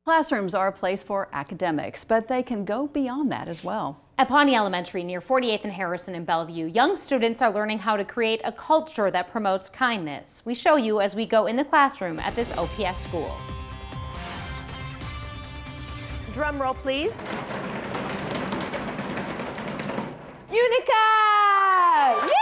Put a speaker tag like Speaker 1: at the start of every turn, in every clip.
Speaker 1: Classrooms are a place for academics, but they can go beyond that as well.
Speaker 2: At Pawnee Elementary near 48th and Harrison in Bellevue, young students are learning how to create a culture that promotes kindness. We show you as we go in the classroom at this OPS school.
Speaker 3: Drum roll, please. Unica! Yeah!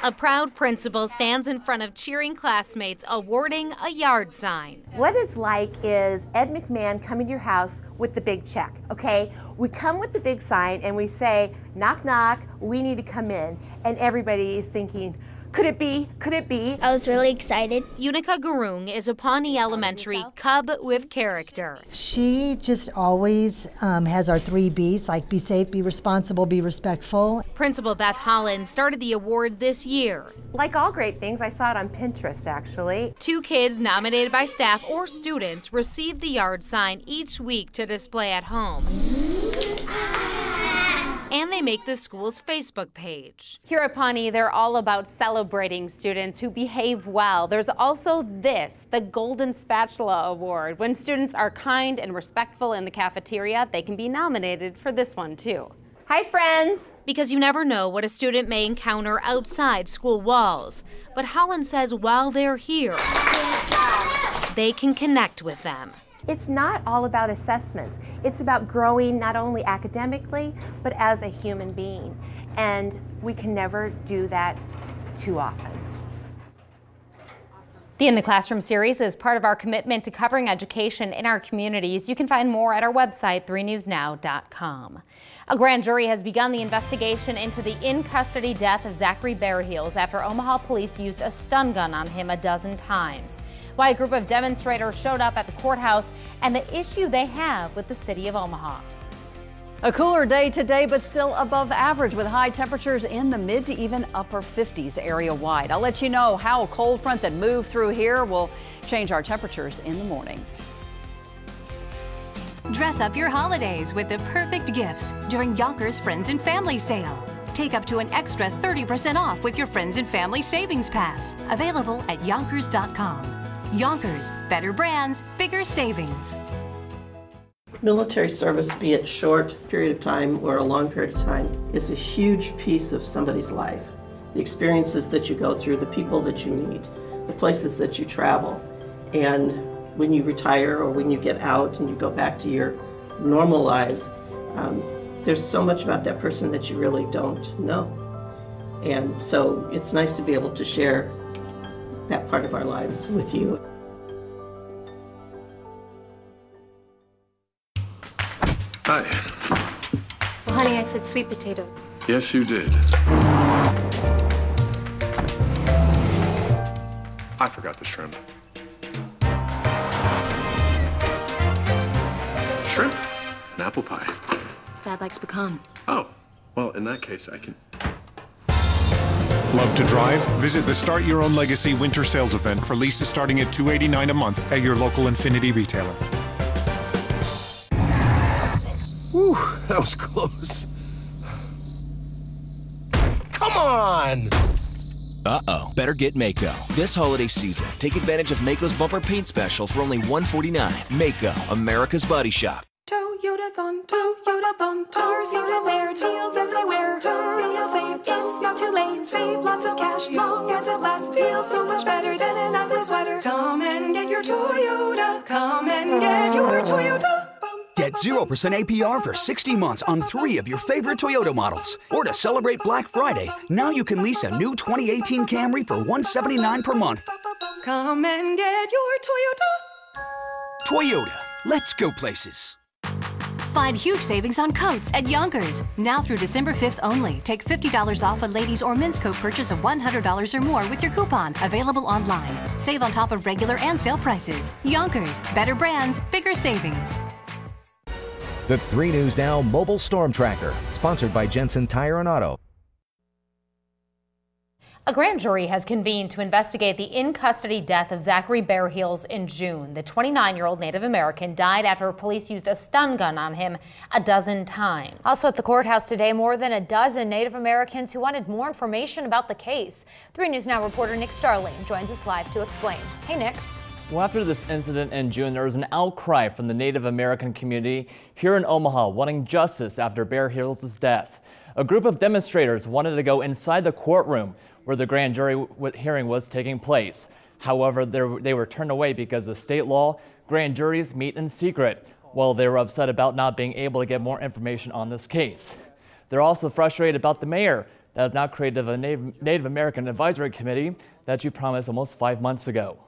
Speaker 2: A proud principal stands in front of cheering classmates awarding a yard sign.
Speaker 3: What it's like is Ed McMahon coming to your house with the big check, okay? We come with the big sign and we say, knock, knock, we need to come in. And everybody is thinking, could it be? Could it be?
Speaker 4: I was really excited.
Speaker 2: Unica Garung is a Pawnee Elementary cub with character.
Speaker 5: She just always has our 3 B's, like be safe, be responsible, be respectful.
Speaker 2: Principal Beth Holland started the award this year.
Speaker 3: Like all great things, I saw it on Pinterest, actually.
Speaker 2: 2 kids nominated by staff or students receive the yard sign each week to display at home. And they make the school's Facebook page. Here at Pawnee, they're all about celebrating students who behave well. There's also this, the Golden Spatula Award. When students are kind and respectful in the cafeteria, they can be nominated for this one too.
Speaker 3: Hi, friends.
Speaker 2: Because you never know what a student may encounter outside school walls. But Holland says while they're here, they can connect with them.
Speaker 3: It's not all about assessments. It's about growing not only academically, but as a human being. And we can never do that too often.
Speaker 2: The In the Classroom series is part of our commitment to covering education in our communities. You can find more at our website, 3newsnow.com. A grand jury has begun the investigation into the in-custody death of Zachary Bearheels after Omaha police used a stun gun on him a dozen times. Why a group of demonstrators showed up at the courthouse and the issue they have with the city of Omaha.
Speaker 1: A cooler day today, but still above average with high temperatures in the mid to even upper 50s area-wide. I'll let you know how a cold front that moved through here will change our temperatures in the morning.
Speaker 6: Dress up your holidays with the perfect gifts during Yonkers Friends and Family Sale. Take up to an extra 30% off with your Friends and Family Savings Pass. Available at Yonkers.com. Yonkers, better brands, bigger savings.
Speaker 7: Military service, be it short period of time or a long period of time, is a huge piece of somebody's life. The experiences that you go through, the people that you meet, the places that you travel. And when you retire or when you get out and you go back to your normal lives, there's so much about that person that you really don't know. And so it's nice to be able to share that part of our lives with you.
Speaker 8: Hi.
Speaker 9: Well, honey, I said sweet potatoes.
Speaker 8: Yes, you did. I forgot the shrimp. Shrimp and apple pie.
Speaker 9: Dad likes pecan.
Speaker 8: Oh, well, in that case, I can...
Speaker 10: Love to drive? Visit the Start Your Own Legacy winter sales event for leases starting at $289 a month at your local Infiniti retailer.
Speaker 11: Whew, that was close. Come on!
Speaker 12: Uh-oh. Better get Maaco. This holiday season, take advantage of Maaco's bumper paint special for only $149. Maaco, America's Body Shop.
Speaker 13: Toyotathon, Toyotathon, cars everywhere, deals everywhere. Hurry and save, it's not too late. Save lots of cash, long as it lasts. Deals so much better than an ugly sweater. Come and get your Toyota. Come and get your Toyota.
Speaker 14: Get 0% APR for 60 months on 3 of your favorite Toyota models. Or to celebrate Black Friday, now you can lease a new 2018 Camry for $179 per month.
Speaker 13: Come and get your Toyota.
Speaker 14: Toyota, let's go places.
Speaker 6: Find huge savings on coats at Yonkers. Now through December 5th only. Take $50 off a ladies' or men's coat purchase of $100 or more with your coupon. Available online. Save on top of regular and sale prices. Yonkers, better brands, bigger savings.
Speaker 15: The 3 News Now Mobile Storm Tracker, sponsored by Jensen Tire and Auto.
Speaker 2: A grand jury has convened to investigate the in-custody death of Zachary Bearheels in June. The 29-year-old Native American died after police used a stun gun on him a dozen times.
Speaker 16: Also at the courthouse today, more than a dozen Native Americans who wanted more information about the case. 3 News Now reporter Nick Starling joins us live to explain. Hey, Nick.
Speaker 4: Well, after this incident in June, there was an outcry from the Native American community here in Omaha wanting justice after Bear Hills' death. A group of demonstrators wanted to go inside the courtroom where the grand jury hearing was taking place. However, they were turned away because of state law. Grand juries meet in secret. Well, they were upset about not being able to get more information on this case. They're also frustrated about the mayor that has now created a Native American Advisory Committee that you promised almost 5 months ago.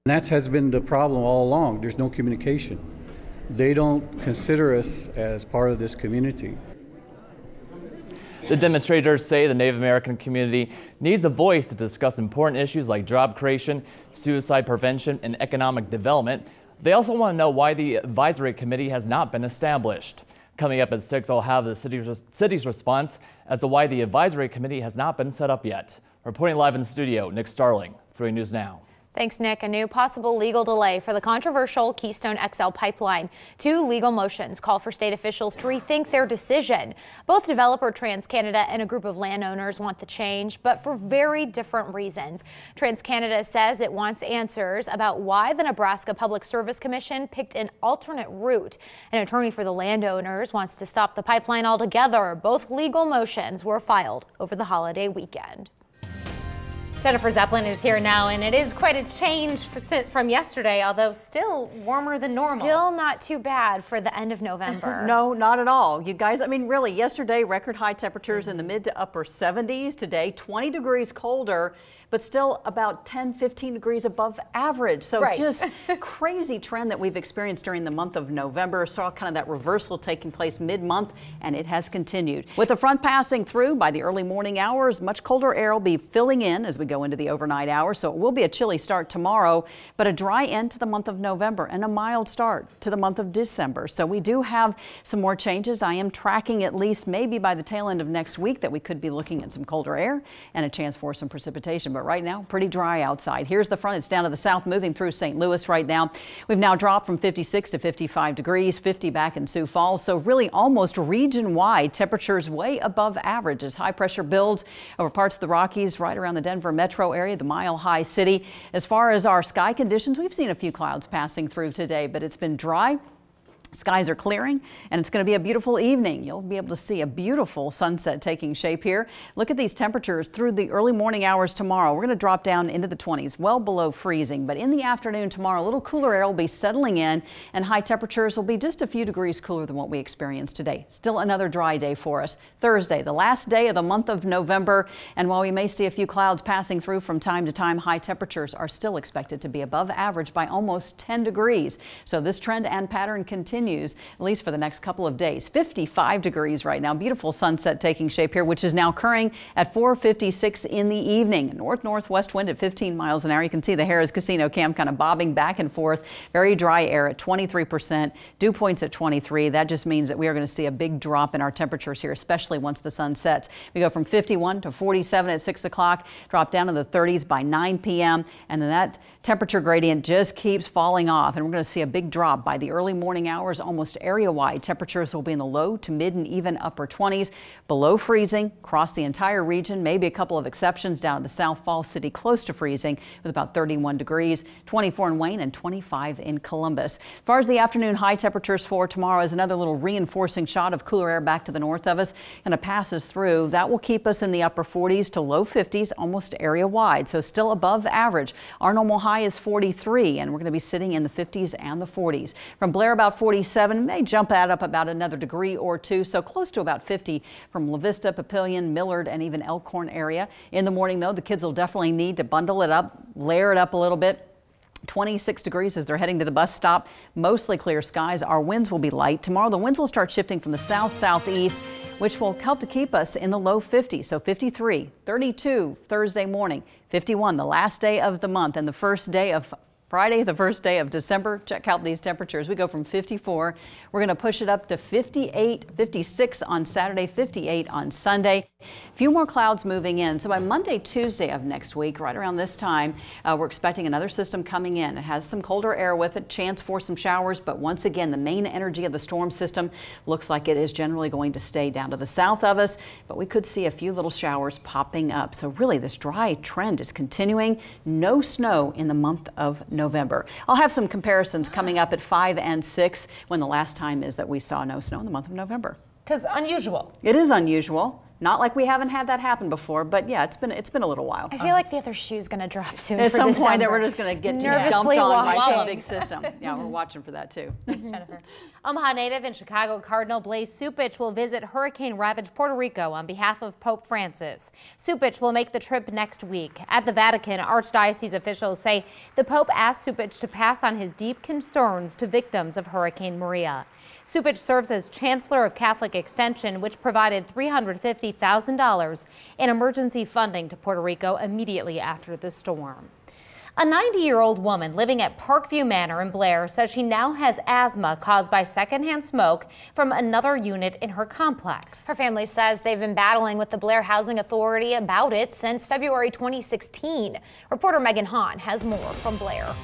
Speaker 17: And that has been the problem all along. There's no communication. They don't consider us as part of this community.
Speaker 4: The demonstrators say the Native American community needs a voice to discuss important issues like job creation, suicide prevention, and economic development. They also want to know why the advisory committee has not been established. Coming up at 6, I'll have the city's response as to why the advisory committee has not been set up yet. Reporting live in the studio, Nick Starling, 3 News Now.
Speaker 16: Thanks, Nick. A new possible legal delay for the controversial Keystone XL pipeline. 2 legal motions call for state officials to rethink their decision. Both developer TransCanada and a group of landowners want the change, but for very different reasons. TransCanada says it wants answers about why the Nebraska Public Service Commission picked an alternate route. An attorney for the landowners wants to stop the pipeline altogether. Both legal motions were filed over the holiday weekend.
Speaker 2: Jennifer Zeppelin is here now, and it is quite a change from yesterday, although still warmer than normal.
Speaker 16: Still not too bad for the end of November.
Speaker 1: No, not at all. You guys, I mean, really, yesterday, record high temperatures in the mid to upper 70s. Today, 20 degrees colder, but still about 10, 15 degrees above average. So just crazy trend that we've experienced during the month of November. Saw kind of that reversal taking place mid-month, and it has continued. With the front passing through by the early morning hours, much colder air will be filling in as we go into the overnight hours. So it will be a chilly start tomorrow, but a dry end to the month of November and a mild start to the month of December. So we do have some more changes. I am tracking at least maybe by the tail end of next week that we could be looking at some colder air and a chance for some precipitation. But right now, pretty dry outside. Here's the front. It's down to the south, moving through St. Louis right now. We've now dropped from 56 to 55 degrees, 50 back in Sioux Falls. So really almost region-wide temperatures way above average as high pressure builds over parts of the Rockies right around the Denver metro area, the Mile High City. As far as our sky conditions, we've seen a few clouds passing through today, but it's been dry. Skies are clearing, and it's going to be a beautiful evening. You'll be able to see a beautiful sunset taking shape here. Look at these temperatures through the early morning hours tomorrow. We're going to drop down into the 20s, well below freezing. But in the afternoon tomorrow, a little cooler air will be settling in, and high temperatures will be just a few degrees cooler than what we experienced today. Still another dry day for us. Thursday, the last day of the month of November, and while we may see a few clouds passing through from time to time, high temperatures are still expected to be above average by almost 10 degrees. So this trend and pattern continues, at least for the next couple of days. 55 degrees right now. Beautiful sunset taking shape here, which is now occurring at 4:56 in the evening. North-northwest wind at 15 miles an hour. You can see the Harrah's Casino cam kind of bobbing back and forth. Very dry air at 23%. Dew points at 23. That just means that we are going to see a big drop in our temperatures here, especially once the sun sets. We go from 51 to 47 at 6 o'clock, drop down to the 30s by 9 p.m. and then that temperature gradient just keeps falling off, and we're going to see a big drop by the early morning hours. Almost area-wide, temperatures will be in the low to mid and even upper 20s, below freezing across the entire region. Maybe a couple of exceptions down at the South Falls City, close to freezing with about 31 degrees, 24 in Wayne and 25 in Columbus. As far as the afternoon high temperatures for tomorrow is another little reinforcing shot of cooler air back to the north of us, and it passes through. That will keep us in the upper 40s to low 50s, almost area-wide, so still above average. Our normal high is 43, and we're going to be sitting in the 50s and the 40s. From Blair, about 47, may jump that up about another degree or two, so close to about 50 from La Vista, Papillion, Millard, and even Elkhorn area. In the morning, though, the kids will definitely need to bundle it up, layer it up a little bit. 26 degrees as they're heading to the bus stop. Mostly clear skies. Our winds will be light. Tomorrow, the winds will start shifting from the south-southeast, which will help to keep us in the low 50s. So 53, 32 Thursday morning, 51 the last day of the month, and the first day of Friday, the first day of December. Check out these temperatures. We go from 54. We're going to push it up to 58, 56 on Saturday, 58 on Sunday. A few more clouds moving in. So by Monday, Tuesday of next week, right around this time, we're expecting another system coming in. It has some colder air with it, chance for some showers, but once again, the main energy of the storm system looks like it is generally going to stay down to the south of us, but we could see a few little showers popping up. So really, this dry trend is continuing. No snow in the month of November. I'll have some comparisons coming up at 5 and 6 when the last time is that we saw no snow in the month of November.
Speaker 2: Because unusual.
Speaker 1: It is unusual. Not like we haven't had that happen before, but yeah, it's been a little while.
Speaker 16: I feel like the other shoe's going to drop soon.
Speaker 1: At
Speaker 16: for
Speaker 1: some
Speaker 16: December.
Speaker 1: point that we're just going to get dumped on by some big system. Yeah, we're watching for that too.
Speaker 2: Thanks, Jennifer. Omaha native and Chicago Cardinal Blaise Cupich will visit hurricane-ravaged Puerto Rico on behalf of Pope Francis. Cupich will make the trip next week. At the Vatican, Archdiocese officials say the Pope asked Cupich to pass on his deep concerns to victims of Hurricane Maria. Cupich serves as Chancellor of Catholic Extension, which provided $350,000 in emergency funding to Puerto Rico immediately after the storm. A 90-year-old woman living at Parkview Manor in Blair says she now has asthma caused by secondhand smoke from another unit in her complex.
Speaker 16: Her family says they've been battling with the Blair Housing Authority about it since February 2016. Reporter Megan Hahn has more from Blair.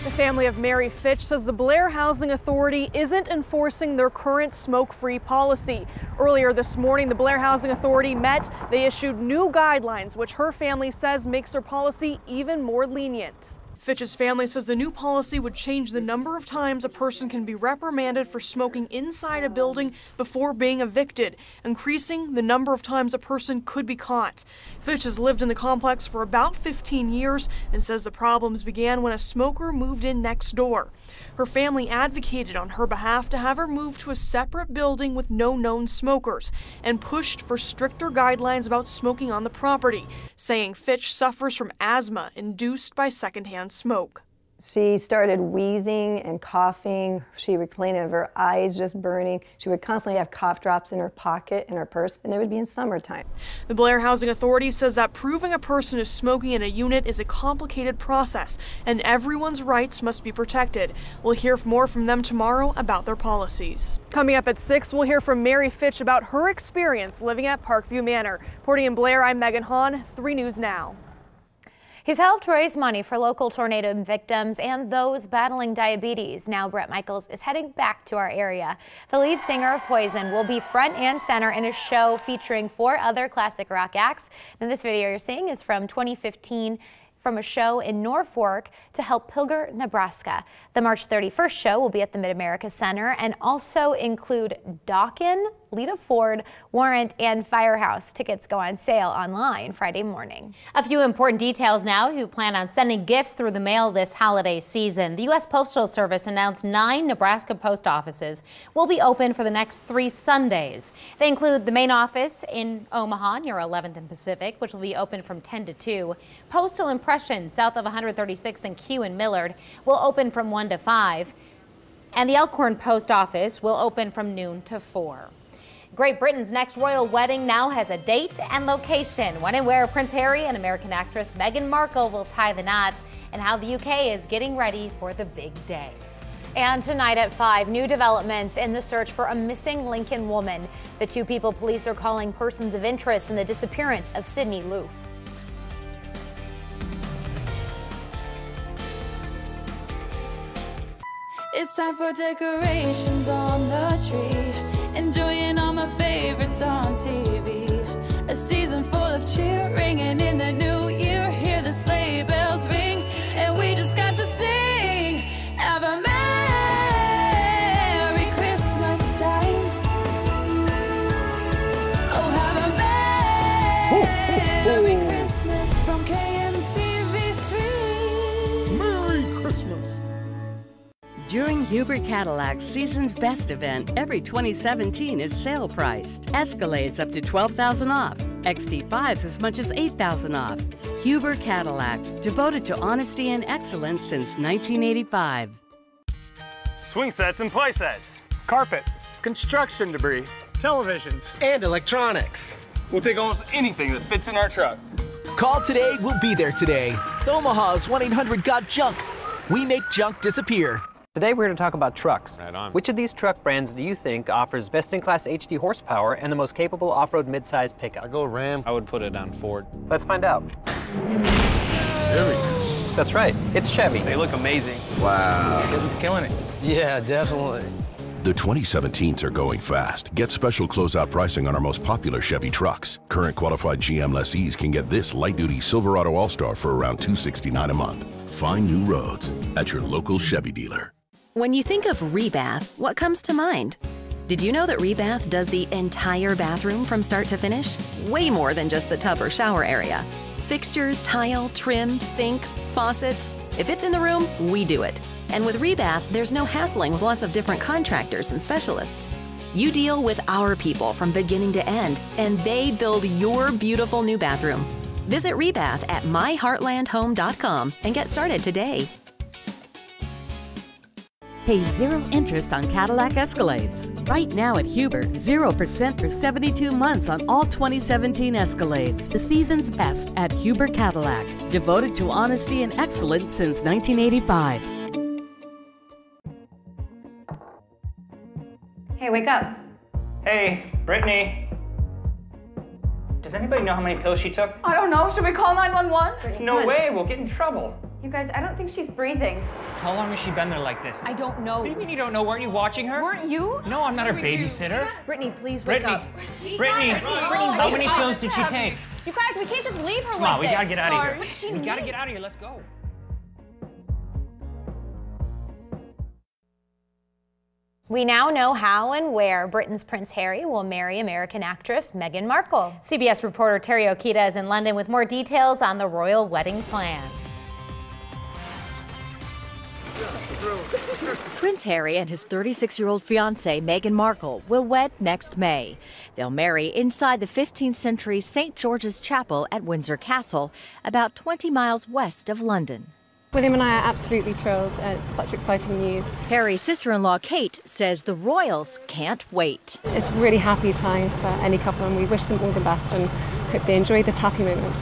Speaker 18: The family of Mary Fitch says the Blair Housing Authority isn't enforcing their current smoke-free policy. Earlier this morning, the Blair Housing Authority met. They issued new guidelines, which her family says makes their policy even more lenient. Fitch's family says the new policy would change the number of times a person can be reprimanded for smoking inside a building before being evicted, increasing the number of times a person could be caught. Fitch has lived in the complex for about 15 years and says the problems began when a smoker moved in next door. Her family advocated on her behalf to have her moved to a separate building with no known smokers and pushed for stricter guidelines about smoking on the property, saying Fitch suffers from asthma induced by secondhand smoke.
Speaker 19: She started wheezing and coughing. She would complain of her eyes just burning. She would constantly have cough drops in her pocket, in her purse, and they would be in summertime.
Speaker 18: The Blair Housing Authority says that proving a person is smoking in a unit is a complicated process, and everyone's rights must be protected. We'll hear more from them tomorrow about their policies. Coming up at 6, we'll hear from Mary Fitch about her experience living at Parkview Manor. Reporting in Blair, I'm Megan Hahn, 3 News Now.
Speaker 16: He's helped raise money for local tornado victims and those battling diabetes. Now Brett Michaels is heading back to our area. The lead singer of Poison will be front and center in a show featuring 4 other classic rock acts. And this video you're seeing is from 2015 from a show in Norfolk to help Pilger, Nebraska. The March 31st show will be at the Mid-America Center and also include Dawkin, Lita Ford, Warrant, and Firehouse. Tickets go on sale online Friday morning.
Speaker 2: A few important details now. Who plan on sending gifts through the mail this holiday season. The U.S. Postal Service announced 9 Nebraska post offices will be open for the next 3 Sundays. They include the main office in Omaha near 11th and Pacific, which will be open from 10 to 2. Postal Impression south of 136th and Q in Millard will open from 1 to 5. And the Elkhorn Post Office will open from noon to 4. Great Britain's next royal wedding now has a date and location. When and where Prince Harry and American actress Meghan Markle will tie the knot, and how the UK is getting ready for the big day.
Speaker 16: And tonight at 5, new developments in the search for a missing Lincoln woman. The 2 people police are calling persons of interest in the disappearance of Sydney Loof.
Speaker 13: It's time for decorations on the tree. Enjoying all my favorites on TV. A season full of cheering, and in the new year, hear the sleigh bells ring, and we just got to sing. Have a Merry Christmas time. Oh, have a Merry Christmas from KMTV3.
Speaker 11: Merry Christmas.
Speaker 20: During Huber Cadillac's Season's Best event, every 2017 is sale priced. Escalades up to $12,000 off. XT5s as much as $8,000 off. Huber Cadillac, devoted to honesty and excellence since 1985.
Speaker 21: Swing sets and play sets. Carpet. Construction debris. Televisions.
Speaker 11: And electronics.
Speaker 21: We'll take almost anything that fits in our truck.
Speaker 12: Call today, we'll be there today. Omaha's 1-800-GOT-JUNK. We make junk disappear.
Speaker 5: Today we're going to talk about trucks.
Speaker 22: Right on.
Speaker 5: Which of these truck brands do you think offers best-in-class HD horsepower and the most capable off-road midsize pickup?
Speaker 22: I go Ram. I would put it on Ford.
Speaker 5: Let's find out.
Speaker 22: Chevy.
Speaker 5: That's right, it's Chevy.
Speaker 22: They look amazing.
Speaker 11: Wow.
Speaker 22: Chevy's killing it.
Speaker 11: Yeah, definitely.
Speaker 23: The 2017s are going fast. Get special closeout pricing on our most popular Chevy trucks. Current qualified GM lessees can get this light-duty Silverado All-Star for around $269 a month. Find new roads at your local Chevy dealer.
Speaker 24: When you think of Rebath, what comes to mind? Did you know that Rebath does the entire bathroom from start to finish? Way more than just the tub or shower area. Fixtures, tile, trim, sinks, faucets. If it's in the room, we do it. And with Rebath, there's no hassling with lots of different contractors and specialists. You deal with our people from beginning to end, and they build your beautiful new bathroom. Visit Rebath at myheartlandhome.com and get started today.
Speaker 20: Pay 0 interest on Cadillac Escalades. Right now at Huber, 0% for 72 months on all 2017 Escalades. The season's best at Huber Cadillac. Devoted to honesty and excellence since 1985.
Speaker 25: Hey, wake up.
Speaker 26: Hey, Brittany. Does anybody know how many pills she took?
Speaker 25: I don't know. Should we call 911?
Speaker 26: No way, we'll get in trouble.
Speaker 25: You guys, I don't think she's breathing.
Speaker 26: How long has she been there like this?
Speaker 25: I don't know.
Speaker 26: What do you mean you don't know? Weren't you watching her?
Speaker 25: Weren't you?
Speaker 26: No, I'm not her babysitter.
Speaker 25: Brittany, please wake up.
Speaker 26: Brittany, how many pills did she take?
Speaker 25: You guys, we can't just leave her
Speaker 26: Come
Speaker 25: like
Speaker 26: on, we
Speaker 25: this.
Speaker 26: gotta get out of here. We gotta get out of here, let's go.
Speaker 16: We now know how and where Britain's Prince Harry will marry American actress Meghan Markle.
Speaker 2: CBS reporter Terry Okita is in London with more details on the royal wedding plan.
Speaker 27: Prince Harry and his 36-year-old fiancée Meghan Markle will wed next May. They'll marry inside the 15th century St. George's Chapel at Windsor Castle, about 20 miles west of London.
Speaker 28: William and I are absolutely thrilled. It's such exciting news.
Speaker 27: Harry's sister-in-law Kate says the royals can't wait.
Speaker 28: It's a really happy time for any couple, and we wish them all the best and hope they enjoy this happy moment.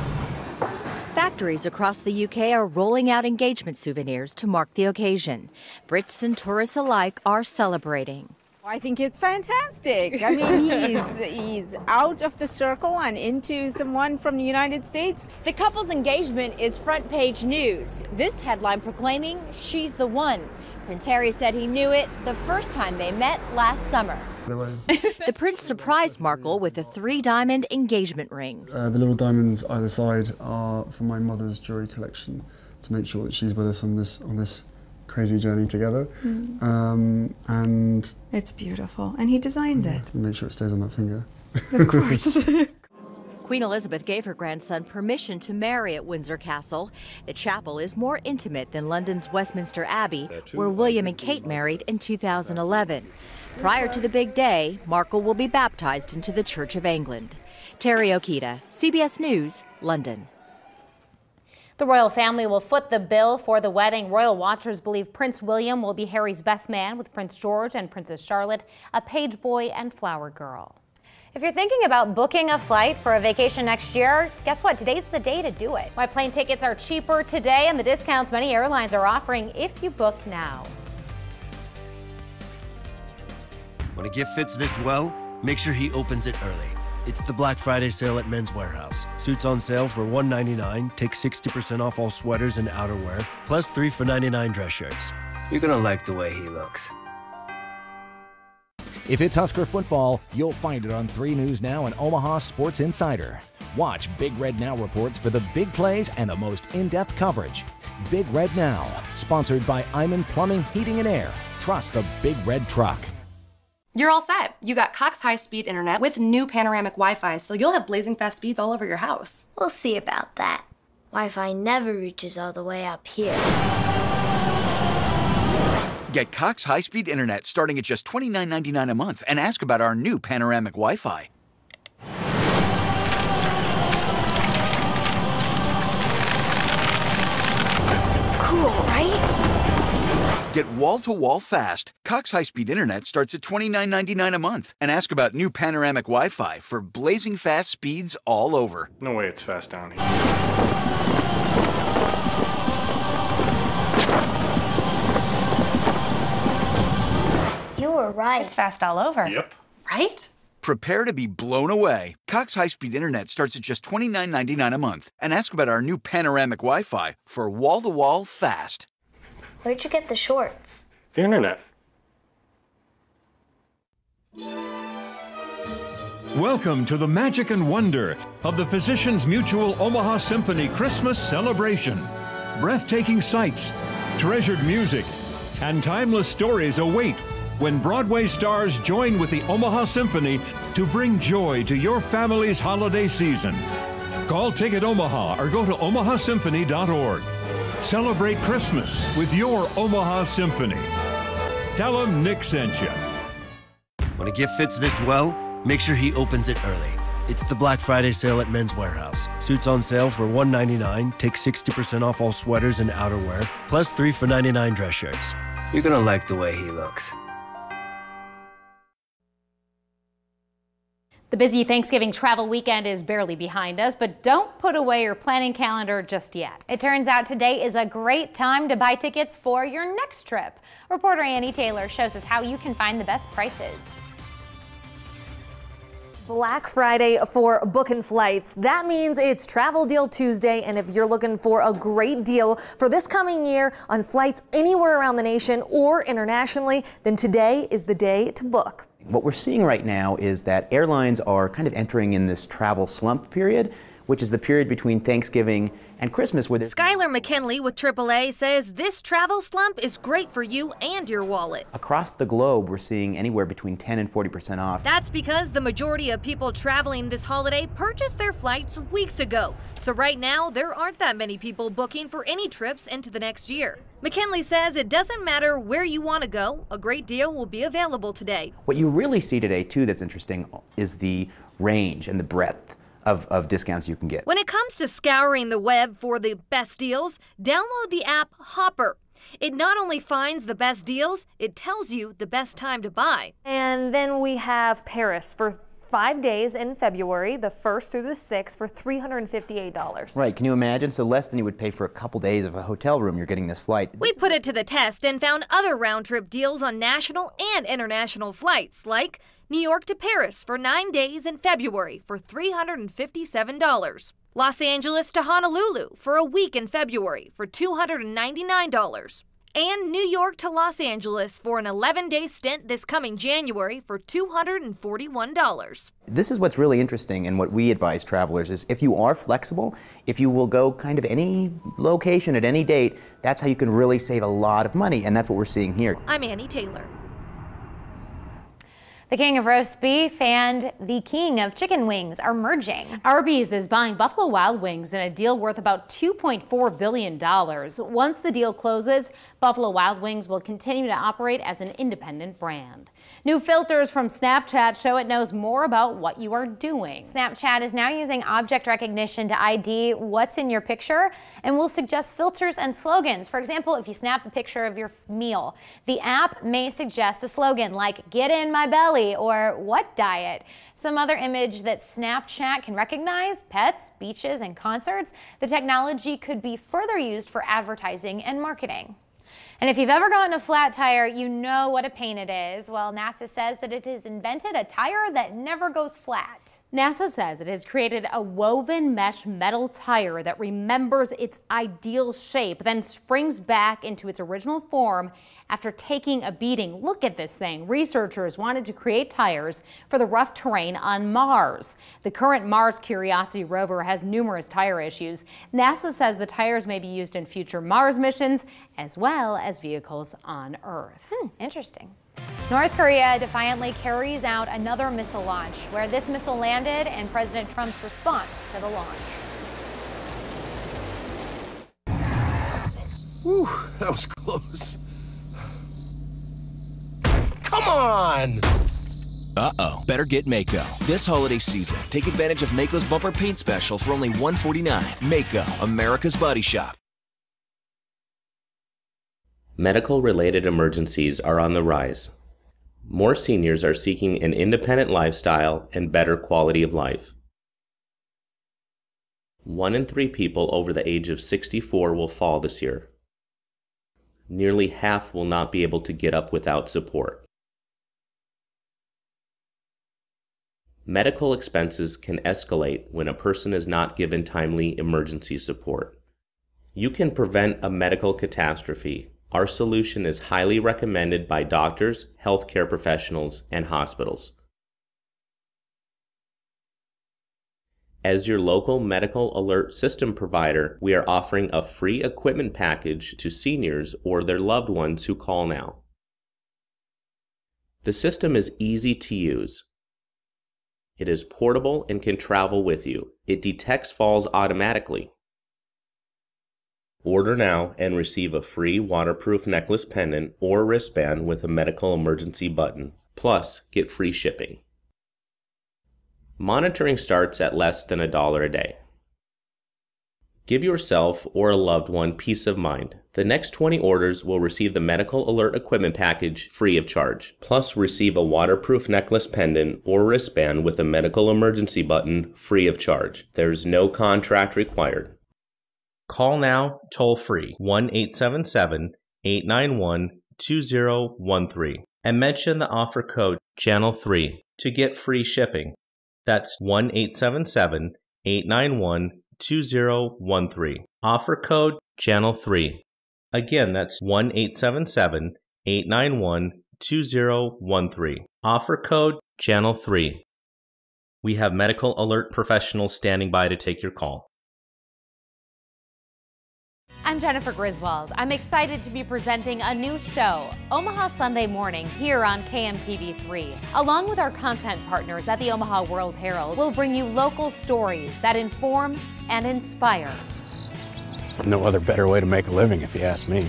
Speaker 27: Factories across the UK are rolling out engagement souvenirs to mark the occasion. Brits and tourists alike are celebrating.
Speaker 29: I think it's fantastic. I mean, he's out of the circle and into someone from the United States.
Speaker 27: The couple's engagement is front page news. This headline proclaiming she's the one. Prince Harry said he knew it the first time they met last summer. The prince surprised Markle with a 3-diamond engagement ring.
Speaker 30: The little diamonds either side are from my mother's jewelry collection to make sure that she's with us on this crazy journey together. And
Speaker 28: it's beautiful, and he designed it.
Speaker 30: Make sure it stays on that finger.
Speaker 28: Of course.
Speaker 27: Queen Elizabeth gave her grandson permission to marry at Windsor Castle. The chapel is more intimate than London's Westminster Abbey, where William and Kate married in 2011. Prior to the big day, Markle will be baptized into the Church of England. Terry Okita, CBS News, London.
Speaker 2: The royal family will foot the bill for the wedding. Royal watchers believe Prince William will be Harry's best man, with Prince George and Princess Charlotte a page boy and flower girl.
Speaker 16: If you're thinking about booking a flight for a vacation next year, guess what? Today's the day to do it.
Speaker 2: Why plane tickets are cheaper today and the discounts many airlines are offering if you book now.
Speaker 31: When a gift fits this well, make sure he opens it early. It's the Black Friday sale at Men's Warehouse. Suits on sale for $199, take 60% off all sweaters and outerwear, plus 3 for $99 dress shirts. You're gonna like the way he looks.
Speaker 15: If it's Husker football, you'll find it on 3 News Now and Omaha Sports Insider. Watch Big Red Now reports for the big plays and the most in-depth coverage. Big Red Now, sponsored by Iman Plumbing, Heating and Air. Trust the Big Red Truck.
Speaker 32: You're all set. You got Cox high-speed internet with new panoramic Wi-Fi, so you'll have blazing fast speeds all over your house.
Speaker 33: We'll see about that. Wi-Fi never reaches all the way up here.
Speaker 34: Get Cox high-speed internet starting at just $29.99 a month and ask about our new panoramic Wi-Fi.
Speaker 33: Cool, right?
Speaker 34: Get wall-to-wall fast. Cox high-speed internet starts at $29.99 a month and ask about new panoramic Wi-Fi for blazing fast speeds all over.
Speaker 21: No way it's fast down here.
Speaker 33: life.
Speaker 32: It's fast all over.
Speaker 21: Yep.
Speaker 32: Right?
Speaker 34: Prepare to be blown away. Cox high-speed internet starts at just $29.99 a month. And ask about our new panoramic Wi-Fi for wall-to-wall fast.
Speaker 33: Where'd you get the shorts?
Speaker 21: The internet.
Speaker 1: Welcome to the magic and wonder of the Physicians Mutual Omaha Symphony Christmas celebration. Breathtaking sights, treasured music, and timeless stories await when Broadway stars join with the Omaha Symphony to bring joy to your family's holiday season. Call Ticket Omaha or go to omahasymphony.org. Celebrate Christmas with your Omaha Symphony. Tell them Nick sent you.
Speaker 31: When a gift fits this well, make sure he opens it early. It's the Black Friday sale at Men's Warehouse. Suits on sale for $199. Take 60% off all sweaters and outerwear, plus 3 for $99 dress shirts. You're gonna like the way he looks.
Speaker 2: The busy Thanksgiving travel weekend is barely behind us, but don't put away your planning calendar just yet.
Speaker 16: It turns out today is a great time to buy tickets for your next trip. Reporter Annie Taylor shows us how you can find the best prices.
Speaker 3: Black Friday for booking flights. That means it's Travel Deal Tuesday, and if you're looking for a great deal for this coming year on flights anywhere around the nation or internationally, then today is the day to book.
Speaker 4: What we're seeing right now is that airlines are kind of entering in this travel slump period, which is the period between Thanksgiving and Christmas. Where
Speaker 6: Skylar McKinley with AAA says this travel slump is great for you and your wallet.
Speaker 4: Across the globe, we're seeing anywhere between 10 and 40% off.
Speaker 6: That's because the majority of people traveling this holiday purchased their flights weeks ago. So right now, there aren't that many people booking for any trips into the next year. McKinley says it doesn't matter where you want to go, a great deal will be available today.
Speaker 4: What you really see today, too, that's interesting is the range and the breadth of discounts you can get.
Speaker 6: When it comes to scouring the web for the best deals, download the app Hopper. It not only finds the best deals, it tells you the best time to buy.
Speaker 3: And then we have Paris for 5 days in February, the 1st through the 6th, for $358.
Speaker 4: Right, can you imagine? So less than you would pay for a couple days of a hotel room, you're getting this flight.
Speaker 6: We put it to the test and found other round-trip deals on national and international flights, like New York to Paris for 9 days in February for $357. Los Angeles to Honolulu for a week in February for $299. And New York to Los Angeles for an 11-day stint this coming January for $241.
Speaker 4: This is what's really interesting, and what we advise travelers is if you are flexible, if you will go kind of any location at any date, that's how you can really save a lot of money, and that's what we're seeing here.
Speaker 6: I'm Annie Taylor.
Speaker 16: The king of roast beef and the king of chicken wings are merging.
Speaker 2: Arby's is buying Buffalo Wild Wings in a deal worth about $2.4 billion. Once the deal closes, Buffalo Wild Wings will continue to operate as an independent brand. New filters from Snapchat show it knows more about what you are doing.
Speaker 16: Snapchat is now using object recognition to ID what's in your picture and will suggest filters and slogans. For example, if you snap a picture of your meal, the app may suggest a slogan like "Get in my belly" or "What diet?" Some other image that Snapchat can recognize: pets, beaches, and concerts. The technology could be further used for advertising and marketing. And if you've ever gotten a flat tire, you know what a pain it is. Well, NASA says that it has invented a tire that never goes flat.
Speaker 2: NASA says it has created a woven mesh metal tire that remembers its ideal shape, then springs back into its original form after taking a beating. Look at this thing. Researchers wanted to create tires for the rough terrain on Mars. The current Mars Curiosity rover has numerous tire issues. NASA says the tires may be used in future Mars missions as well as vehicles on Earth.
Speaker 16: Interesting. North Korea defiantly carries out another missile launch, where this missile landed and President Trump's response to the launch.
Speaker 7: Whew, that was close. Come on!
Speaker 8: Uh-oh. Better get Maaco. This holiday season, take advantage of Maaco's bumper paint special for only $149. Maaco, America's Body Shop.
Speaker 9: Medical-related emergencies are on the rise. More seniors are seeking an independent lifestyle and better quality of life. 1 in 3 people over the age of 64 will fall this year. Nearly half will not be able to get up without support. Medical expenses can escalate when a person is not given timely emergency support. You can prevent a medical catastrophe. Our solution is highly recommended by doctors, healthcare professionals, and hospitals. As your local medical alert system provider, we are offering a free equipment package to seniors or their loved ones who call now. The system is easy to use. It is portable and can travel with you. It detects falls automatically. Order now and receive a free waterproof necklace pendant or wristband with a medical emergency button. Plus, get free shipping. Monitoring starts at less than $1 a day. Give yourself or a loved one peace of mind. The next 20 orders will receive the Medical Alert Equipment Package free of charge. Plus, receive a waterproof necklace pendant or wristband with a medical emergency button free of charge. There's no contract required. Call now, toll free, 1-877-891-2013, and mention the offer code Channel3 to get free shipping. That's 1-877-891-2013. Offer code Channel3. Again, that's 1-877-891-2013. Offer code Channel3. We have medical alert professionals standing by to take your call.
Speaker 2: I'm Jennifer Griswold. I'm excited to be presenting a new show, Omaha Sunday Morning, here on KMTV3. Along with our content partners at the Omaha World Herald, we'll bring you local stories that inform and inspire.
Speaker 5: No other better way to make a living, if you ask me.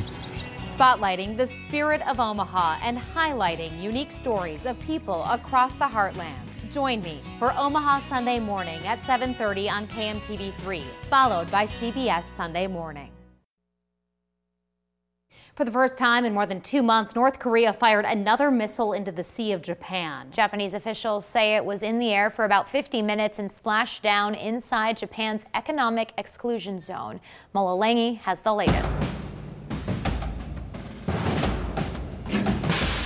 Speaker 2: Spotlighting the spirit of Omaha and highlighting unique stories of people across the heartland. Join me for Omaha Sunday Morning at 7:30 on KMTV3, followed by CBS Sunday Morning. For the first time in more than 2 months, North Korea fired another missile into the Sea of Japan.
Speaker 16: Japanese officials say it was in the air for about 50 minutes and splashed down inside Japan's economic exclusion zone. Mola Lange has the latest.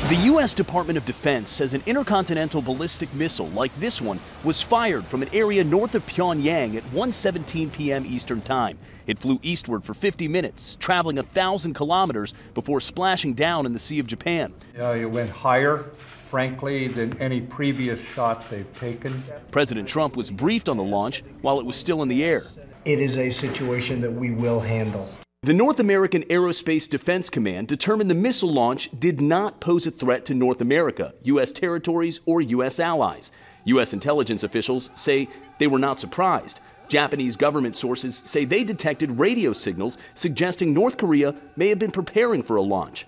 Speaker 10: The U.S. Department of Defense says an intercontinental ballistic missile like this one was fired from an area north of Pyongyang at 1:17 p.m. Eastern Time. It flew eastward for 50 minutes, traveling 1,000 kilometers before splashing down in the Sea of Japan.
Speaker 11: It went higher, frankly, than any previous shot they've taken.
Speaker 10: President Trump was briefed on the launch while it was still in the air.
Speaker 12: It is a situation that we will handle.
Speaker 10: The North American Aerospace Defense Command determined the missile launch did not pose a threat to North America, U.S. territories, or U.S. allies. U.S. intelligence officials say they were not surprised. Japanese government sources say they detected radio signals suggesting North Korea may have been preparing for a launch.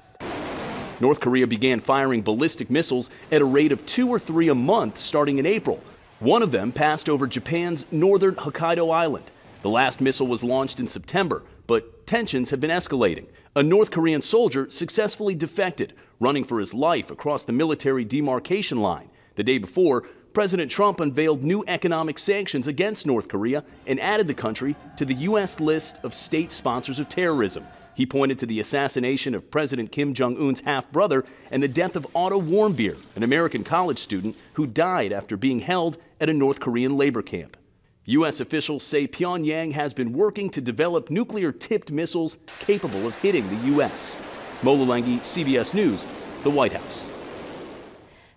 Speaker 10: North Korea began firing ballistic missiles at a rate of 2 or 3 a month starting in April. One of them passed over Japan's northern Hokkaido Island. The last missile was launched in September, but tensions have been escalating. A North Korean soldier successfully defected, running for his life across the military demarcation line. The day before, President Trump unveiled new economic sanctions against North Korea and added the country to the U.S. list of state sponsors of terrorism. He pointed to the assassination of President Kim Jong-un's half-brother and the death of Otto Warmbier, an American college student who died after being held at a North Korean labor camp. U.S. officials say Pyongyang has been working to develop nuclear-tipped missiles capable of hitting the U.S. Mola Lange, CBS News, the White House.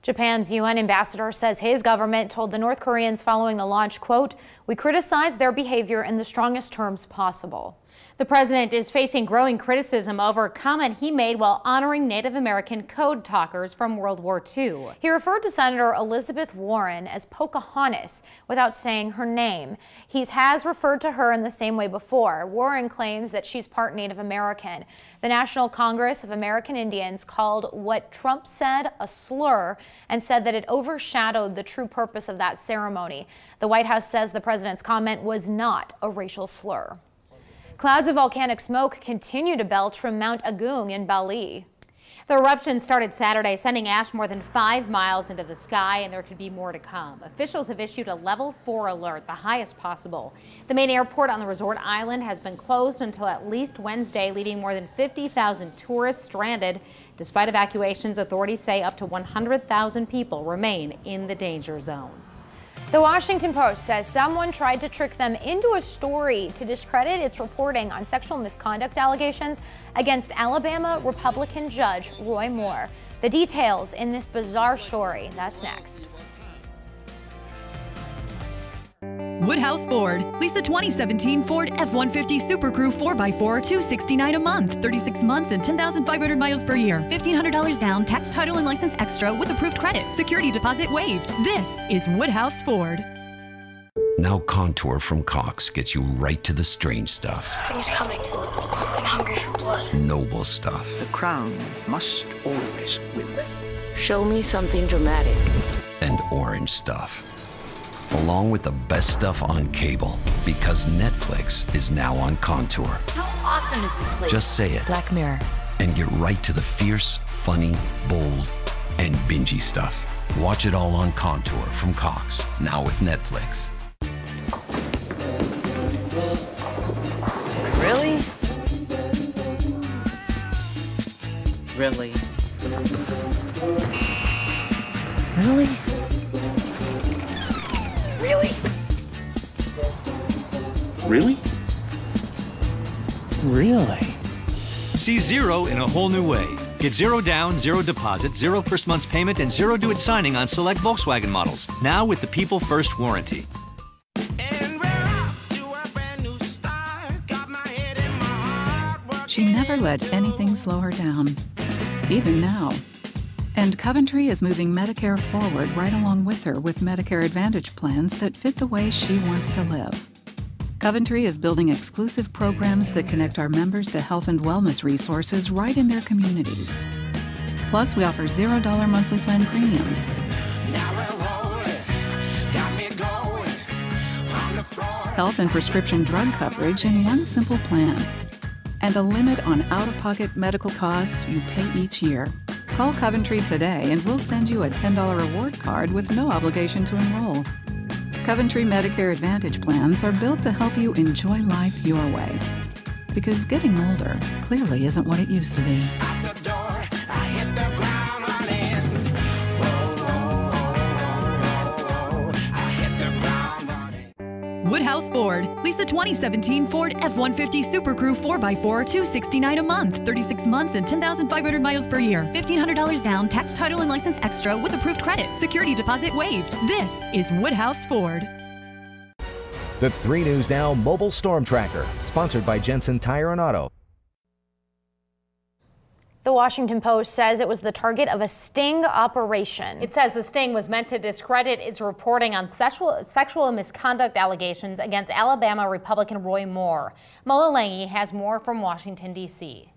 Speaker 16: Japan's UN ambassador says his government told the North Koreans following the launch, quote, "We criticize their behavior in the strongest terms possible."
Speaker 2: The president is facing growing criticism over a comment he made while honoring Native American code talkers from World War II.
Speaker 16: He referred to Senator Elizabeth Warren as Pocahontas without saying her name. He has referred to her in the same way before. Warren claims that she's part Native American. The National Congress of American Indians called what Trump said a slur and said that it overshadowed the true purpose of that ceremony. The White House says the president's comment was not a racial slur. Clouds of volcanic smoke continue to belch from Mount Agung in Bali.
Speaker 2: The eruption started Saturday, sending ash more than 5 miles into the sky, and there could be more to come. Officials have issued a level 4 alert, the highest possible. The main airport on the resort island has been closed until at least Wednesday, leaving more than 50,000 tourists stranded. Despite evacuations, authorities say up to 100,000 people remain in the danger zone.
Speaker 16: The Washington Post says someone tried to trick them into a story to discredit its reporting on sexual misconduct allegations against Alabama Republican Judge Roy Moore. The details in this bizarre story. That's next.
Speaker 13: Woodhouse Ford. Lease a 2017 Ford F-150 Super Crew 4x4, $269 a month, 36 months and 10,500 miles per year. $1,500 down, tax, title, and license extra with approved credit. Security deposit waived. This is Woodhouse Ford.
Speaker 14: Now Contour from Cox gets you right to the strange stuff.
Speaker 33: Something's coming. Something hungry for blood.
Speaker 14: Noble stuff.
Speaker 17: The crown must always win.
Speaker 33: Show me something dramatic.
Speaker 14: And orange stuff. Along with the best stuff on cable, because Netflix is now on Contour.
Speaker 33: How awesome is this place?
Speaker 14: Just say it.
Speaker 33: Black Mirror.
Speaker 14: And get right to the fierce, funny, bold, and bingey stuff. Watch it all on Contour from Cox, now with Netflix.
Speaker 33: Really? Really? Really? Really?
Speaker 10: Really?
Speaker 18: Really? See zero in a whole new way. Get zero down, zero deposit, zero first month's payment, and zero due at signing on select Volkswagen models. Now with the People First warranty.
Speaker 19: She never let anything slow her down, even now. And Coventry is moving Medicare forward right along with her with Medicare Advantage plans that fit the way she wants to live. Coventry is building exclusive programs that connect our members to health and wellness resources right in their communities. Plus, we offer $0 monthly plan premiums. Health and prescription drug coverage in one simple plan. And a limit on out-of-pocket medical costs you pay each year. Call Coventry today and we'll send you a $10 reward card with no obligation to enroll. Coventry Medicare Advantage plans are built to help you enjoy life your way. Because getting older clearly isn't what it used to be.
Speaker 13: Woodhouse Ford. Lease a 2017 Ford F-150 Super Crew 4x4, $269 a month, 36 months and 10,500 miles per year. $1,500 down, tax, title, and license extra with approved credit. Security deposit waived. This is Woodhouse Ford.
Speaker 15: The 3 News Now Mobile Storm Tracker, sponsored by Jensen Tire and Auto.
Speaker 16: The Washington Post says it was the target of a sting operation.
Speaker 2: It says the sting was meant to discredit its reporting on sexual misconduct allegations against Alabama Republican Roy Moore. Mola Lange has more from Washington, D.C.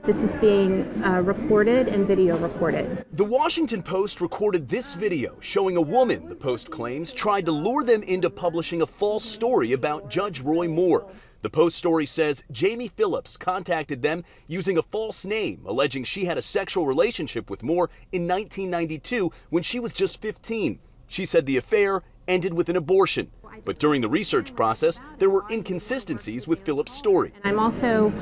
Speaker 20: This is being reported and video recorded.
Speaker 10: The Washington Post recorded this video showing a woman, the Post claims, tried to lure them into publishing a false story about Judge Roy Moore. The Post story says Jamie Phillips contacted them using a false name, alleging she had a sexual relationship with Moore in 1992 when she was just 15. She said the affair ended with an abortion. But during the research process, there were inconsistencies with Phillips' story.
Speaker 20: And I'm also,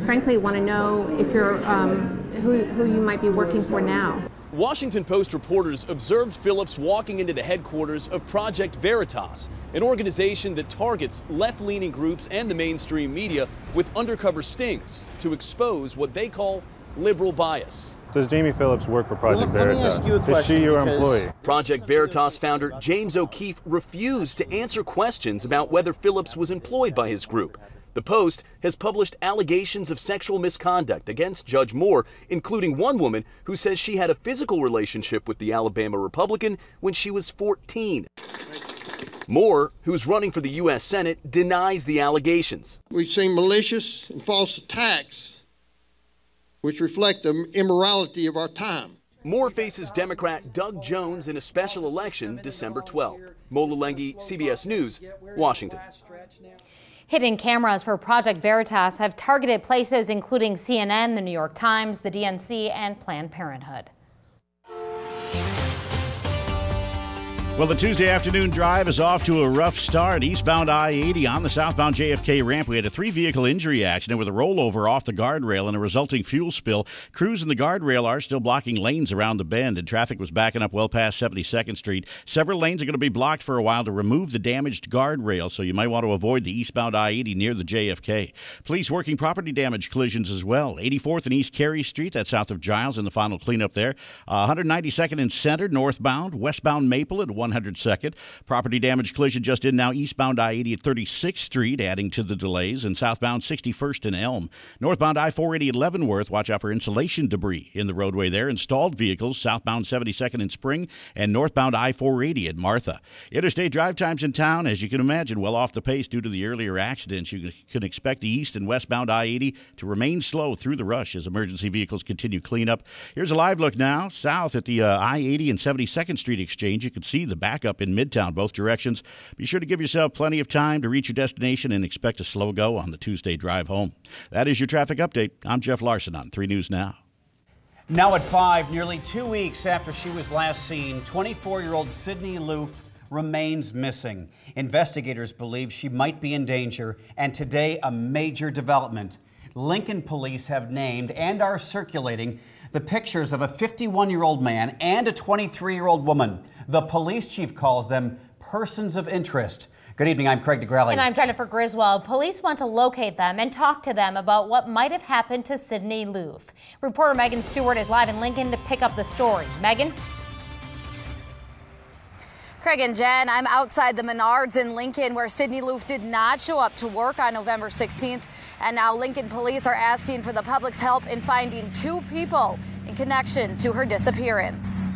Speaker 20: frankly want to know if you're, who you might be working for now.
Speaker 10: Washington Post reporters observed Phillips walking into the headquarters of Project Veritas, an organization that targets left-leaning groups and the mainstream media with undercover stings to expose what they call liberal bias.
Speaker 21: Does Jamie Phillips work for Project Veritas? Is she your employee?
Speaker 10: Project Veritas founder James O'Keefe refused to answer questions about whether Phillips was employed by his group. The Post has published allegations of sexual misconduct against Judge Moore, including one woman who says she had a physical relationship with the Alabama Republican when she was 14. Moore, who's running for the U.S. Senate, denies the allegations.
Speaker 22: We've seen malicious and false attacks, which reflect the immorality of our time.
Speaker 10: Moore faces Democrat Doug Jones in a special election December 12th. Mola Lange, CBS News, Washington.
Speaker 2: Hidden cameras for Project Veritas have targeted places including CNN, the New York Times, the DNC, and Planned Parenthood.
Speaker 1: Well, the Tuesday afternoon drive is off to a rough start. Eastbound I-80 on the southbound JFK ramp. We had a 3-vehicle injury accident with a rollover off the guardrail and a resulting fuel spill. Crews in the guardrail are still blocking lanes around the bend, and traffic was backing up well past 72nd Street. Several lanes are going to be blocked for a while to remove the damaged guardrail, so you might want to avoid the eastbound I-80 near the JFK. Police working property damage collisions as well. 84th and East Carey Street, that's south of Giles, in the final cleanup there. 192nd and Center, northbound. Westbound Maple at 102nd. Property damage collision just in now, eastbound I-80 at 36th Street, adding to the delays, and southbound 61st and Elm. Northbound I-480 at Leavenworth, watch out for insulation debris in the roadway there. Installed vehicles, southbound 72nd and Spring, and northbound I-480 at Martha. Interstate drive times in town, as you can imagine, well off the pace due to the earlier accidents. You can expect the east and westbound I-80 to remain slow through the rush as emergency vehicles continue cleanup. Here's a live look now, south at the I-80 and 72nd Street exchange. You can see the backup in Midtown, both directions. Be sure to give yourself plenty of time to reach your destination and expect a slow go on the Tuesday drive home. That is your traffic update. I'm Jeff Larson on 3 News Now.
Speaker 3: Now at 5, nearly 2 weeks after she was last seen, 24-year-old Sydney Loof remains missing. Investigators believe she might be in danger, and today a major development. Lincoln police have named and are circulating the pictures of a 51-year-old man and a 23-year-old woman. The police chief calls them persons of interest. Good evening, I'm Craig DeGrelli.
Speaker 2: And I'm Jennifer Griswold. Police want to locate them and talk to them about what might have happened to Sydney Loof. Reporter Megan Stewart is live in Lincoln to pick up the story. Megan?
Speaker 4: Craig and Jen, I'm outside the Menards in Lincoln where Sydney Loof did not show up to work on November 16th. And now Lincoln police are asking for the public's help in finding 2 people in connection to her disappearance.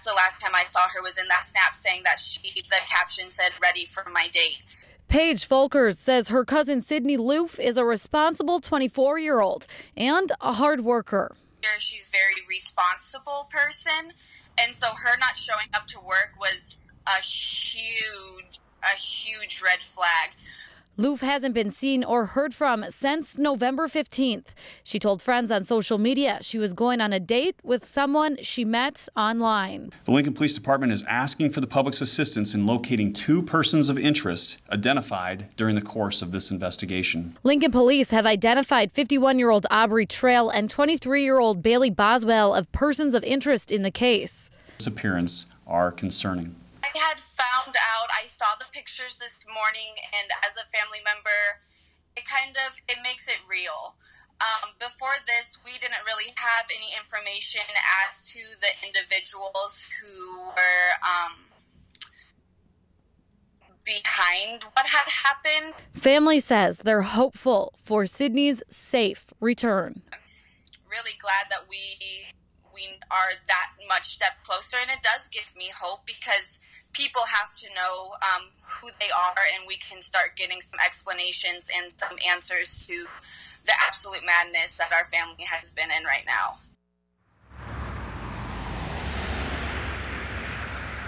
Speaker 23: The last time I saw her was in that snap saying that the caption said, "Ready for my date."
Speaker 6: Paige Folkers says her cousin Sydney Loof is a responsible 24-year-old and a hard worker.
Speaker 23: She's a very responsible person, and so her not showing up to work was a huge red flag.
Speaker 6: Loof hasn't been seen or heard from since November 15th. She told friends on social media she was going on a date with someone she met online.
Speaker 24: The Lincoln Police Department is asking for the public's assistance in locating 2 persons of interest identified during the course of this investigation.
Speaker 6: Lincoln police have identified 51-year-old Aubrey Trail and 23-year-old Bailey Boswell of persons of interest in the case.
Speaker 24: Disappearance are concerning.
Speaker 23: I had found out, I saw the pictures this morning, and as a family member, it makes it real. Before this, we didn't really have any information as to the individuals who were behind what had happened.
Speaker 6: Family says they're hopeful for Sydney's safe return.
Speaker 23: Really glad that we are that much step closer, and it does give me hope because people have to know who they are, and we can start getting some explanations and some answers to the absolute madness that our family has been in right now.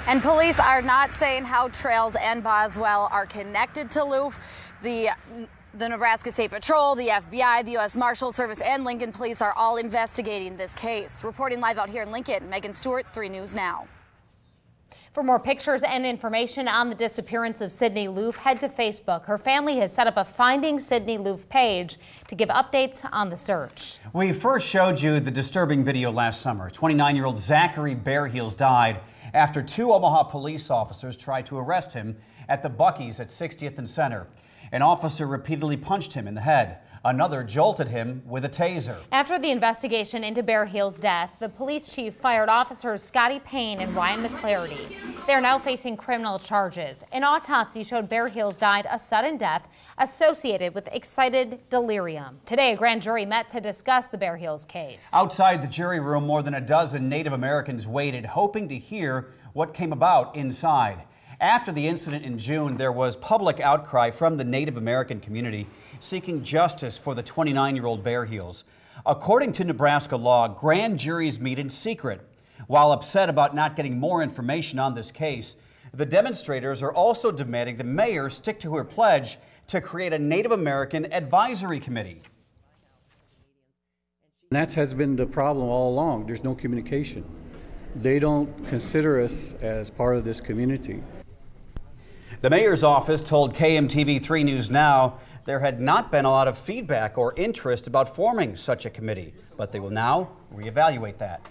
Speaker 4: And police are not saying how Trails and Boswell are connected to Loof. The Nebraska State Patrol, the FBI, the U.S. Marshal Service, and Lincoln Police are all investigating this case. Reporting live out here in Lincoln, Megan Stewart, 3 News Now.
Speaker 2: For more pictures and information on the disappearance of Sydney Loof, head to Facebook. Her family has set up a Finding Sydney Loof page to give updates on the search.
Speaker 3: We first showed you the disturbing video last summer. 29-year-old Zachary Bareheels died after 2 Omaha police officers tried to arrest him at the Buc-ee's at 60th and Center. An officer repeatedly punched him in the head. Another jolted him with a taser.
Speaker 2: After the investigation into Bareheels' death, the police chief fired officers Scotty Payne and Ryan McClarity. They are now facing criminal charges. An autopsy showed Bareheels died a sudden death associated with excited delirium. Today, a grand jury met to discuss the Bareheels case.
Speaker 3: Outside the jury room, more than a dozen Native Americans waited, hoping to hear what came about inside. After the incident in June, there was public outcry from the Native American community seeking justice for the 29-year-old Bareheels. According to Nebraska law, grand juries meet in secret. While upset about not getting more information on this case, the demonstrators are also demanding the mayor stick to her pledge to create a Native American advisory committee.
Speaker 25: That has been the problem all along. There's no communication.
Speaker 5: they don't consider us as part of this community.
Speaker 3: The mayor's office told KMTV 3 News Now there had not been a lot of feedback or interest about forming such a committee, but they will now reevaluate that.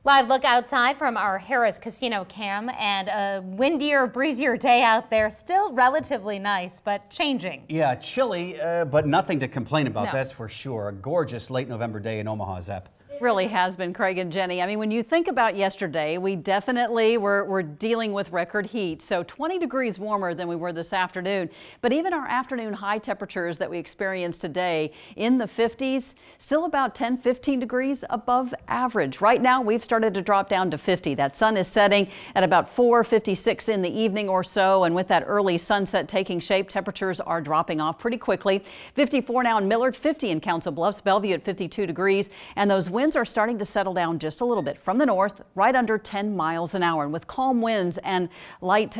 Speaker 2: Live look outside from our Harrah's Casino cam, and a windier, breezier day out there. Still relatively nice, but changing.
Speaker 3: Yeah, chilly, but nothing to complain about,
Speaker 2: No.
Speaker 3: that's for sure. A gorgeous late November day in Omaha, Zepp.
Speaker 7: Really has been, Craig and Jenny. I mean, when you think about yesterday, we definitely were dealing with record heat. So 20 degrees warmer than we were this afternoon. But even our afternoon high temperatures that we experienced today in the 50s, still about 10, 15 degrees above average. Right now, we've started to drop down to 50. That sun is setting at about 4:56 in the evening or so. And with that early sunset taking shape, temperatures are dropping off pretty quickly. 54 now in Millard, 50 in Council Bluffs, Bellevue at 52 degrees. And those winds are starting to settle down just a little bit from the north, right under 10 miles an hour. And with calm winds and light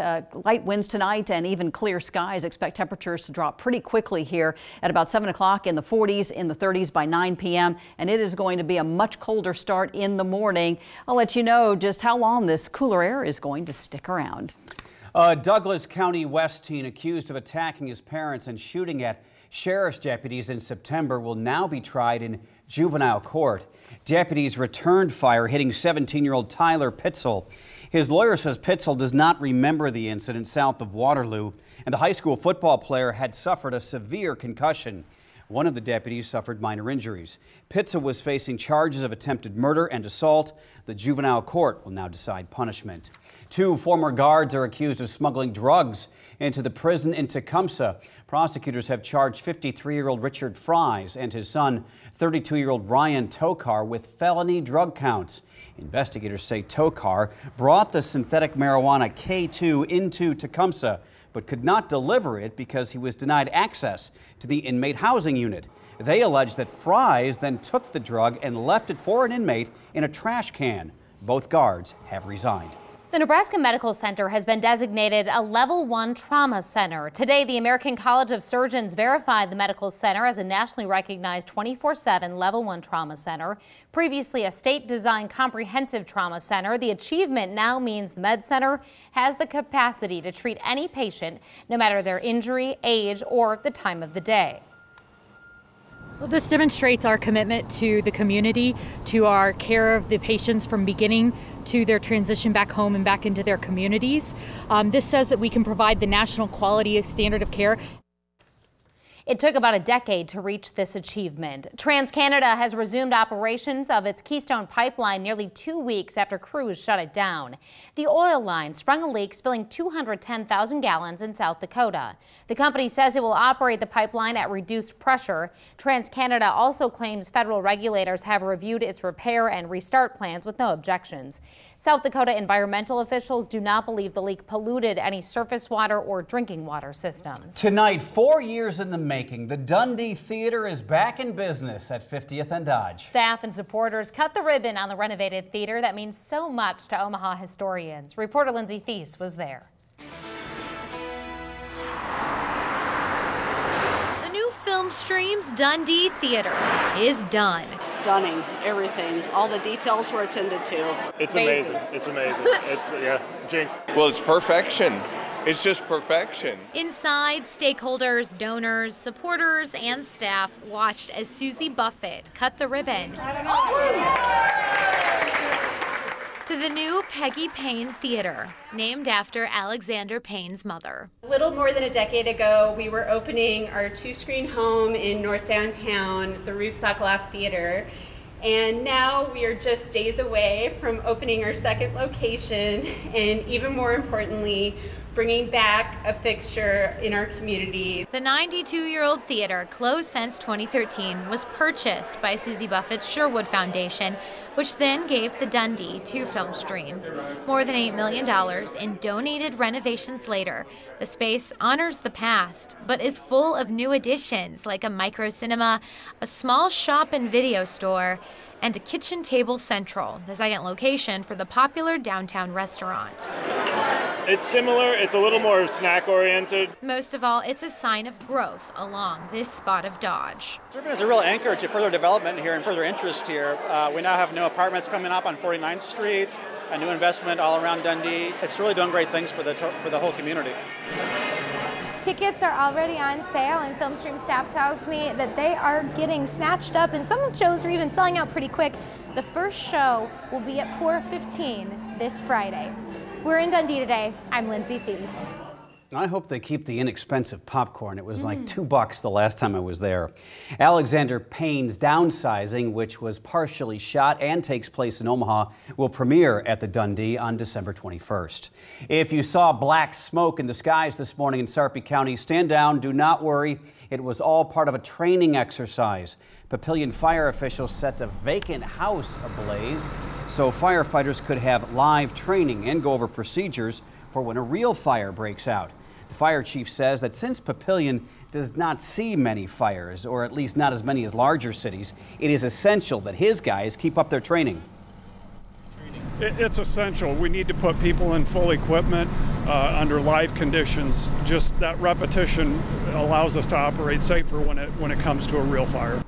Speaker 7: winds tonight and even clear skies, expect temperatures to drop pretty quickly here at about 7 o'clock in the 40s, in the 30s by 9 p.m. And it is going to be a much colder start in the morning. I'll let you know just how long this cooler air is going to stick around.
Speaker 3: Douglas County West teen accused of attacking his parents and shooting at sheriff's deputies in September will now be tried in juvenile court. Deputies returned fire, hitting 17-year-old Tyler Pitzel. His lawyer says Pitzel does not remember the incident south of Waterloo, and the high school football player had suffered a severe concussion. One of the deputies suffered minor injuries. Pitzel was facing charges of attempted murder and assault. The juvenile court will now decide punishment. 2 former guards are accused of smuggling drugs into the prison in Tecumseh. Prosecutors have charged 53-year-old Richard Fries and his son, 32-year-old Ryan Tokar, with felony drug counts. Investigators say Tokar brought the synthetic marijuana K2 into Tecumseh, but could not deliver it because he was denied access to the inmate housing unit. They allege that Fries then took the drug and left it for an inmate in a trash can. Both guards have resigned.
Speaker 2: The Nebraska Medical Center has been designated a Level 1 trauma center. Today, the American College of Surgeons verified the medical center as a nationally recognized 24/7 Level 1 trauma center. Previously a state-designed comprehensive trauma center, the achievement now means the Med Center has the capacity to treat any patient, no matter their injury, age, or the time of the day.
Speaker 8: Well, this demonstrates our commitment to the community, to our care of the patients from beginning to their transition back home and back into their communities. This says that we can provide the national quality standard of care.
Speaker 2: It took about a decade to reach this achievement. TransCanada has resumed operations of its Keystone Pipeline nearly 2 weeks after crews shut it down. The oil line sprung a leak, spilling 210,000 gallons in South Dakota. The company says it will operate the pipeline at reduced pressure. TransCanada also claims federal regulators have reviewed its repair and restart plans with no objections. South Dakota environmental officials do not believe the leak polluted any surface water or drinking water systems.
Speaker 3: Tonight, 4 years in the making, the Dundee Theater is back in business at 50th and Dodge.
Speaker 2: Staff and supporters cut the ribbon on the renovated theater that means so much to Omaha historians. Reporter Lindsay Thies was there.
Speaker 6: Film Stream's Dundee Theater is done.
Speaker 9: Stunning, everything. All the details were attended to.
Speaker 21: It's amazing. It's amazing. It's, yeah, Jinx.
Speaker 11: Well, it's perfection. It's just perfection.
Speaker 6: Inside, stakeholders, donors, supporters, and staff watched as Susie Buffett cut the ribbon to the new Peggy Payne Theater, named after Alexander Payne's mother.
Speaker 25: A little more than a decade ago, we were opening our 2-screen home in North Downtown, the Ruth Sokoloff Theater. And now we are just days away from opening our second location, and even more importantly, bringing back a fixture in our community.
Speaker 6: The 92-year-old theater, closed since 2013, was purchased by Susie Buffett's Sherwood Foundation, which then gave the Dundee 2 film streams. More than $8 million in donated renovations later, the space honors the past, but is full of new additions like a micro cinema, a small shop and video store, and a kitchen table central, the second location for the popular downtown restaurant.
Speaker 21: It's similar. It's a little more snack oriented.
Speaker 12: Most of all, it's a sign of growth along this spot of Dodge.
Speaker 14: Serving as a real anchor to further development here and further interest here. We now have new apartments coming up on 49th Street, a new investment all around Dundee. It's really doing great things for the whole community.
Speaker 16: Tickets are already on sale, and Filmstream staff tells me that they are getting snatched up, and some shows are even selling out pretty quick. The first show will be at 4:15 this Friday. We're in Dundee today. I'm Lindsay Thies.
Speaker 3: I hope they keep the inexpensive popcorn. It was like $2 the last time I was there. Alexander Payne's Downsizing, which was partially shot and takes place in Omaha, will premiere at the Dundee on December 21st. If you saw black smoke in the skies this morning in Sarpy County, stand down, do not worry. It was all part of a training exercise. Papillion fire officials set a vacant house ablaze so firefighters could have live training and go over procedures for when a real fire breaks out. The fire chief says that since Papillion does not see many fires, or at least not as many as larger cities, it is essential that his guys keep up their training.
Speaker 17: It's essential. We need to put people in full equipment under live conditions. Just that repetition allows us to operate safer when it comes to a real fire.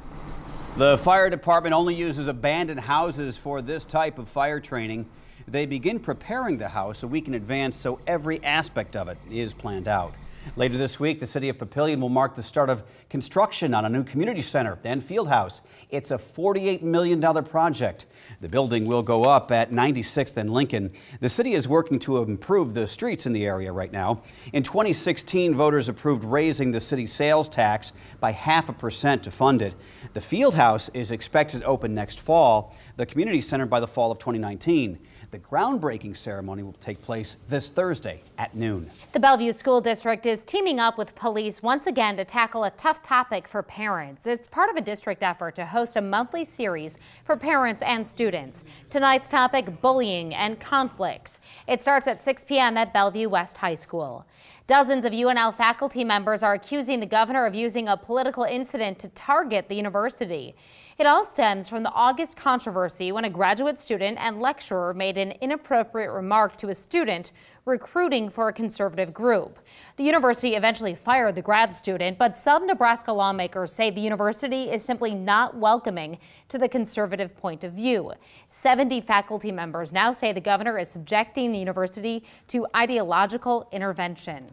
Speaker 3: The fire department only uses abandoned houses for this type of fire training. They begin preparing the house a week in advance, so every aspect of it is planned out. Later this week, the city of Papillion will mark the start of construction on a new community center and field house. It's a $48 million project. The building will go up at 96th and Lincoln. The city is working to improve the streets in the area right now. In 2016, voters approved raising the city's sales tax by 0.5% to fund it. The field house is expected to open next fall, the community center by the fall of 2019. The groundbreaking ceremony will take place this Thursday at noon.
Speaker 2: The Bellevue School District is teaming up with police once again to tackle a tough topic for parents. It's part of a district effort to host a monthly series for parents and students. Tonight's topic, bullying and conflicts. It starts at 6 p.m. at Bellevue West High School. Dozens of UNL faculty members are accusing the governor of using a political incident to target the university. It all stems from the August controversy when a graduate student and lecturer made an inappropriate remark to a student recruiting for a conservative group. The university eventually fired the grad student, but some Nebraska lawmakers say the university is simply not welcoming to the conservative point of view. 70 faculty members now say the governor is subjecting the university to ideological intervention.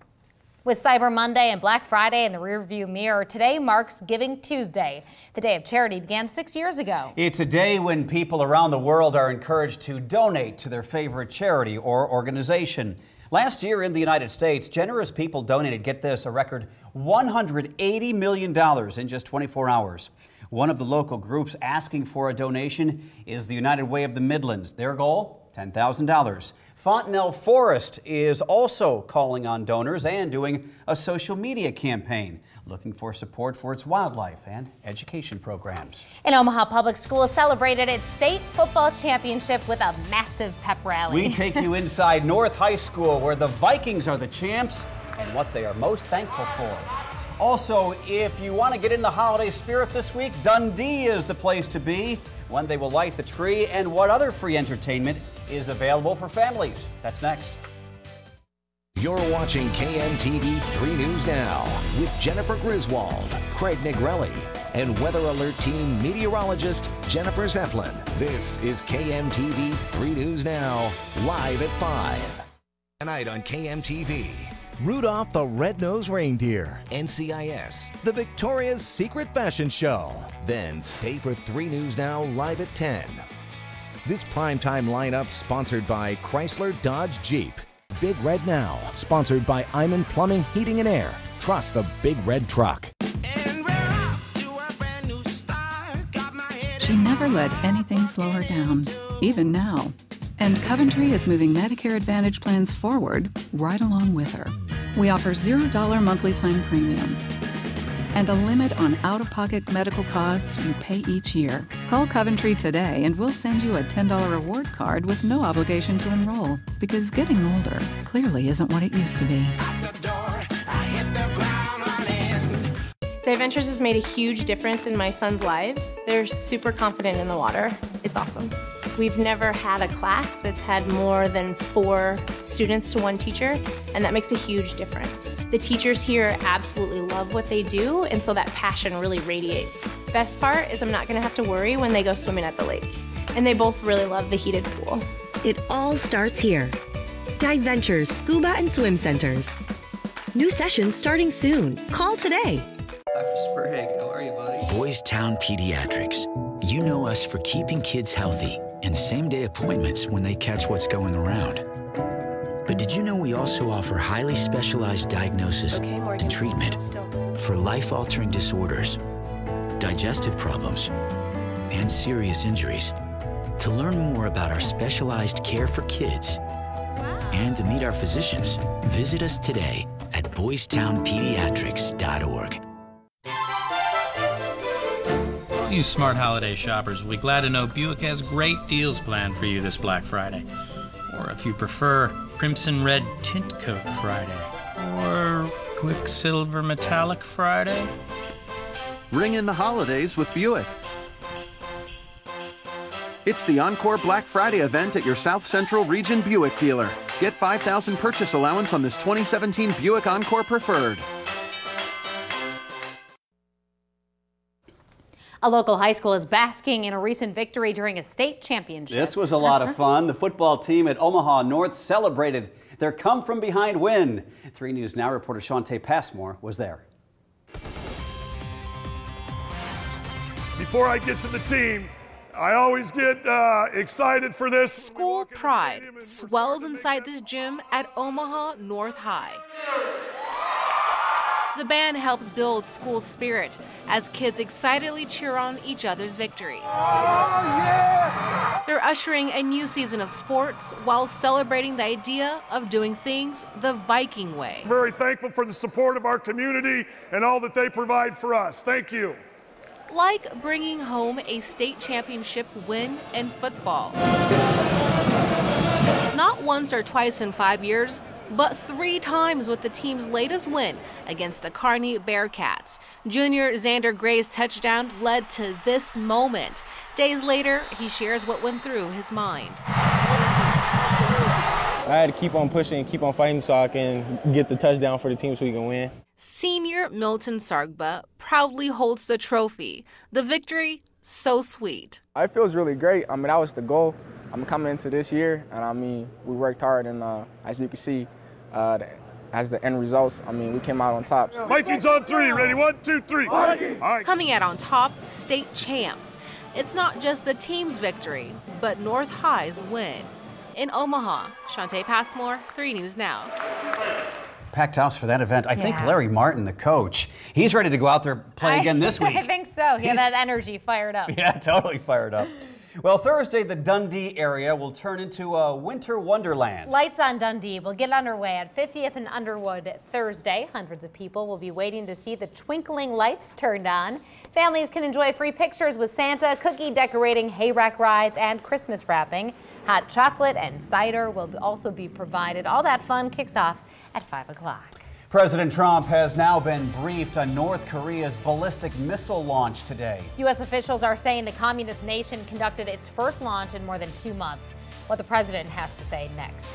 Speaker 2: With Cyber Monday and Black Friday in the rearview mirror, today marks Giving Tuesday. The Day of Charity began 6 years ago.
Speaker 3: It's a day when people around the world are encouraged to donate to their favorite charity or organization. Last year in the United States, generous people donated, get this, a record $180 million in just 24 hours. One of the local groups asking for a donation is the United Way of the Midlands. Their goal, $10,000. Fontenelle Forest is also calling on donors and doing a social media campaign, looking for support for its wildlife and education programs.
Speaker 2: And Omaha Public Schools celebrated its state football championship with a massive pep rally.
Speaker 3: We take you inside North High School, where the Vikings are the champs and what they are most thankful for. Also, if you want to get in the holiday spirit this week, Dundee is the place to be, when they will light the tree and what other free entertainment is available for families. That's next.
Speaker 15: You're watching KMTV 3 News Now with Jennifer Griswold, Craig Negrelli, and Weather Alert Team meteorologist Jennifer Zeppelin. This is KMTV 3 News Now, live at 5. Tonight on KMTV.
Speaker 18: Rudolph the Red-Nosed Reindeer,
Speaker 15: NCIS,
Speaker 18: the Victoria's Secret Fashion Show.
Speaker 15: Then stay for 3 News Now live at 10.
Speaker 18: This primetime lineup sponsored by Chrysler Dodge Jeep.
Speaker 15: Big Red Now, sponsored by Iman Plumbing, Heating and Air. Trust the Big Red Truck.
Speaker 19: She never let anything slow her down, even now. And Coventry is moving Medicare Advantage plans forward right along with her. We offer $0 monthly plan premiums and a limit on out-of-pocket medical costs you pay each year. Call Coventry today and we'll send you a $10 reward card with no obligation to enroll, because getting older clearly isn't what it used to be.
Speaker 1: Diventures has made a huge difference in my son's lives. They're super confident in the water. It's awesome. We've never had a class that's had more than 4 students to 1 teacher, and that makes a huge difference. The teachers here absolutely love what they do, and so that passion really radiates. Best part is I'm not gonna have to worry when they go swimming at the lake. And they both really love the heated pool.
Speaker 10: It all starts here. Diventures Scuba and Swim Centers. New sessions starting soon. Call today.
Speaker 13: Dr. Sprague, how are you, buddy?
Speaker 20: Boys Town Pediatrics. You know us for keeping kids healthy and same-day appointments when they catch what's going around. But did you know we also offer highly specialized diagnosis and treatment for life-altering disorders, digestive problems, and serious injuries? To learn more about our specialized care for kids and to meet our physicians, visit us today at boystownpediatrics.org.
Speaker 22: All you smart holiday shoppers will be glad to know Buick has great deals planned for you this Black Friday. Or if you prefer, Crimson Red Tint Coat Friday. Or Quicksilver Metallic Friday.
Speaker 26: Ring in the holidays with Buick. It's the Encore Black Friday event at your South Central Region Buick dealer. Get $5,000 purchase allowance on this 2017 Buick Encore Preferred.
Speaker 2: A local high school is basking in a recent victory during a state championship.
Speaker 3: This was a lot of fun. The football team at Omaha North celebrated their come-from-behind win. 3 News Now reporter Shante Passmore was there.
Speaker 27: Before I get to the team, I always get excited for this.
Speaker 28: School pride swells inside this gym at Omaha North High. The band helps build school spirit as kids excitedly cheer on each other's victories.
Speaker 27: Oh, yeah!
Speaker 28: They're ushering a new season of sports while celebrating the idea of doing things the Viking way.
Speaker 27: Very thankful for the support of our community and all that they provide for us. Thank you.
Speaker 28: Like bringing home a state championship win in football. Not once or twice in 5 years, but 3 times with the team's latest win against the Kearney Bearcats. Junior Xander Gray's touchdown led to this moment. Days later, he shares what went through his mind.
Speaker 29: I had to keep on pushing and keep on fighting so I can get the touchdown for the team so we can win.
Speaker 28: Senior Milton Sargba proudly holds the trophy. The victory, so sweet.
Speaker 29: It feels really great. I mean, that was the goal. I'm coming into this year, and I mean, we worked hard, and as you can see, as the end results, I mean, we came out on top.
Speaker 27: Vikings on 3, ready, 1, 2, 3. All right.
Speaker 28: Coming out on top, state champs. It's not just the team's victory, but North High's win. In Omaha, Shante Passmore, 3 News Now.
Speaker 3: Packed house for that event. I think Larry Martin, the coach, he's ready to go out there play again this week.
Speaker 2: I think so. He had that energy fired up.
Speaker 3: Yeah, totally fired up. Well, Thursday, the Dundee area will turn into a winter wonderland.
Speaker 2: Lights on Dundee will get underway at 50th and Underwood Thursday. Hundreds of people will be waiting to see the twinkling lights turned on. Families can enjoy free pictures with Santa, cookie decorating, hayrack rides, and Christmas wrapping. Hot chocolate and cider will also be provided. All that fun kicks off at 5 o'clock.
Speaker 3: President Trump has now been briefed on North Korea's ballistic missile launch today.
Speaker 2: U.S. officials are saying the communist nation conducted its first launch in more than 2 months. What the president has to say next.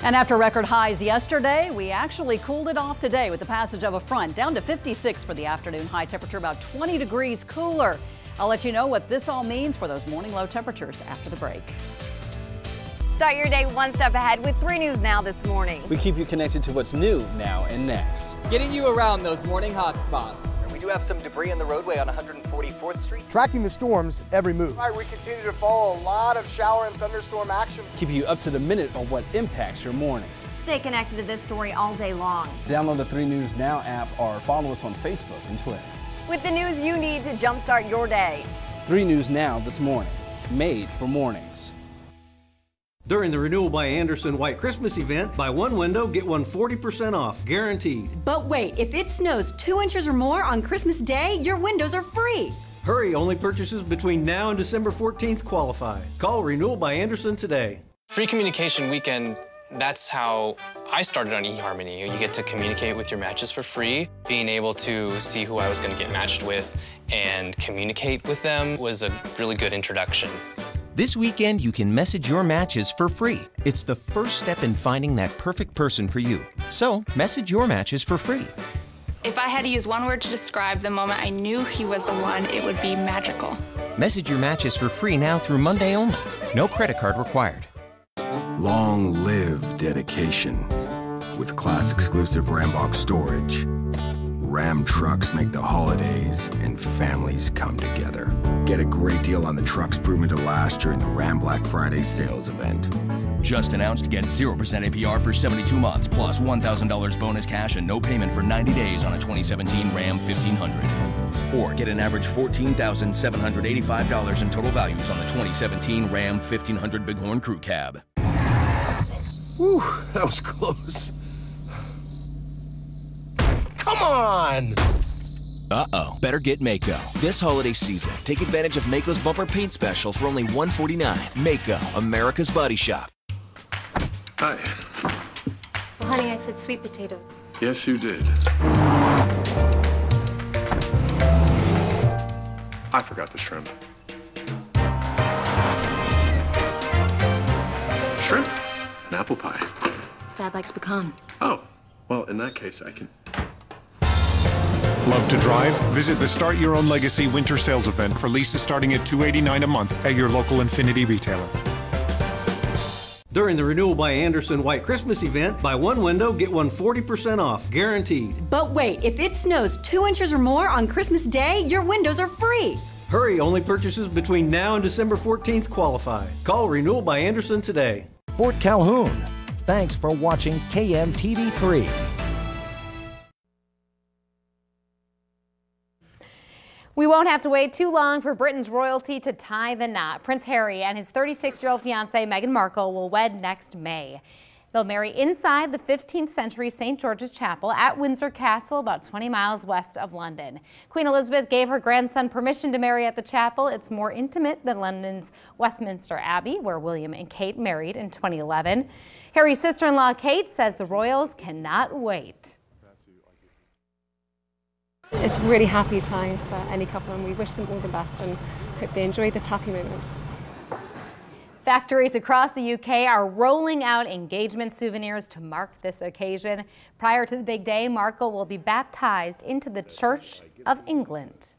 Speaker 7: And after record highs yesterday, we actually cooled it off today with the passage of a front, down to 56 for the afternoon. High temperature about 20 degrees cooler. I'll let you know what this all means for those morning low temperatures after the break.
Speaker 30: Start your day one step ahead with 3 News Now this morning.
Speaker 31: We keep you connected to what's new now and next.
Speaker 32: Getting you around those morning hot spots.
Speaker 31: We do have some debris on the roadway on 144th Street.
Speaker 33: Tracking the storms every move.
Speaker 34: All right, we continue to follow a lot of shower and thunderstorm action.
Speaker 31: Keep you up to the minute on what impacts your morning.
Speaker 30: Stay connected to this story all day long.
Speaker 31: Download the 3 News Now app or follow us on Facebook and Twitter.
Speaker 30: With the news you need to jumpstart your day.
Speaker 31: 3 News Now this morning, made for mornings.
Speaker 35: During the Renewal by Andersen White Christmas event, buy one window, get one 40% off, guaranteed.
Speaker 36: But wait, if it snows 2 inches or more on Christmas Day, your windows are free.
Speaker 35: Hurry, only purchases between now and December 14th qualify. Call Renewal by Andersen today.
Speaker 37: Free Communication Weekend
Speaker 4: That's how I started on eHarmony. You get to communicate with your matches for free. Being able to see who I was going to get matched with and communicate with them was a really good introduction.
Speaker 5: This weekend, you can message your matches for free. It's the first step in finding that perfect person for you. So, message your matches for free.
Speaker 6: If I had to use one word to describe the moment I knew he was the one, it would be magical.
Speaker 5: Message your matches for free now through Monday only. No credit card required.
Speaker 8: Long live dedication. With class-exclusive Rambox storage, Ram trucks make the holidays and families come together. Get a great deal on the trucks proven to last during the Ram Black Friday sales event.
Speaker 9: Just announced, get 0% APR for 72 months, plus $1,000 bonus cash and no payment for 90 days on a 2017 Ram 1500. Or get an average $14,785 in total values on the 2017 Ram 1500 Bighorn Crew Cab.
Speaker 8: Whew, that was close. Come on!
Speaker 9: Uh-oh, better get Mako. This holiday season, take advantage of Mako's bumper paint special for only $149. Mako, America's Body Shop.
Speaker 11: Hi.
Speaker 1: Well, honey, I said sweet potatoes.
Speaker 11: Yes, you did. I forgot the shrimp. Shrimp? An apple pie.
Speaker 1: Dad likes pecan.
Speaker 11: Oh, well, in that case, I can...
Speaker 12: Love to drive? Visit the Start Your Own Legacy winter sales event for leases starting at $289 a month at your local Infiniti retailer.
Speaker 35: During the Renewal by Andersen White Christmas event, buy one window, get one 40% off, guaranteed.
Speaker 36: But wait, if it snows 2 inches or more on Christmas Day, your windows are free.
Speaker 35: Hurry, only purchases between now and December 14th qualify. Call Renewal by Andersen today.
Speaker 14: Fort Calhoun. Thanks for watching KMTV3.
Speaker 2: We won't have to wait too long for Britain's royalty to tie the knot. Prince Harry and his 36-year-old fiancée Meghan Markle will wed next May. They'll marry inside the 15th century St. George's Chapel at Windsor Castle, about 20 miles west of London. Queen Elizabeth gave her grandson permission to marry at the chapel. It's more intimate than London's Westminster Abbey, where William and Kate married in 2011. Harry's sister-in-law Kate says the royals cannot wait.
Speaker 15: It's a really happy time for any couple, and we wish them all the best and hope they enjoy this happy moment.
Speaker 2: Factories across the UK are rolling out engagement souvenirs to mark this occasion. Prior to the big day, Markle will be baptized into the Church of England.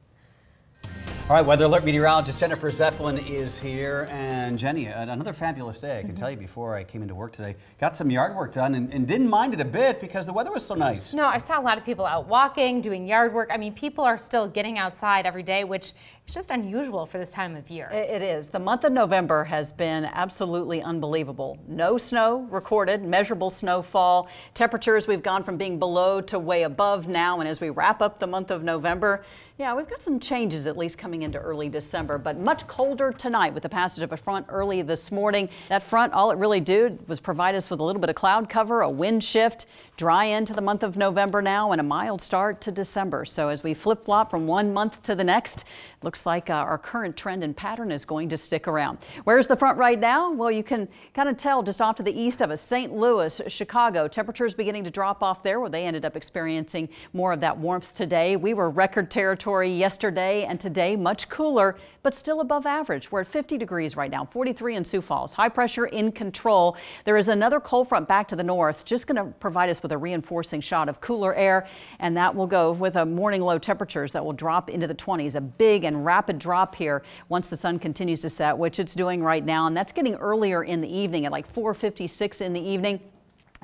Speaker 3: All right, Weather Alert meteorologist Jennifer Zeppelin is here. And Jenny, another fabulous day. I can tell you before I came into work today, got some yard work done and didn't mind it a bit because the weather was so nice.
Speaker 2: No, I saw a lot of people out walking, doing yard work. I mean, people are still getting outside every day, which is just unusual for this time of year.
Speaker 7: It is. The month of November has been absolutely unbelievable. No snow recorded, measurable snowfall. Temperatures, we've gone from being below to way above now. And as we wrap up the month of November, yeah, we've got some changes at least coming into early December, but much colder tonight with the passage of a front early this morning. That front, all it really did was provide us with a little bit of cloud cover, a wind shift, dry into the month of November now, and a mild start to December. So as we flip-flop from one month to the next, looks like our current trend and pattern is going to stick around. Where's the front right now? Well, you can kind of tell just off to the east of us, St. Louis, Chicago. Temperatures beginning to drop off there where they ended up experiencing more of that warmth today. We were record territory yesterday, and today much cooler, but still above average. We're at 50 degrees right now, 43 in Sioux Falls. High pressure in control. There is another cold front back to the north, just going to provide us with a reinforcing shot of cooler air, and that will go with a morning low temperatures that will drop into the 20s. A big and rapid drop here once the sun continues to set, which it's doing right now, and that's getting earlier in the evening at like 4:56 in the evening.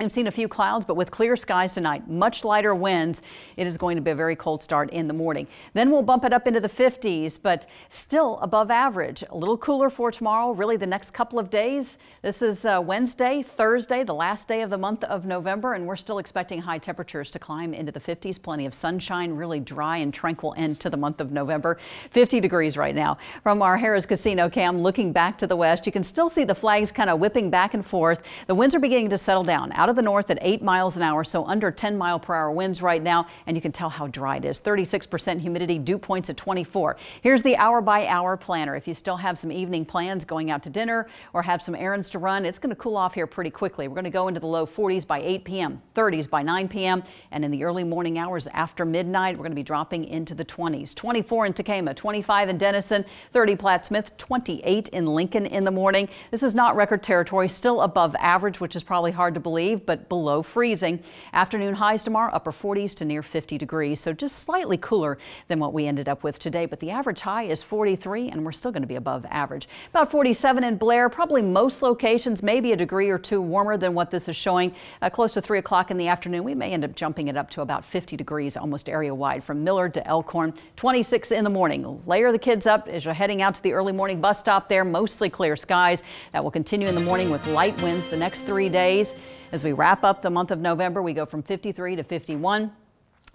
Speaker 7: I've seen a few clouds, but with clear skies tonight, much lighter winds, it is going to be a very cold start in the morning. Then we'll bump it up into the 50s, but still above average. A little cooler for tomorrow, really the next couple of days. This is Wednesday, Thursday, the last day of the month of November, and we're still expecting high temperatures to climb into the 50s. Plenty of sunshine, really dry and tranquil end to the month of November. 50 degrees right now. From our Harrah's Casino cam, looking back to the west, you can still see the flags kind of whipping back and forth. The winds are beginning to settle down. Out out of the north at 8 miles an hour, so under 10-mile-per-hour winds right now, and you can tell how dry it is. 36% humidity, dew points at 24. Here's the hour-by-hour planner. If you still have some evening plans, going out to dinner or have some errands to run, it's going to cool off here pretty quickly. We're going to go into the low 40s by 8 p.m., 30s by 9 p.m., and in the early morning hours after midnight, we're going to be dropping into the 20s. 24 in Tacoma, 25 in Denison, 30 Plattsmouth, 28 in Lincoln in the morning. This is not record territory, still above average, which is probably hard to believe, but below freezing. Afternoon highs tomorrow, upper 40s to near 50 degrees, so just slightly cooler than what we ended up with today, but the average high is 43, and we're still going to be above average. About 47 in Blair, probably most locations, maybe a degree or two warmer than what this is showing. Close to 3 o'clock in the afternoon, we may end up jumping it up to about 50 degrees almost area-wide from Millard to Elkhorn. 26 in the morning. Layer the kids up as you're heading out to the early morning bus stop there. Mostly clear skies. That will continue in the morning with light winds the next 3 days. As we wrap up the month of November, we go from 53 to 51.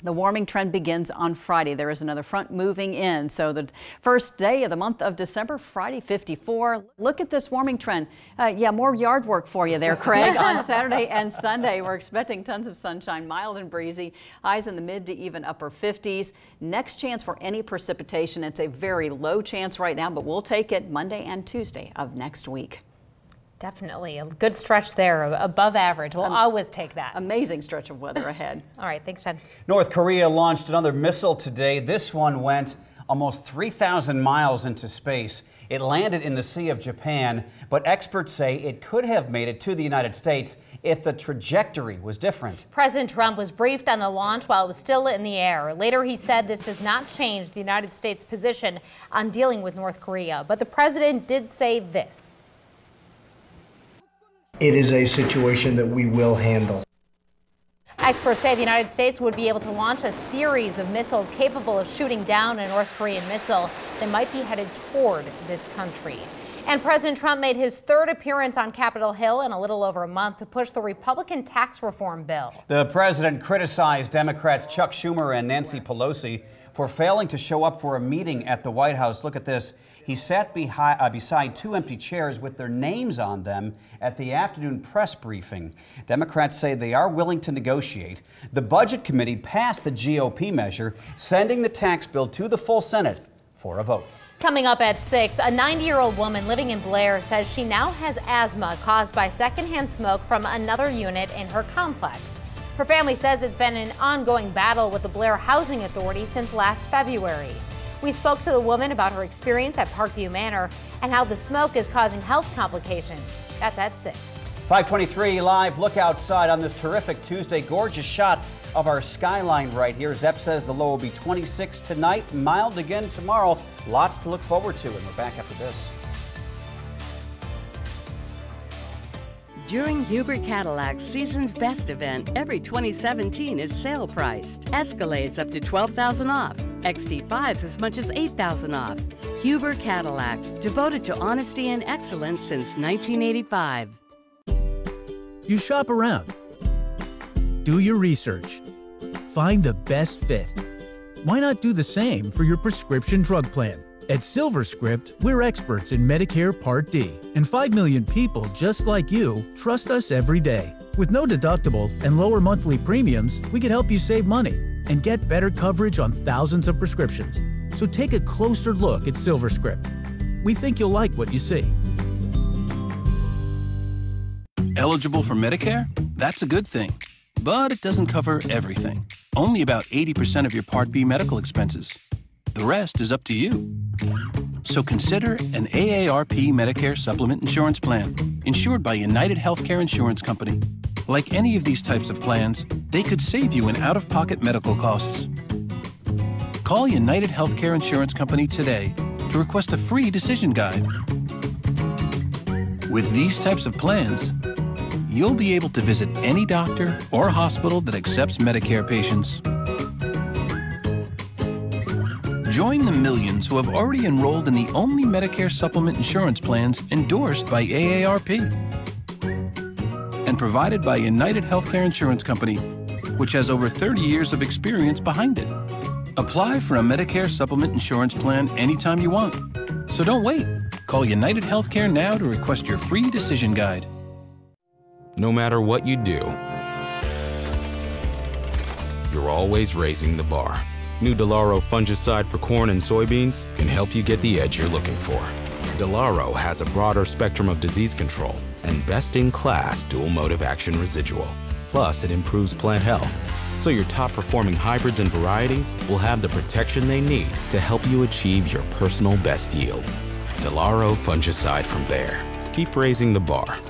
Speaker 7: The warming trend begins on Friday. There is another front moving in. So the first day of the month of December, Friday, 54. Look at this warming trend. Yeah, more yard work for you there, Craig. On Saturday and Sunday, we're expecting tons of sunshine, mild and breezy. Highs in the mid to even upper 50s. Next chance for any precipitation. It's a very low chance right now, but we'll take it Monday and Tuesday of next week.
Speaker 2: Definitely a good stretch there, above average. We'll always take that.
Speaker 7: Amazing stretch of weather ahead.
Speaker 2: All right, thanks, Jen.
Speaker 3: North Korea launched another missile today. This one went almost 3,000 miles into space. It landed in the Sea of Japan, but experts say it could have made it to the United States if the trajectory was different.
Speaker 2: President Trump was briefed on the launch while it was still in the air. Later, he said this does not change the United States' position on dealing with North Korea. But the president did say this.
Speaker 10: It is a situation that we will handle.
Speaker 2: Experts say the United States would be able to launch a series of missiles capable of shooting down a North Korean missile that might be headed toward this country. And President Trump made his third appearance on Capitol Hill in a little over a month to push the Republican tax reform bill.
Speaker 3: The president criticized Democrats Chuck Schumer and Nancy Pelosi for failing to show up for a meeting at the White House. Look at this. He sat beside two empty chairs with their names on them at the afternoon press briefing. Democrats say they are willing to negotiate. The Budget Committee passed the GOP measure, sending the tax bill to the full Senate for a vote.
Speaker 2: Coming up at 6, a 90-year-old woman living in Blair says she now has asthma caused by secondhand smoke from another unit in her complex. Her family says it's been an ongoing battle with the Blair Housing Authority since last February. We spoke to the woman about her experience at Parkview Manor and how the smoke is causing health complications. That's at 6.
Speaker 3: 523 live. Look outside on this terrific Tuesday. Gorgeous shot of our skyline right here. Zepp says the low will be 26 tonight, mild again tomorrow. Lots to look forward to, and we're back after this.
Speaker 13: During Hubert Cadillac's Season's Best event, every 2017 is sale priced. Escalades up to $12,000 off. XT5s as much as $8,000 off. Hubert Cadillac, devoted to honesty and excellence since 1985.
Speaker 16: You shop around. Do your research. Find the best fit. Why not do the same for your prescription drug plan? At SilverScript, we're experts in Medicare Part D, and 5 million people just like you trust us every day. With no deductible and lower monthly premiums, we can help you save money and get better coverage on thousands of prescriptions. So take a closer look at SilverScript. We think you'll like what you see.
Speaker 17: Eligible for Medicare? That's a good thing. But it doesn't cover everything. Only about 80% of your Part B medical expenses. The rest is up to you. So consider an AARP Medicare Supplement Insurance Plan, insured by United Healthcare Insurance Company. Like any of these types of plans, they could save you in out-of-pocket medical costs. Call United Healthcare Insurance Company today to request a free decision guide. With these types of plans, you'll be able to visit any doctor or hospital that accepts Medicare patients. Join the millions who have already enrolled in the only Medicare supplement insurance plans endorsed by AARP and provided by United Healthcare Insurance Company, which has over 30 years of experience behind it. Apply for a Medicare supplement insurance plan anytime you want. So don't wait. Call United Healthcare now to request your free decision guide.
Speaker 18: No matter what you do, you're always raising the bar. New Delaro fungicide for corn and soybeans can help you get the edge you're looking for. Delaro has a broader spectrum of disease control and best-in-class dual-mode action residual. Plus, it improves plant health, so your top-performing hybrids and varieties will have the protection they need to help you achieve your personal best yields. Delaro fungicide from Bayer. Keep raising the bar.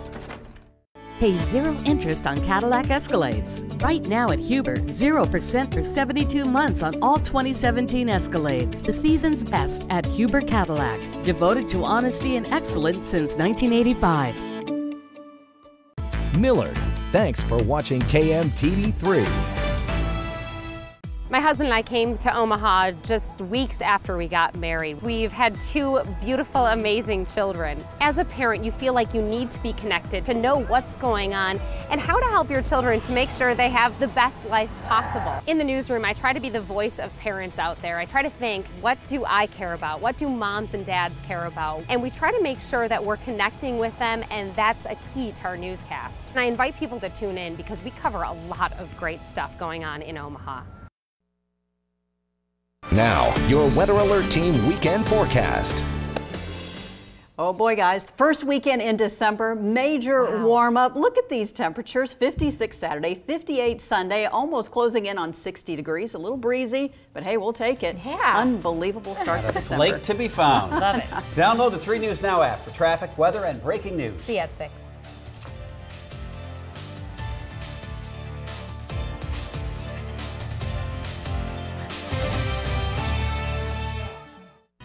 Speaker 13: Pay 0 interest on Cadillac Escalades. Right now at Hubert, 0% for 72 months on all 2017 Escalades. The season's best at Hubert Cadillac. Devoted to honesty and excellence since 1985.
Speaker 14: Millard, thanks for watching KMTV3.
Speaker 2: My husband and I came to Omaha just weeks after we got married. We've had 2 beautiful, amazing children. As a parent, you feel like you need to be connected, to know what's going on and how to help your children to make sure they have the best life possible. In the newsroom, I try to be the voice of parents out there. I try to think, what do I care about? What do moms and dads care about? And we try to make sure that we're connecting with them, and that's a key to our newscast. And I invite people to tune in because we cover a lot of great stuff going on in Omaha.
Speaker 14: Now, your Weather Alert Team weekend forecast.
Speaker 7: Oh boy, guys, first weekend in December, major warm up. Look at these temperatures, 56 Saturday, 58 Sunday, almost closing in on 60 degrees, a little breezy, but hey, we'll take it.
Speaker 2: Yeah.
Speaker 7: Unbelievable start to December.
Speaker 3: Lake to be found.
Speaker 2: Love it.
Speaker 3: Download the 3 News Now app for traffic, weather, and breaking news.
Speaker 2: See you at 6.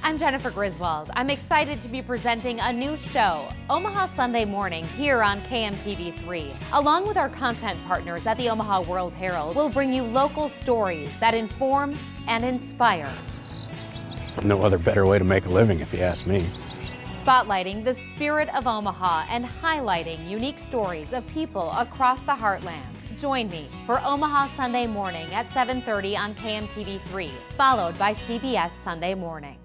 Speaker 2: I'm Jennifer Griswold. I'm excited to be presenting a new show, Omaha Sunday Morning, here on KMTV3. Along with our content partners at the Omaha World Herald, we'll bring you local stories that inform and inspire.
Speaker 17: No other better way to make a living, if you ask me.
Speaker 2: Spotlighting the spirit of Omaha and highlighting unique stories of people across the heartland. Join me for Omaha Sunday Morning at 7:30 on KMTV3, followed by CBS Sunday Morning.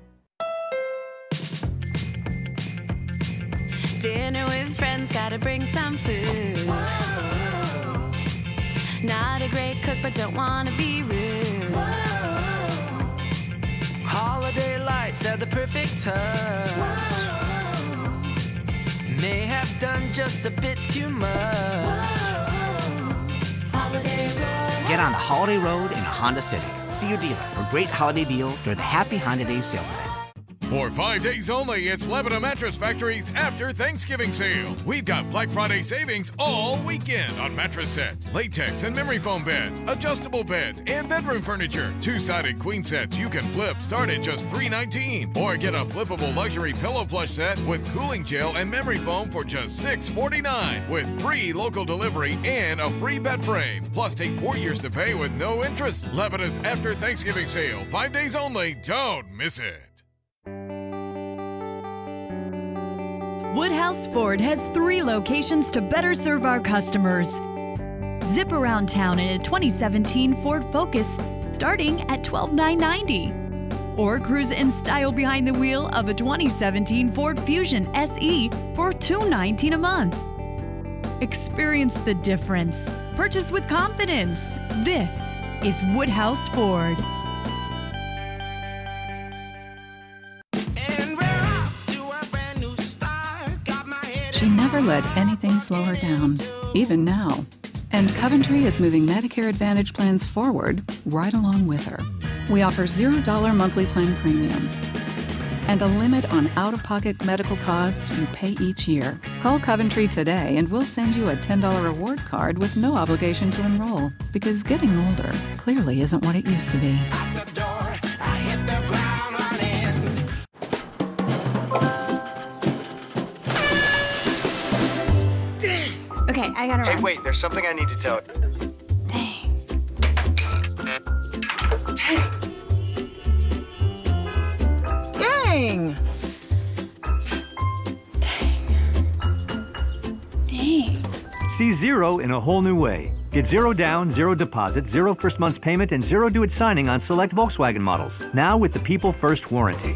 Speaker 19: Dinner with friends, gotta bring some food. Whoa. Not a great cook, but don't wanna be rude. Whoa.
Speaker 20: Holiday lights at the perfect time.
Speaker 19: Whoa.
Speaker 20: May have done just a bit too much.
Speaker 19: Holiday Road.
Speaker 21: Get on the Holiday Road in a Honda Civic. See your dealer for great holiday deals during the Happy Honda Days sales event.
Speaker 22: For 5 days only, it's Lebanon Mattress Factory's After Thanksgiving Sale. We've got Black Friday savings all weekend on mattress sets, latex and memory foam beds, adjustable beds, and bedroom furniture. 2-sided queen sets you can flip start at just $319. Or get a flippable luxury pillow plush set with cooling gel and memory foam for just $649 with free local delivery and a free bed frame. Plus, take 4 years to pay with no interest. Lebanon's After Thanksgiving Sale. 5 days only. Don't miss it.
Speaker 23: Woodhouse Ford has 3 locations to better serve our customers. Zip around town in a 2017 Ford Focus starting at $12,990. Or cruise in style behind the wheel of a 2017 Ford Fusion SE for $219 a month. Experience the difference. Purchase with confidence. This is Woodhouse Ford.
Speaker 24: She never let anything slow her down, even now. And Coventry is moving Medicare Advantage plans forward right along with her. We offer $0 monthly plan premiums and a limit on out-of-pocket medical costs you pay each year. Call Coventry today and we'll send you a $10 reward card with no obligation to enroll, because getting older clearly isn't what it used to be.
Speaker 6: Okay, I gotta run.
Speaker 25: Hey, wait, there's something I need to tell you.
Speaker 6: Dang! Dang.
Speaker 26: See zero in a whole new way. Get 0 down, 0 deposit, 0 first month's payment, and 0 due at signing on select Volkswagen models. Now with the People First warranty.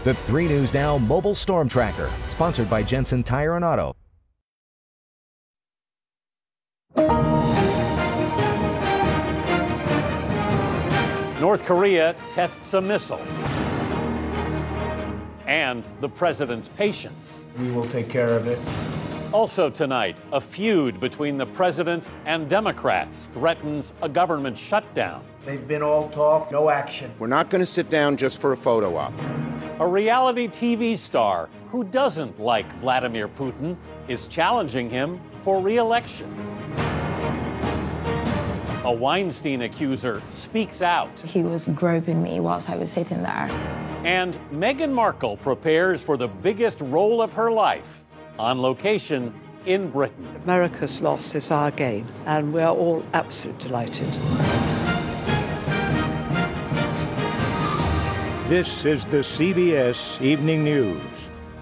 Speaker 14: The 3 News Now Mobile Storm Tracker, sponsored by Jensen Tire and Auto.
Speaker 1: North Korea tests a missile. And the president's patience.
Speaker 10: We will take care of it.
Speaker 1: Also tonight, a feud between the president and Democrats threatens a government shutdown.
Speaker 10: They've been all talk, no action.
Speaker 4: We're not going to sit down just for a photo op.
Speaker 1: A reality TV star who doesn't like Vladimir Putin is challenging him for re-election. A Weinstein accuser speaks out.
Speaker 5: He was groping me whilst I was sitting there.
Speaker 1: And Meghan Markle prepares for the biggest role of her life, on location in Britain.
Speaker 8: America's loss is our gain, and we're all absolutely delighted.
Speaker 9: This is the CBS Evening News.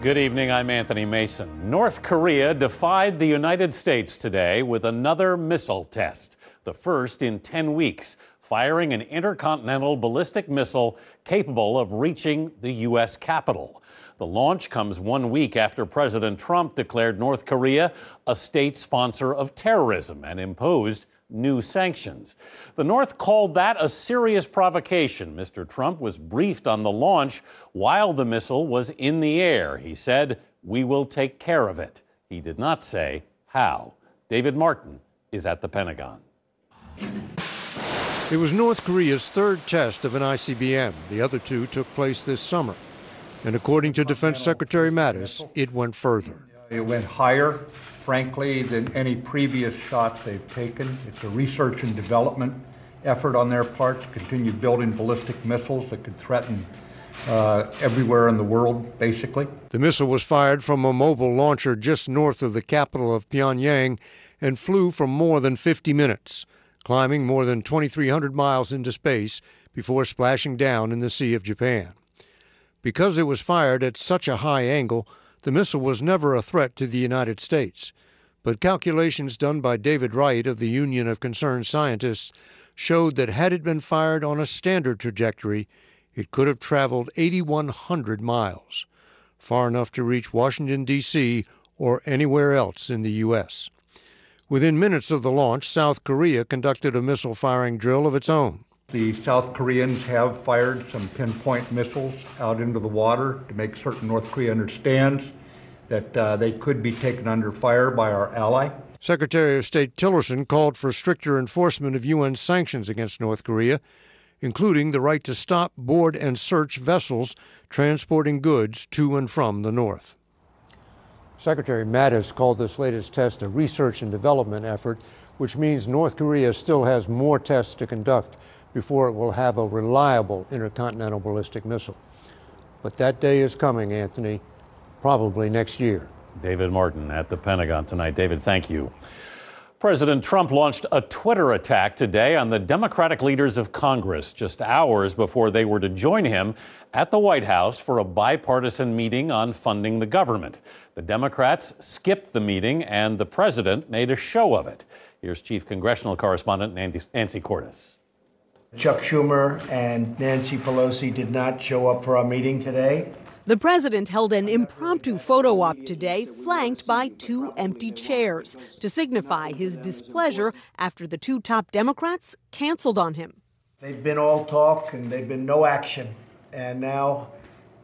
Speaker 1: Good evening, I'm Anthony Mason. North Korea defied the United States today with another missile test, the first in 10 weeks, firing an intercontinental ballistic missile capable of reaching the U.S. Capitol. The launch comes 1 week after President Trump declared North Korea a state sponsor of terrorism and imposed new sanctions. The North called that a serious provocation. Mr. Trump was briefed on the launch while the missile was in the air. He said, "We will take care of it." He did not say how. David Martin is at the Pentagon.
Speaker 11: It was North Korea's third test of an ICBM. The other two took place this summer. And according to Defense Secretary Mattis, it went further.
Speaker 12: It went higher, frankly, than any previous shot they've taken. It's a research and development effort on their part to continue building ballistic missiles that could threaten everywhere in the world, basically.
Speaker 11: The missile was fired from a mobile launcher just north of the capital of Pyongyang and flew for more than 50 minutes, climbing more than 2,300 miles into space before splashing down in the Sea of Japan. Because it was fired at such a high angle, the missile was never a threat to the United States. But calculations done by David Wright of the Union of Concerned Scientists showed that had it been fired on a standard trajectory, it could have traveled 8,100 miles, far enough to reach Washington, D.C., or anywhere else in the U.S. Within minutes of the launch, South Korea conducted a missile firing drill of its own.
Speaker 12: The South Koreans have fired some pinpoint missiles out into the water to make certain North Korea understands that they could be taken under fire by our ally.
Speaker 11: Secretary of State Tillerson called for stricter enforcement of UN sanctions against North Korea, including the right to stop, board, and search vessels transporting goods to and from the North. Secretary Mattis called this latest test a research and development effort, which means North Korea still has more tests to conduct before it will have a reliable intercontinental ballistic missile. But that day is coming, Anthony, probably next year.
Speaker 1: David Martin at the Pentagon tonight. David, thank you. President Trump launched a Twitter attack today on the Democratic leaders of Congress just hours before they were to join him at the White House for a bipartisan meeting on funding the government. The Democrats skipped the meeting and the president made a show of it. Here's Chief Congressional Correspondent Nancy Cordes.
Speaker 10: Chuck Schumer and Nancy Pelosi did not show up for our meeting today.
Speaker 25: The president held an impromptu photo op today, flanked by two empty chairs, to signify his displeasure after the two top Democrats canceled on him.
Speaker 10: They've been all talk and they've been no action. And now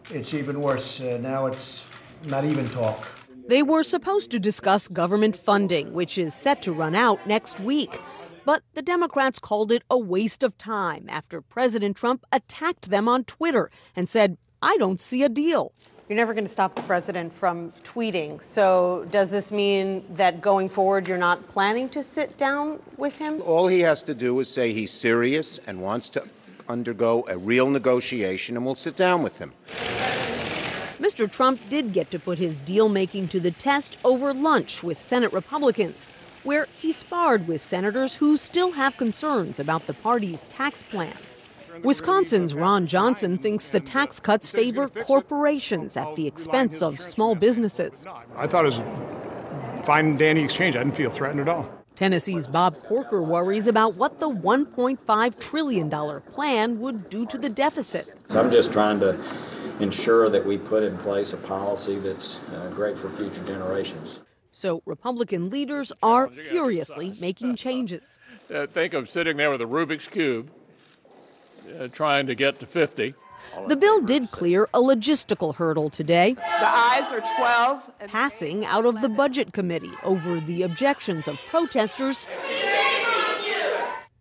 Speaker 10: it's even worse. Now it's not even talk.
Speaker 25: They were supposed to discuss government funding, which is set to run out next week. But the Democrats called it a waste of time after President Trump attacked them on Twitter and said, "I don't see a deal."
Speaker 27: You're never going to stop the president from tweeting. So does this mean that going forward you're not planning to sit down with him?
Speaker 4: All he has to do is say he's serious and wants to undergo a real negotiation, and we'll sit down with him.
Speaker 25: Mr. Trump did get to put his deal-making to the test over lunch with Senate Republicans, where he sparred with senators who still have concerns about the party's tax plan. Wisconsin's Ron Johnson thinks the tax cuts favor corporations at the expense of small businesses.
Speaker 28: I thought it was a fine and dandy exchange. I didn't feel threatened at all.
Speaker 25: Tennessee's Bob Corker worries about what the $1.5 trillion plan would do to the deficit.
Speaker 29: So I'm just trying to ensure that we put in place a policy that's great for future generations.
Speaker 25: So Republican leaders are furiously making changes.
Speaker 30: Think of sitting there with a Rubik's Cube.
Speaker 2: trying to get to 50.
Speaker 25: The bill did clear a logistical hurdle today.
Speaker 3: The ayes are 12.
Speaker 25: Passing out of the Budget Committee over the objections of protesters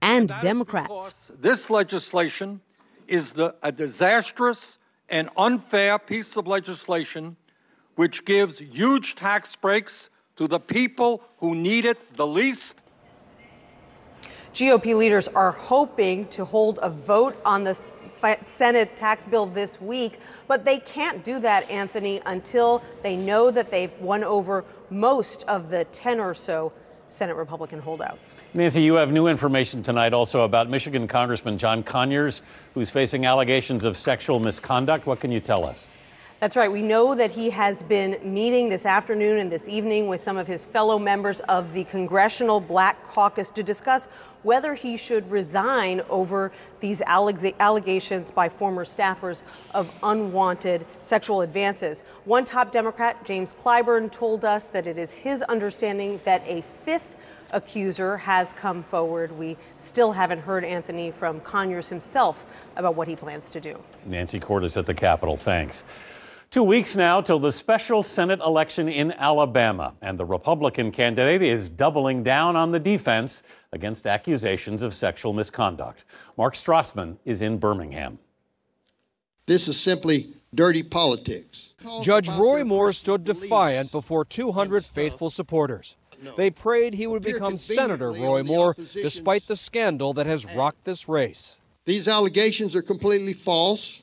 Speaker 25: and Democrats.
Speaker 7: This legislation is a disastrous and unfair piece of legislation which gives huge tax breaks to the people who need it the least.
Speaker 27: GOP leaders are hoping to hold a vote on the Senate tax bill this week, but they can't do that, Anthony, until they know that they've won over most of the 10 or so Senate Republican holdouts.
Speaker 1: Nancy, you have new information tonight also about Michigan Congressman John Conyers, who's facing allegations of sexual misconduct. What can you tell us?
Speaker 27: That's right. We know that he has been meeting this afternoon and this evening with some of his fellow members of the Congressional Black Caucus to discuss whether he should resign over these allegations by former staffers of unwanted sexual advances. One top Democrat, James Clyburn, told us that it is his understanding that a fifth accuser has come forward. We still haven't heard, Anthony, from Conyers himself about what he plans to do.
Speaker 1: Nancy Cordes at the Capitol. Thanks. 2 weeks now till the special Senate election in Alabama, and the Republican candidate is doubling down on the defense against accusations of sexual misconduct. Mark Strassman is in Birmingham.
Speaker 13: This is simply dirty politics.
Speaker 15: Judge Roy Moore stood defiant before 200 faithful supporters. They prayed he would become Senator Roy Moore, despite the scandal that has rocked this race.
Speaker 13: These allegations are completely false.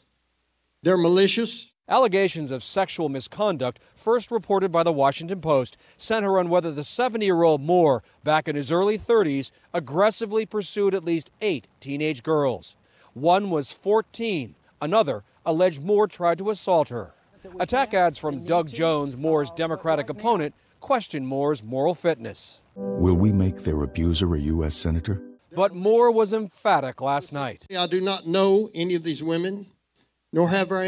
Speaker 13: They're malicious.
Speaker 15: Allegations of sexual misconduct, first reported by the Washington Post, center on whether the 70-year-old Moore, back in his early 30s, aggressively pursued at least 8 teenage girls. One was 14. Another alleged Moore tried to assault her. Attack ads from Doug Jones, Moore's Democratic opponent, question Moore's moral fitness.
Speaker 16: Will we make their abuser a U.S. Senator?
Speaker 15: But Moore was emphatic last night.
Speaker 13: I do not know any of these women, nor have I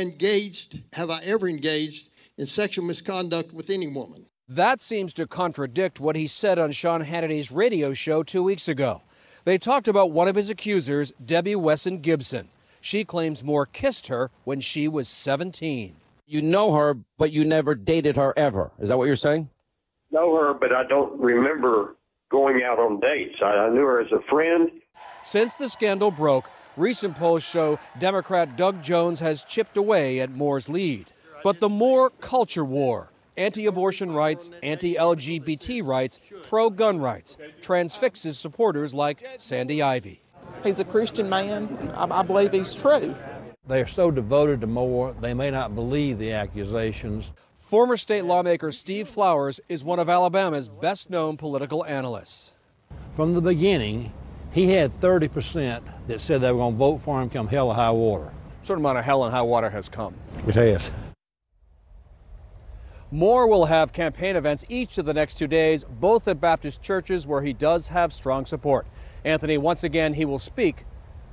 Speaker 13: ever engaged in sexual misconduct with any woman.
Speaker 15: That seems to contradict what he said on Sean Hannity's radio show 2 weeks ago. They talked about one of his accusers, Debbie Wesson Gibson. She claims Moore kissed her when she was 17.
Speaker 17: You know her, but you never dated her ever. Is that what you're saying?
Speaker 18: Know her, but I don't remember going out on dates. I knew her as a friend.
Speaker 15: Since the scandal broke, recent polls show Democrat Doug Jones has chipped away at Moore's lead. But the Moore culture war, anti-abortion rights, anti-LGBT rights, pro-gun rights, transfixes supporters like Sandy Ivey.
Speaker 20: He's a Christian man. I believe he's true.
Speaker 30: They are so devoted to Moore, they may not believe the accusations.
Speaker 15: Former state lawmaker Steve Flowers is one of Alabama's best-known political analysts.
Speaker 30: From the beginning, he had 30% that said they were going to vote for him come hell or high water.
Speaker 2: A certain amount of hell and high water has come.
Speaker 30: It has.
Speaker 15: Moore will have campaign events each of the next 2 days, both at Baptist churches where he does have strong support. Anthony, once again, he will speak,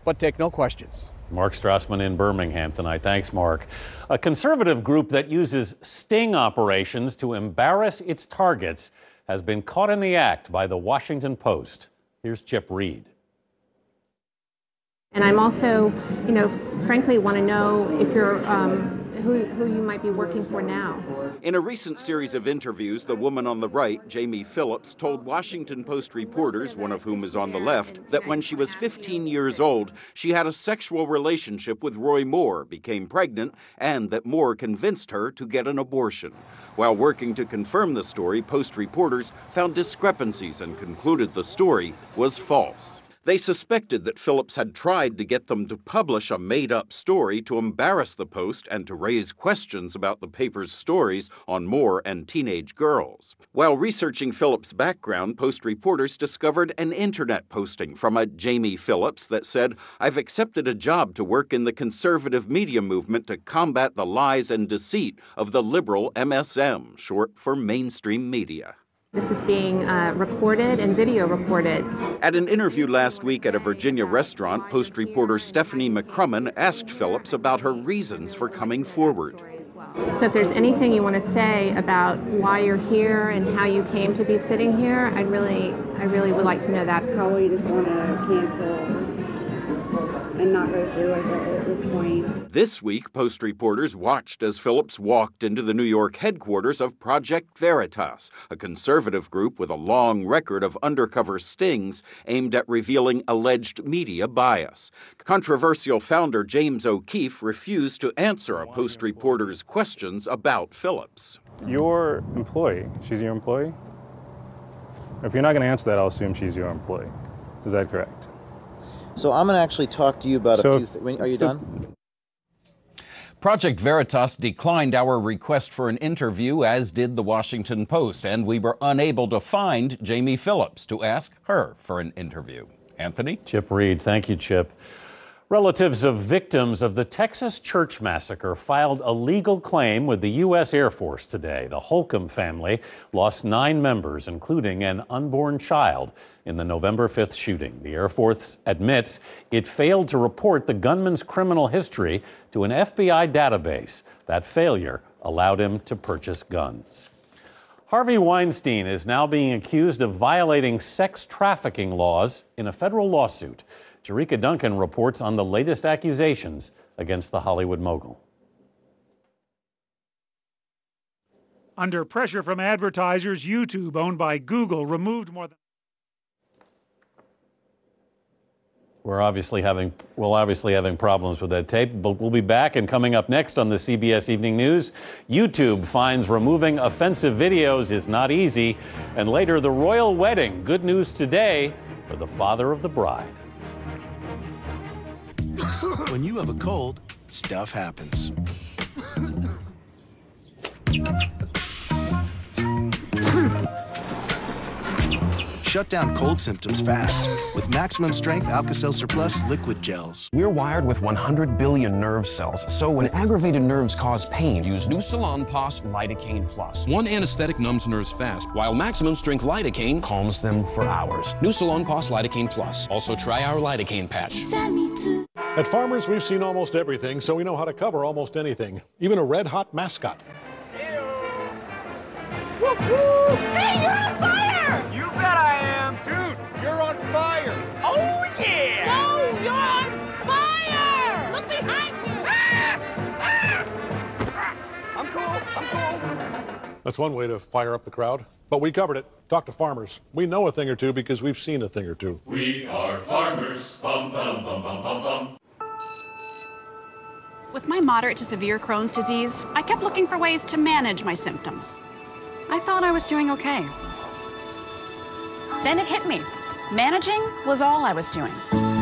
Speaker 15: but take no questions.
Speaker 1: Mark Strassman in Birmingham tonight. Thanks, Mark. A conservative group that uses sting operations to embarrass its targets has been caught in the act by the Washington Post. Here's Chip Reed.
Speaker 31: And I'm also, frankly want to know if you're who you might be working for now.
Speaker 32: In a recent series of interviews, the woman on the right, Jamie Phillips, told Washington Post reporters, one of whom is on the left, that when she was 15 years old, she had a sexual relationship with Roy Moore, became pregnant, and that Moore convinced her to get an abortion. While working to confirm the story, Post reporters found discrepancies and concluded the story was false. They suspected that Phillips had tried to get them to publish a made-up story to embarrass the Post and to raise questions about the paper's stories on Moore and teenage girls. While researching Phillips' background, Post reporters discovered an internet posting from a Jamie Phillips that said, "I've accepted a job to work in the conservative media movement to combat the lies and deceit of the liberal MSM, short for mainstream media."
Speaker 31: This is being recorded and video recorded.
Speaker 32: At an interview last week at a Virginia restaurant, Post reporter Stephanie McCrumman asked Phillips about her reasons for coming forward.
Speaker 31: So if there's anything you want to say about why you're here and how you came to be sitting here, I really would like to know that.
Speaker 33: Probably just want to cancel
Speaker 5: and not go through with it at this point.
Speaker 32: This week, Post reporters watched as Phillips walked into the New York headquarters of Project Veritas, a conservative group with a long record of undercover stings aimed at revealing alleged media bias. Controversial founder James O'Keefe refused to answer a Post reporter's questions about Phillips.
Speaker 6: Your employee, she's your employee? If you're not going to answer that, I'll assume she's your employee. Is that correct?
Speaker 8: So I'm going to actually talk to you about a few things. Are you done?
Speaker 32: Project Veritas declined our request for an interview, as did the Washington Post, and we were unable to find Jamie Phillips to ask her for an interview. Anthony?
Speaker 1: Chip Reed. Thank you, Chip. Relatives of victims of the Texas church massacre filed a legal claim with the U.S. Air Force today. The Holcomb family lost 9 members, including an unborn child, in the November 5th shooting. The Air Force admits it failed to report the gunman's criminal history to an FBI database. That failure allowed him to purchase guns. Harvey Weinstein is now being accused of violating sex trafficking laws in a federal lawsuit. Jerika Duncan reports on the latest accusations against the Hollywood mogul.
Speaker 9: Under pressure from advertisers, YouTube, owned by Google, removed more than...
Speaker 1: We'll obviously having problems with that tape, but we'll be back. And coming up next on the CBS Evening News, YouTube finds removing offensive videos is not easy. And later, the royal wedding. Good news today for the father of the bride.
Speaker 12: When you have a cold, stuff happens. Shut down cold symptoms fast with maximum strength Alka-Seltzer Plus liquid gels.
Speaker 14: We're wired with 100 billion nerve cells, so when aggravated nerves cause pain, use New Salonpas Lidocaine Plus.
Speaker 19: One anesthetic numbs nerves fast, while maximum strength lidocaine
Speaker 14: calms them for hours.
Speaker 19: New Salonpas Lidocaine Plus. Also try our lidocaine patch.
Speaker 21: At Farmers, we've seen almost everything, so we know how to cover almost anything, even a red-hot mascot.
Speaker 22: Hey, you're on fire!
Speaker 23: You bet I am.
Speaker 22: Dude, you're on fire!
Speaker 23: Oh, yeah!
Speaker 22: No, you're on fire!
Speaker 23: Look behind you!
Speaker 22: I'm cool.
Speaker 21: That's one way to fire up the crowd. But we covered it. Talk to farmers. We know a thing or two because we've seen a thing or two.
Speaker 24: We are farmers. Bum, bum, bum, bum, bum, bum.
Speaker 26: With my moderate to severe Crohn's disease, I kept looking for ways to manage my symptoms. I thought I was doing okay. Then it hit me. Managing was all I was doing.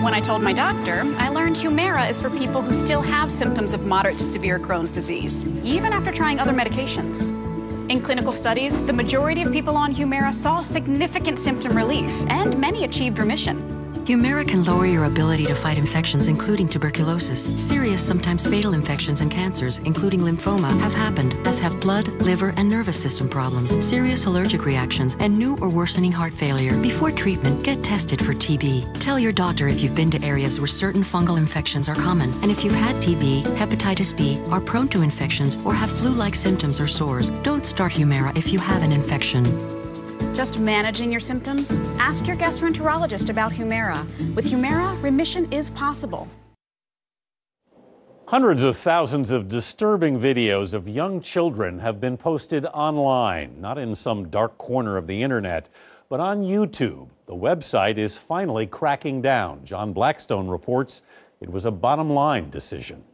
Speaker 26: When I told my doctor, I learned Humira is for people who still have symptoms of moderate to severe Crohn's disease, even after trying other medications. In clinical studies, the majority of people on Humira saw significant symptom relief, and many achieved remission.
Speaker 33: Humira can lower your ability to fight infections, including tuberculosis. Serious, sometimes fatal infections and cancers, including lymphoma, have happened, as have blood, liver, and nervous system problems, serious allergic reactions, and new or worsening heart failure. Before treatment, get tested for TB. Tell your doctor if you've been to areas where certain fungal infections are common, and if you've had TB, hepatitis B, are prone to infections, or have flu-like symptoms or sores. Don't start Humira if you have an infection.
Speaker 26: Just managing your symptoms? Ask your gastroenterologist about Humira. With Humira, remission is possible.
Speaker 1: Hundreds of thousands of disturbing videos of young children have been posted online, not in some dark corner of the internet, but on YouTube. The website is finally cracking down. John Blackstone reports it was a bottom-line decision.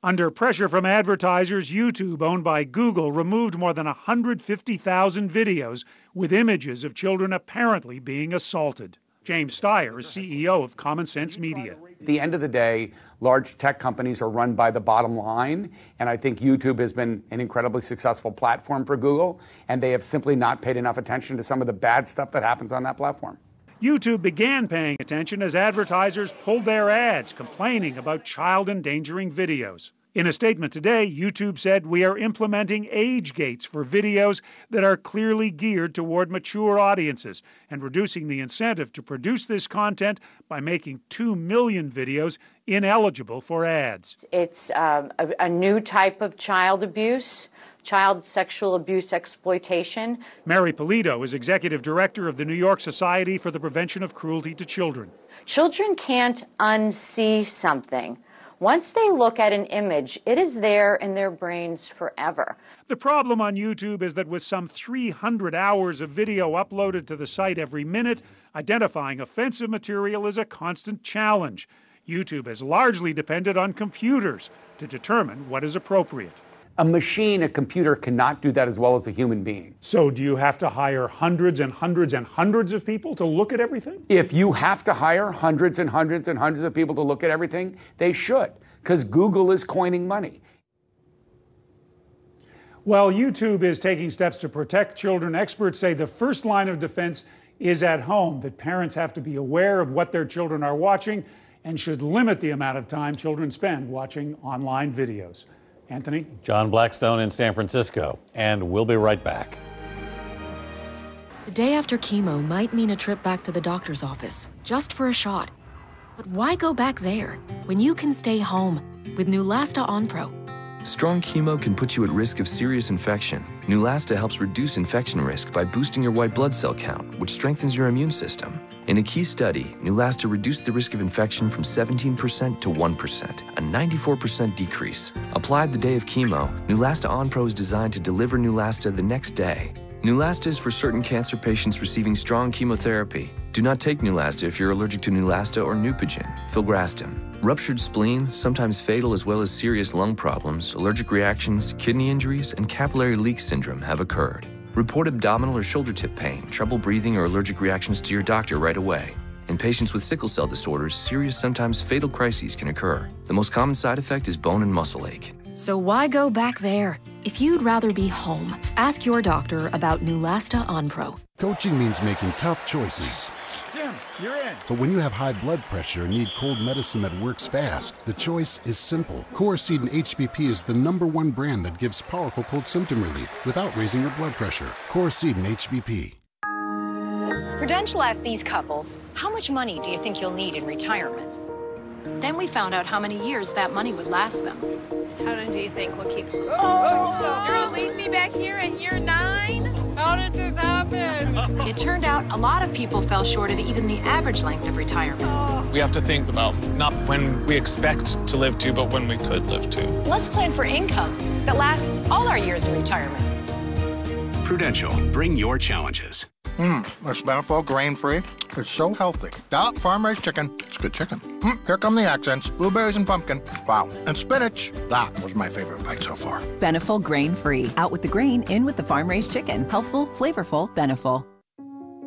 Speaker 9: Under pressure from advertisers, YouTube, owned by Google, removed more than 150,000 videos with images of children apparently being assaulted. James Steyer is CEO of Common Sense Media.
Speaker 34: At the end of the day, large tech companies are run by the bottom line, and I think YouTube has been an incredibly successful platform for Google, and they have simply not paid enough attention to some of the bad stuff that happens on that platform.
Speaker 9: YouTube began paying attention as advertisers pulled their ads complaining about child-endangering videos. In a statement today, YouTube said, "We are implementing age gates for videos that are clearly geared toward mature audiences and reducing the incentive to produce this content by making 2 million videos ineligible for ads."
Speaker 35: It's a new type of child abuse. Child sexual abuse exploitation.
Speaker 9: Mary Polito is executive director of the New York Society for the Prevention of Cruelty to Children.
Speaker 35: Children can't unsee something. Once they look at an image, it is there in their brains forever.
Speaker 9: The problem on YouTube is that with some 300 hours of video uploaded to the site every minute, identifying offensive material is a constant challenge. YouTube has largely depended on computers to determine what is appropriate.
Speaker 34: A machine, a computer, cannot do that as well as a human being.
Speaker 9: So do you have to hire hundreds and hundreds and hundreds of people to look at everything?
Speaker 34: If you have to hire hundreds and hundreds and hundreds of people to look at everything, they should, because Google is coining money.
Speaker 9: While YouTube is taking steps to protect children, experts say the first line of defense is at home, that parents have to be aware of what their children are watching and should limit the amount of time children spend watching online videos. Anthony?
Speaker 1: John Blackstone in San Francisco, and we'll be right back.
Speaker 2: The day after chemo might mean a trip back to the doctor's office, just for a shot. But why go back there when you can stay home with Neulasta Onpro?
Speaker 3: Strong chemo can put you at risk of serious infection. Neulasta helps reduce infection risk by boosting your white blood cell count, which strengthens your immune system. In a key study, Neulasta reduced the risk of infection from 17% to 1%, a 94% decrease. Applied the day of chemo, Neulasta Onpro is designed to deliver Neulasta the next day. Neulasta is for certain cancer patients receiving strong chemotherapy. Do not take Neulasta if you're allergic to Neulasta or Neupogen, filgrastim. Ruptured spleen, sometimes fatal as well as serious lung problems, allergic reactions, kidney injuries, and capillary leak syndrome have occurred. Report abdominal or shoulder tip pain, trouble breathing, or allergic reactions to your doctor right away. In patients with sickle cell disorders, serious, sometimes fatal crises can occur. The most common side effect is bone and muscle ache.
Speaker 2: So why go back there? If you'd rather be home, ask your doctor about Neulasta Onpro.
Speaker 4: Coaching means making tough choices.
Speaker 22: Jim, you're in.
Speaker 4: But when you have high blood pressure and need cold medicine that works fast, the choice is simple. Coricidin HBP is the #1 brand that gives powerful cold symptom relief without raising your blood pressure. Coricidin HBP.
Speaker 7: Prudential asked these couples, how much money do you think you'll need in retirement? Then we found out how many years that money would last them.
Speaker 22: How long do you think we'll keep? Oh, you're gonna leave me back here at year 9? How did this happen?
Speaker 7: It turned out a lot of people fell short of even the average length of retirement.
Speaker 10: We have to think about not when we expect to live to, but when we could live to.
Speaker 7: Let's plan for income that lasts all our years in retirement.
Speaker 11: Prudential, bring your challenges.
Speaker 13: It's Beneful grain-free. It's so healthy. Farm-raised chicken. It's good chicken. Here come the accents. Blueberries and pumpkin. Wow. And spinach. That was my favorite bite so far.
Speaker 16: Beneful grain-free. Out with the grain, in with the farm-raised chicken. Healthful, flavorful, Beneful.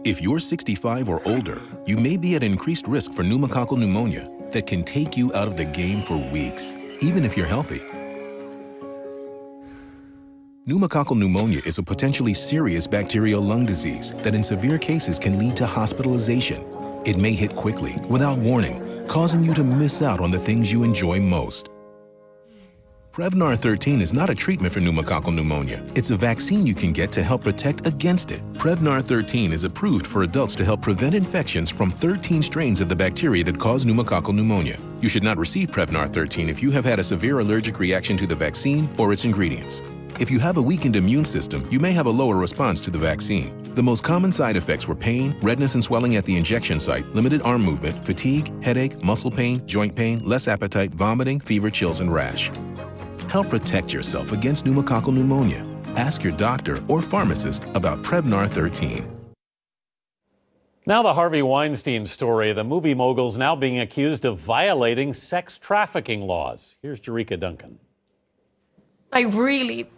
Speaker 17: If you're 65 or older, you may be at increased risk for pneumococcal pneumonia that can take you out of the game for weeks, even if you're healthy. Pneumococcal pneumonia is a potentially serious bacterial lung disease that in severe cases can lead to hospitalization. It may hit quickly, without warning, causing you to miss out on the things you enjoy most. Prevnar 13 is not a treatment for pneumococcal pneumonia. It's a vaccine you can get to help protect against it. Prevnar 13 is approved for adults to help prevent infections from 13 strains of the bacteria that cause pneumococcal pneumonia. You should not receive Prevnar 13 if you have had a severe allergic reaction to the vaccine or its ingredients. If you have a weakened immune system, you may have a lower response to the vaccine. The most common side effects were pain, redness and swelling at the injection site, limited arm movement, fatigue, headache, muscle pain, joint pain, less appetite, vomiting, fever, chills, and rash. Help protect yourself against pneumococcal pneumonia. Ask your doctor or pharmacist about Prevnar 13.
Speaker 1: Now the Harvey Weinstein story. The movie mogul's now being accused of violating sex trafficking laws. Here's Jerika Duncan.
Speaker 18: I really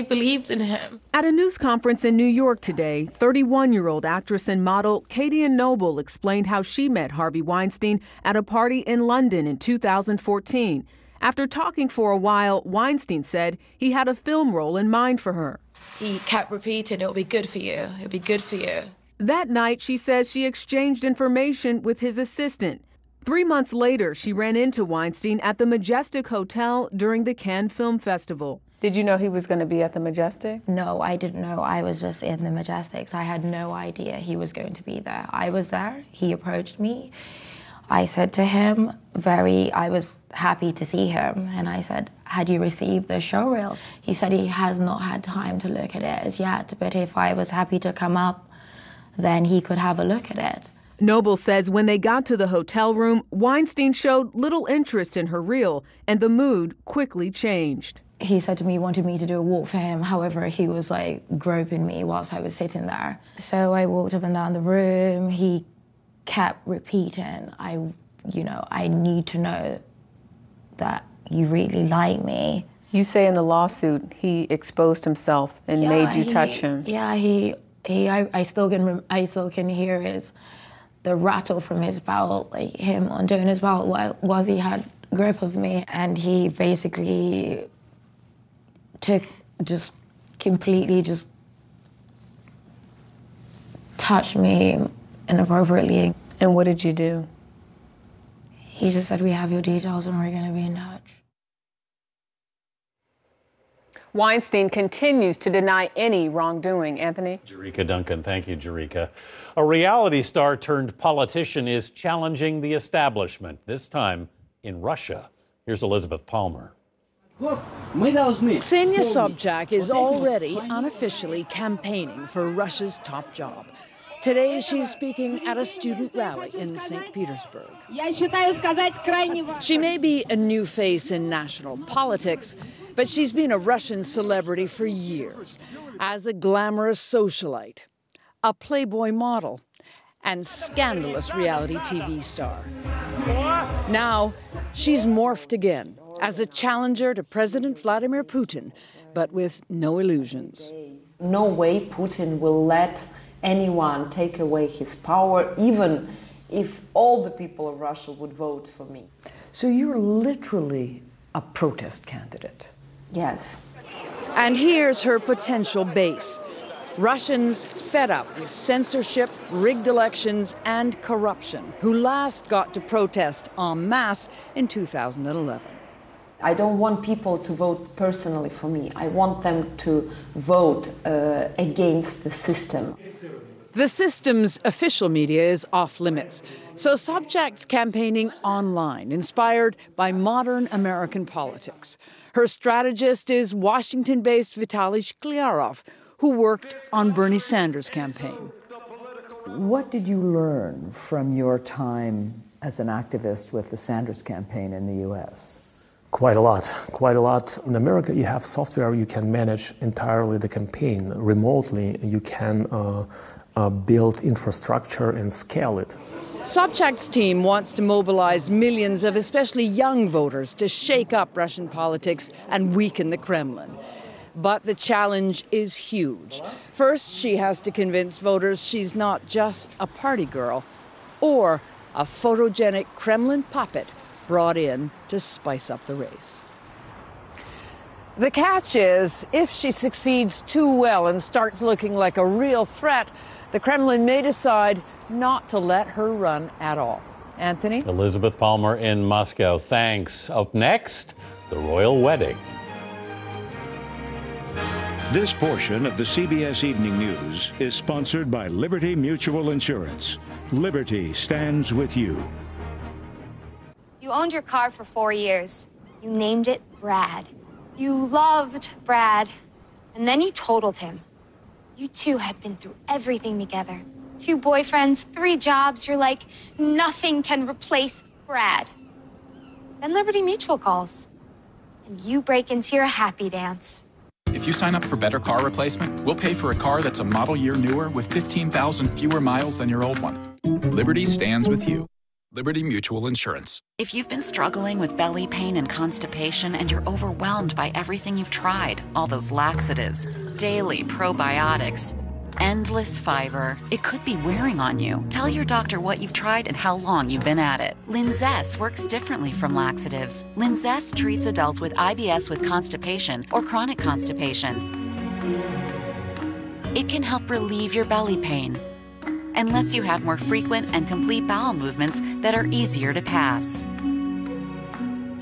Speaker 18: believed in him.
Speaker 20: At a news conference in New York today, 31-year-old actress and model Katie Noble explained how she met Harvey Weinstein at a party in London in 2014. After talking for a while, Weinstein said he had a film role in mind for her.
Speaker 18: He kept repeating, it'll be good for you, it'll be good for you.
Speaker 20: That night, she says she exchanged information with his assistant. 3 months later, she ran into Weinstein at the Majestic Hotel during the Cannes Film Festival.
Speaker 25: Did you know he was going to be at the Majestic?
Speaker 27: No, I didn't know. I was just in the Majestic, so I had no idea he was going to be there. I was there. He approached me. I said to him, I was happy to see him, and I said, had you received the showreel? He said he has not had time to look at it as yet, but if I was happy to come up, then he could have a look at it.
Speaker 20: Noble says when they got to the hotel room, Weinstein showed little interest in her reel, and the mood quickly changed.
Speaker 27: He said to me he wanted me to do a walk for him. However, he was like groping me whilst I was sitting there. So I walked up and down the room. He kept repeating, I need to know that you really like me.
Speaker 25: You say in the lawsuit he exposed himself and made you touch him.
Speaker 27: Yeah, I still can hear the rattle from his belt, like him undoing his belt while he had grip of me, and he basically completely touched me inappropriately.
Speaker 25: And what did you do?
Speaker 27: He just said, we have your details and we're gonna be in touch.
Speaker 20: Weinstein continues to deny any wrongdoing. Anthony?
Speaker 1: Jerika Duncan. Thank you, Jerika. A reality star turned politician is challenging the establishment, this time in Russia. Here's Elizabeth Palmer.
Speaker 5: Ksenia Sobchak is already unofficially campaigning for Russia's top job. Today, she's speaking at a student rally in St. Petersburg. She may be a new face in national politics, but she's been a Russian celebrity for years as a glamorous socialite, a Playboy model, and scandalous reality TV star. Now, she's morphed again as a challenger to President Vladimir Putin, but with no illusions.
Speaker 6: No way Putin will let anyone take away his power, even if all the people of Russia would vote for me.
Speaker 8: So you're literally a protest candidate?
Speaker 6: Yes.
Speaker 5: And here's her potential base. Russians fed up with censorship, rigged elections, and corruption, who last got to protest en masse in 2011.
Speaker 6: I don't want people to vote personally for me. I want them to vote against the system.
Speaker 5: The system's official media is off limits, so Sobchak's campaigning online, inspired by modern American politics. Her strategist is Washington-based Vitaly Shklyarov, who worked on Bernie Sanders' campaign.
Speaker 8: What did you learn from your time as an activist with the Sanders campaign in the U.S.?
Speaker 12: Quite a lot, quite a lot. In America, you have software, you can manage entirely the campaign. Remotely, you can build infrastructure and scale it.
Speaker 5: Sobchak's team wants to mobilize millions of especially young voters to shake up Russian politics and weaken the Kremlin. But the challenge is huge. First, she has to convince voters she's not just a party girl or a photogenic Kremlin puppet brought in to spice up the race. The catch is, if she succeeds too well and starts looking like a real threat, the Kremlin may decide not to let her run at all. Anthony?
Speaker 1: Elizabeth Palmer in Moscow. Thanks. Up next, the royal wedding.
Speaker 14: This portion of the CBS Evening News is sponsored by Liberty Mutual Insurance. Liberty stands with you.
Speaker 15: You owned your car for 4 years. You named it Brad. You loved Brad. And then you totaled him. You two had been through everything together. 2 boyfriends, 3 jobs. You're like, nothing can replace Brad. Then Liberty Mutual calls. And you break into your happy dance.
Speaker 19: If you sign up for Better Car Replacement, we'll pay for a car that's a model year newer with 15,000 fewer miles than your old one. Liberty stands with you. Liberty Mutual Insurance.
Speaker 21: If you've been struggling with belly pain and constipation and you're overwhelmed by everything you've tried, all those laxatives, daily probiotics, endless fiber, it could be wearing on you. Tell your doctor what you've tried and how long you've been at it. Linzess works differently from laxatives. Linzess treats adults with IBS with constipation or chronic constipation. It can help relieve your belly pain and lets you have more frequent and complete bowel movements that are easier to pass.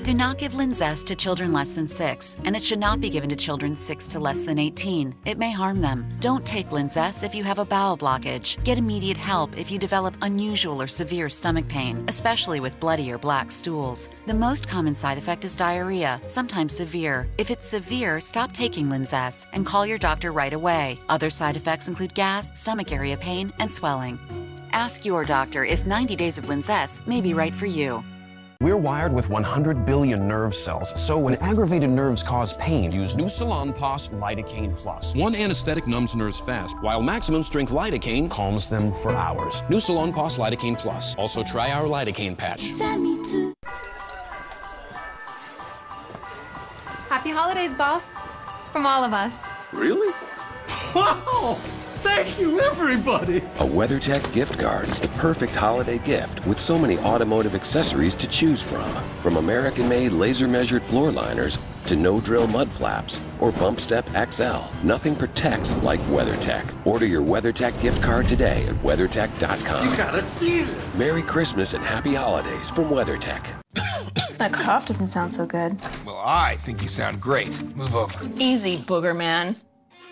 Speaker 21: Do not give Linzess to children less than 6, and it should not be given to children 6 to less than 18. It may harm them. Don't take Linzess if you have a bowel blockage. Get immediate help if you develop unusual or severe stomach pain, especially with bloody or black stools. The most common side effect is diarrhea, sometimes severe. If it's severe, stop taking Linzess and call your doctor right away. Other side effects include gas, stomach area pain, and swelling. Ask your doctor if 90 days of Linzess may be right for you.
Speaker 2: We're wired with 100 billion nerve cells, so when aggravated nerves cause pain, use New Salonpas Lidocaine Plus.
Speaker 3: One anesthetic numbs nerves fast, while maximum strength lidocaine
Speaker 2: calms them for hours.
Speaker 3: New Salonpas Lidocaine Plus. Also try our lidocaine patch.
Speaker 4: Happy holidays, boss. It's from all of us.
Speaker 3: Really?
Speaker 9: Wow! Thank you, everybody!
Speaker 23: A WeatherTech gift card is the perfect holiday gift with so many automotive accessories to choose from. From American-made laser-measured floor liners to no-drill mud flaps or Bump Step XL, nothing protects like WeatherTech. Order your WeatherTech gift card today at WeatherTech.com.
Speaker 9: You gotta see this!
Speaker 23: Merry Christmas and Happy Holidays from WeatherTech.
Speaker 24: That cough doesn't sound so good.
Speaker 9: Well, I think you sound great. Move over.
Speaker 24: Easy, booger man.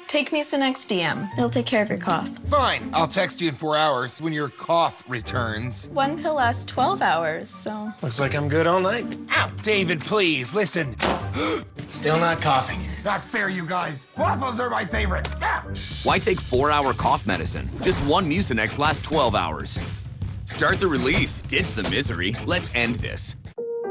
Speaker 24: Take me to next DM. It'll take care of your cough.
Speaker 9: Fine. I'll text you in 4 hours when your cough returns.
Speaker 24: One pill lasts 12 hours, so...
Speaker 9: Looks like I'm good all night. Ow! David, please, listen. Still not coughing. Not fair, you guys. Waffles are my favorite. Ow!
Speaker 26: Why take 4-hour cough medicine? Just one Mucinex lasts 12 hours. Start the relief. Ditch the misery. Let's end this.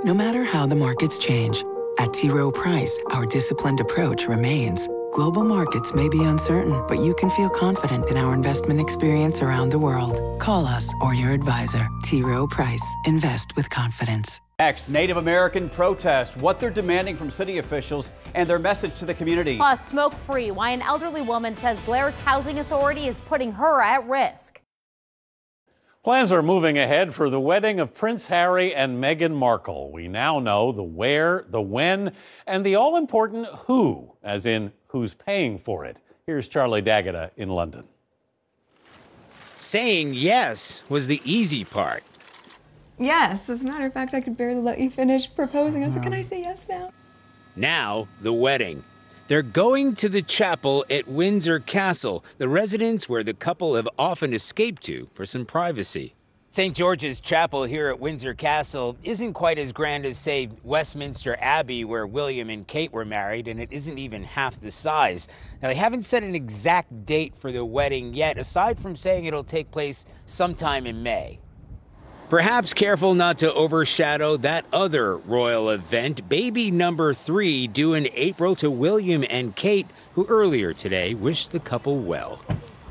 Speaker 28: No matter how the markets change, at T. Rowe Price, our disciplined approach remains. Global markets may be uncertain, but you can feel confident in our investment experience around the world. Call us or your advisor. T. Rowe Price. Invest with confidence.
Speaker 29: Next, Native American protest, what they're demanding from city officials and their message to the community.
Speaker 30: Plus, smoke-free, why an elderly woman says Blair's housing authority is putting her at risk.
Speaker 1: Plans are moving ahead for the wedding of Prince Harry and Meghan Markle. We now know the where, the when, and the all-important who, as in who's paying for it. Here's Charlie D'Agata in London.
Speaker 31: Saying yes was the easy part.
Speaker 32: Yes, as a matter of fact, I could barely let you finish proposing. I said, can I say yes now?
Speaker 31: Now, the wedding. They're going to the chapel at Windsor Castle, the residence where the couple have often escaped to for some privacy. St. George's Chapel here at Windsor Castle isn't quite as grand as, say, Westminster Abbey, where William and Kate were married, and it isn't even half the size. Now, they haven't set an exact date for the wedding yet, aside from saying it'll take place sometime in May. Perhaps careful not to overshadow that other royal event, baby number 3 due in April to William and Kate, who earlier today wished the couple well.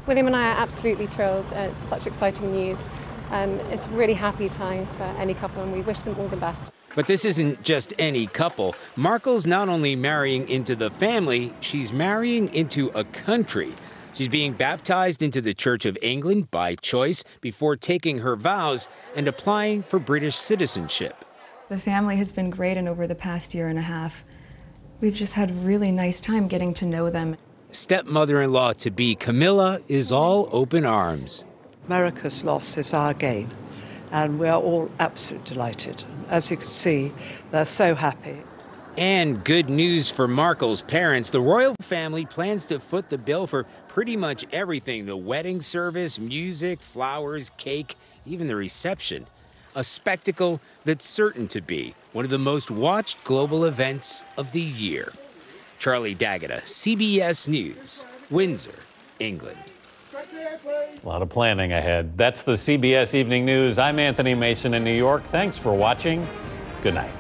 Speaker 33: William and I are absolutely thrilled. It's such exciting news. It's a really happy time for any couple, and we wish them all the best.
Speaker 31: But this isn't just any couple. Markle's not only marrying into the family, she's marrying into a country. She's being baptized into the Church of England by choice before taking her vows and applying for British citizenship.
Speaker 32: The family has been great, and over the past year and a half, we've just had a really nice time getting to know them.
Speaker 31: Stepmother-in-law-to-be Camilla is all open arms.
Speaker 34: America's loss is our gain, and we're all absolutely delighted. As you can see, they're so happy.
Speaker 31: And good news for Markle's parents. The royal family plans to foot the bill for pretty much everything: the wedding service, music, flowers, cake, even the reception. A spectacle that's certain to be one of the most watched global events of the year. Charlie D'Agata, CBS News, Windsor, England.
Speaker 1: A lot of planning ahead. That's the CBS Evening News. I'm Anthony Mason in New York. Thanks for watching. Good night.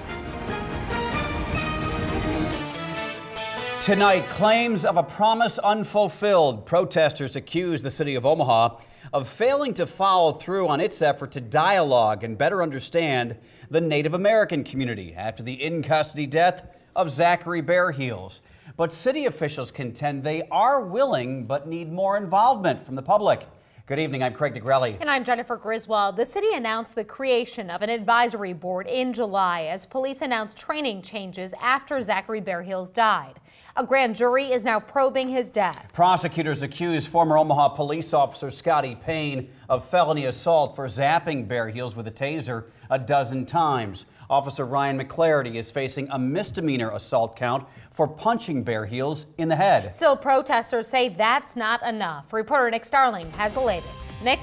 Speaker 29: Tonight, claims of a promise unfulfilled. Protesters accuse the city of Omaha of failing to follow through on its effort to dialogue and better understand the Native American community after the in-custody death of Zachary Bear Heels. But city officials contend they are willing but need more involvement from the public. Good evening, I'm Craig Negrelli.
Speaker 35: And I'm Jennifer Griswold. The city announced the creation of an advisory board in July as police announced training changes after Zachary Bear Heels died. A grand jury is now probing his death. Prosecutors accuse former Omaha police officer Scotty Payne of felony assault for zapping Bear Heels with a taser a dozen times. Officer Ryan McClarity is facing a misdemeanor assault count for punching Bear Heels in the head. Still, protesters say that's not enough. Reporter Nick Starling has the latest. Nick?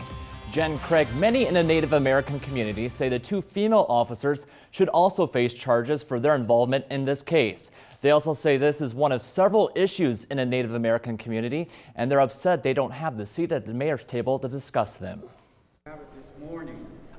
Speaker 36: Jen, Craig, many in the Native American community say the 2 female officers should also face charges for their involvement in this case. They also say this is one of several issues in the Native American community, and they're upset they don't have the seat at the mayor's table to discuss them.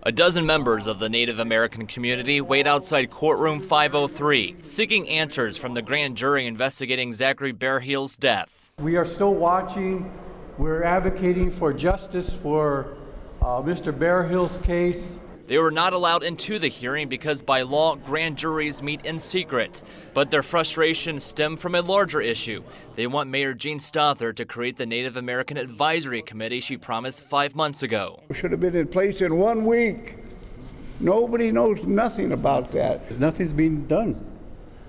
Speaker 30: A dozen members of the Native American community wait outside courtroom 503, seeking answers from the grand jury investigating Zachary Bearhill's death.
Speaker 5: We are still watching. We're advocating for justice for Mr. Bearhill's case.
Speaker 30: They were not allowed into the hearing because by law, grand juries meet in secret. But their frustration stemmed from a larger issue. They want Mayor Jean Stothert to create the Native American Advisory Committee she promised 5 months ago.
Speaker 6: It should have been in place in 1 week. Nobody knows nothing about that.
Speaker 5: Nothing's being done.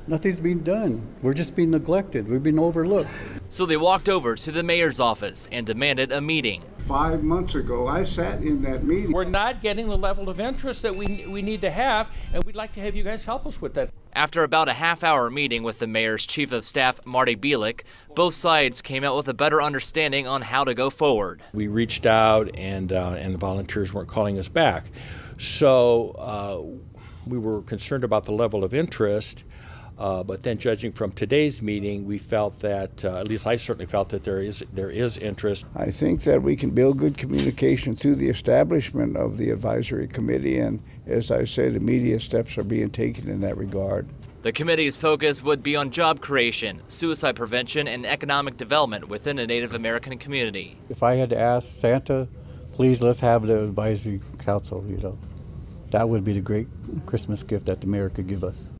Speaker 5: Nothing's being done. We're just being neglected. We've been overlooked.
Speaker 30: So they walked over to the mayor's office and demanded a meeting.
Speaker 6: 5 months ago, I sat in that meeting.
Speaker 7: We're not getting the level of interest that we need to have, and we'd like to have you guys help us with that.
Speaker 30: After about a half-hour meeting with the mayor's chief of staff, Marty Bielik, both sides came out with a better understanding on how to go forward.
Speaker 7: We reached out, and the volunteers weren't calling us back. So we were concerned about the level of interest. But then judging from today's meeting, we felt that, at least I certainly felt that there is interest.
Speaker 6: I think that we can build good communication through the establishment of the advisory committee, and as I said, immediate steps are being taken in that regard.
Speaker 30: The committee's focus would be on job creation, suicide prevention, and economic development within the Native American community.
Speaker 5: If I had to ask Santa, please let's have the advisory council, you know. That would be the great Christmas gift that the mayor could give us.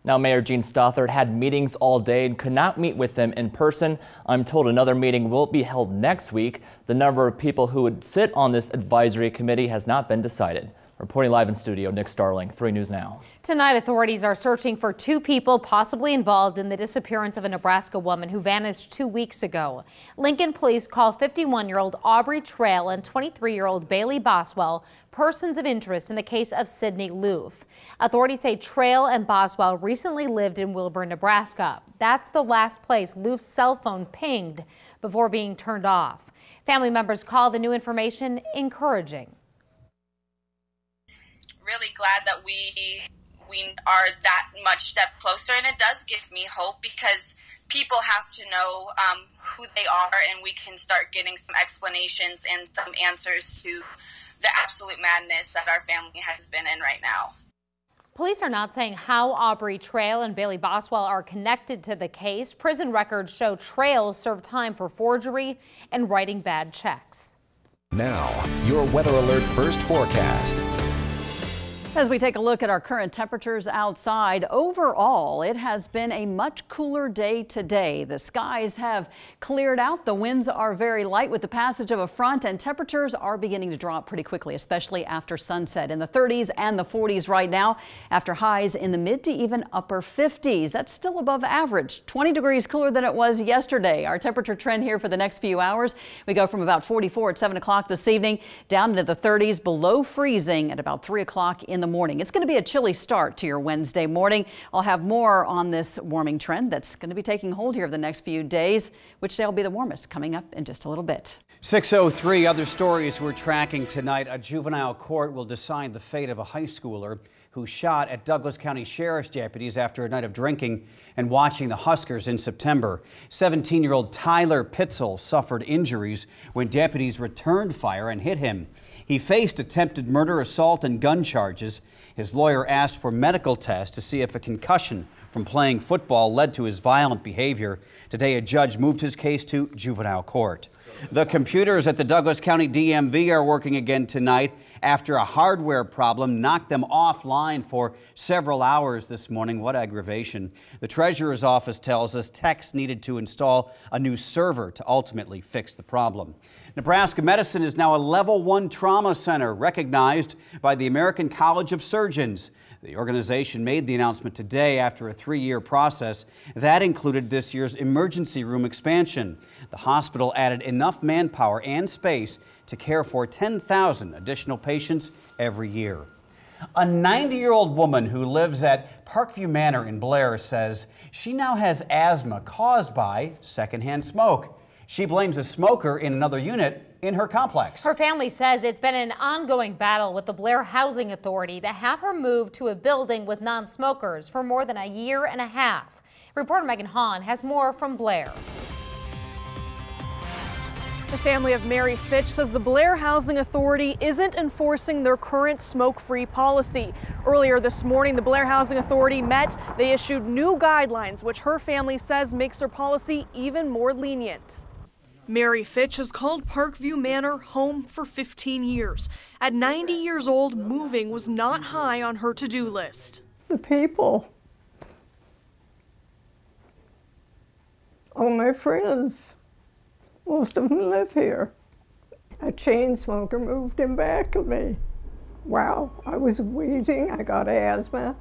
Speaker 36: Now, Mayor Jean Stothert had meetings all day and could not meet with them in person. I'm told another meeting will be held next week. The number of people who would sit on this advisory committee has not been decided. Reporting live in studio, Nick Starling, 3 News Now.
Speaker 35: Tonight, authorities are searching for 2 people possibly involved in the disappearance of a Nebraska woman who vanished 2 weeks ago. Lincoln police call 51-year-old Aubrey Trail and 23-year-old Bailey Boswell persons of interest in the case of Sydney Loof. Authorities say Trail and Boswell recently lived in Wilburn, Nebraska. That's the last place Loof's cell phone pinged before being turned off. Family members call the new information encouraging.
Speaker 8: Really glad that we are that much step closer, and it does give me hope because people have to know who they are, and we can start getting some explanations and some answers to the absolute madness that our family has been in right now.
Speaker 35: Police are not saying how Aubrey Trail and Bailey Boswell are connected to the case. Prison records show Trail served time for forgery and writing bad checks.
Speaker 10: Now, your Weather Alert First Forecast.
Speaker 11: As we take a look at our current temperatures outside, overall, it has been a much cooler day today. The skies have cleared out. The winds are very light with the passage of a front, and temperatures are beginning to drop pretty quickly, especially after sunset. In the 30s and the 40s right now, after highs in the mid to even upper 50s. That's still above average. 20 degrees cooler than it was yesterday. Our temperature trend here for the next few hours, we go from about 44 at 7 o'clock this evening down into the 30s, below freezing at about 3 o'clock in the morning. It's going to be a chilly start to your Wednesday morning. I'll have more on this warming trend that's going to be taking hold here over the next few days. Which day will be the warmest? Coming up in just a little bit.
Speaker 29: 6:03, other stories we're tracking tonight. A juvenile court will decide the fate of a high schooler who shot at Douglas County Sheriff's deputies after a night of drinking and watching the Huskers in September. 17-year-old Tyler Pitzel suffered injuries when deputies returned fire and hit him. He faced attempted murder, assault, and gun charges. His lawyer asked for medical tests to see if a concussion from playing football led to his violent behavior. Today, a judge moved his case to juvenile court. The computers at the Douglas County DMV are working again tonight after a hardware problem knocked them offline for several hours this morning. What aggravation. The treasurer's office tells us techs needed to install a new server to ultimately fix the problem. Nebraska Medicine is now a Level 1 trauma center recognized by the American College of Surgeons. The organization made the announcement today after a 3-year process. That included this year's emergency room expansion. The hospital added enough manpower and space to care for 10,000 additional patients every year. A 90-year-old woman who lives at Parkview Manor in Blair says she now has asthma caused by secondhand smoke. She blames a smoker in another unit in her complex.
Speaker 35: Her family says it's been an ongoing battle with the Blair Housing Authority to have her moved to a building with non-smokers for more than a year and a half. Reporter Megan Hahn has more from Blair.
Speaker 2: The family of Mary Fitch says the Blair Housing Authority isn't enforcing their current smoke-free policy. Earlier this morning, the Blair Housing Authority met. They issued new guidelines, which her family says makes their policy even more lenient. Mary Fitch has called Parkview Manor home for 15 years. At 90 years old, moving was not high on her to-do list.
Speaker 3: The people, all my friends, most of them live here. A chain smoker moved in back of me. Wow, I was wheezing, I got asthma.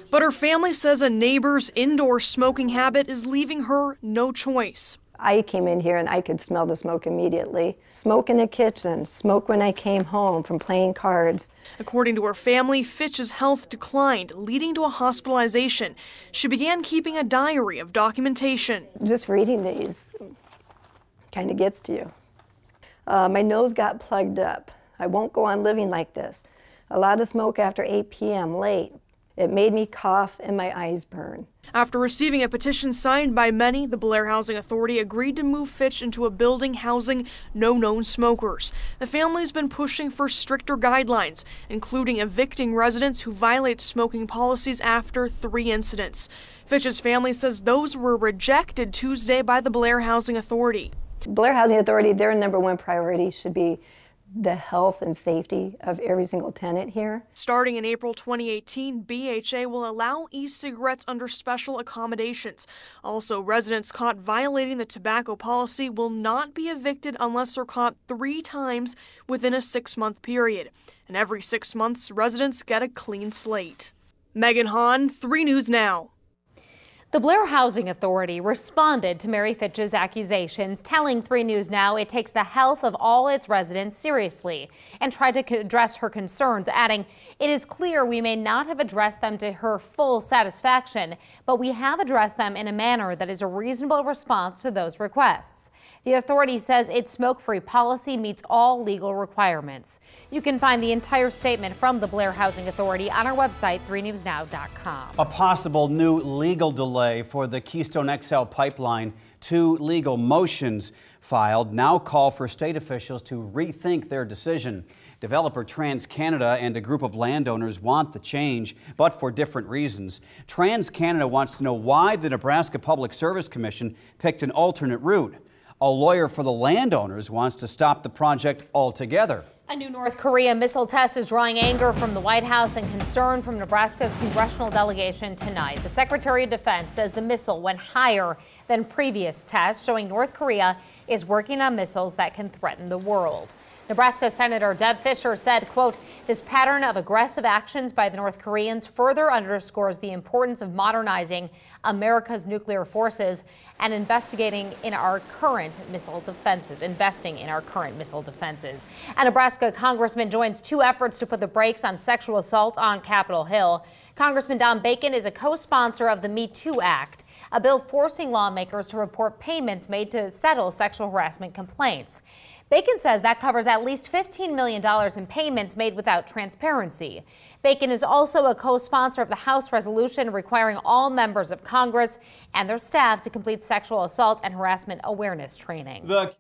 Speaker 2: But her family says a neighbor's indoor smoking habit is leaving her no choice.
Speaker 4: I came in here and I could smell the smoke immediately. Smoke in the kitchen, smoke when I came home from playing cards.
Speaker 2: According to her family, Fitch's health declined, leading to a hospitalization. She began keeping a diary of documentation.
Speaker 4: Just reading these kind of gets to you. My nose got plugged up. I won't go on living like this. A lot of smoke after 8 p.m. late. It made me cough and my eyes burn.
Speaker 2: After receiving a petition signed by many, the Blair Housing Authority agreed to move Fitch into a building housing no known smokers. The family's been pushing for stricter guidelines, including evicting residents who violate smoking policies after 3 incidents. Fitch's family says those were rejected Tuesday by the Blair Housing Authority.
Speaker 4: Blair Housing Authority, their #1 priority should be the health and safety of every single tenant here.
Speaker 2: Starting in April 2018, BHA will allow e-cigarettes under special accommodations. Also, residents caught violating the tobacco policy will not be evicted unless they're caught 3 times within a 6-month period. And every 6 months, residents get a clean slate. Megan Hahn, 3 News Now.
Speaker 35: The Blair Housing Authority responded to Mary Fitch's accusations, telling 3 News Now it takes the health of all its residents seriously and tried to address her concerns, adding, "It is clear we may not have addressed them to her full satisfaction, but we have addressed them in a manner that is a reasonable response to those requests." The authority says its smoke-free policy meets all legal requirements. You can find the entire statement from the Blair Housing Authority on our website, 3newsnow.com.
Speaker 29: A possible new legal delay for the Keystone XL pipeline. 2 legal motions filed now call for state officials to rethink their decision. Developer TransCanada and a group of landowners want the change, but for different reasons. TransCanada wants to know why the Nebraska Public Service Commission picked an alternate route. A lawyer for the landowners wants to stop the project altogether.
Speaker 35: A new North Korea missile test is drawing anger from the White House and concern from Nebraska's congressional delegation tonight. The Secretary of Defense says the missile went higher than previous tests, showing North Korea is working on missiles that can threaten the world. Nebraska Senator Deb Fischer said, quote, "This pattern of aggressive actions by the North Koreans further underscores the importance of modernizing America's nuclear forces and investing in our current missile defenses. A Nebraska congressman joins 2 efforts to put the brakes on sexual assault on Capitol Hill. Congressman Don Bacon is a co-sponsor of the Me Too Act, a bill forcing lawmakers to report payments made to settle sexual harassment complaints. Bacon says that covers at least $15 million in payments made without transparency. Bacon is also a co-sponsor of the House resolution requiring all members of Congress and their staff to complete sexual assault and harassment awareness training.
Speaker 29: The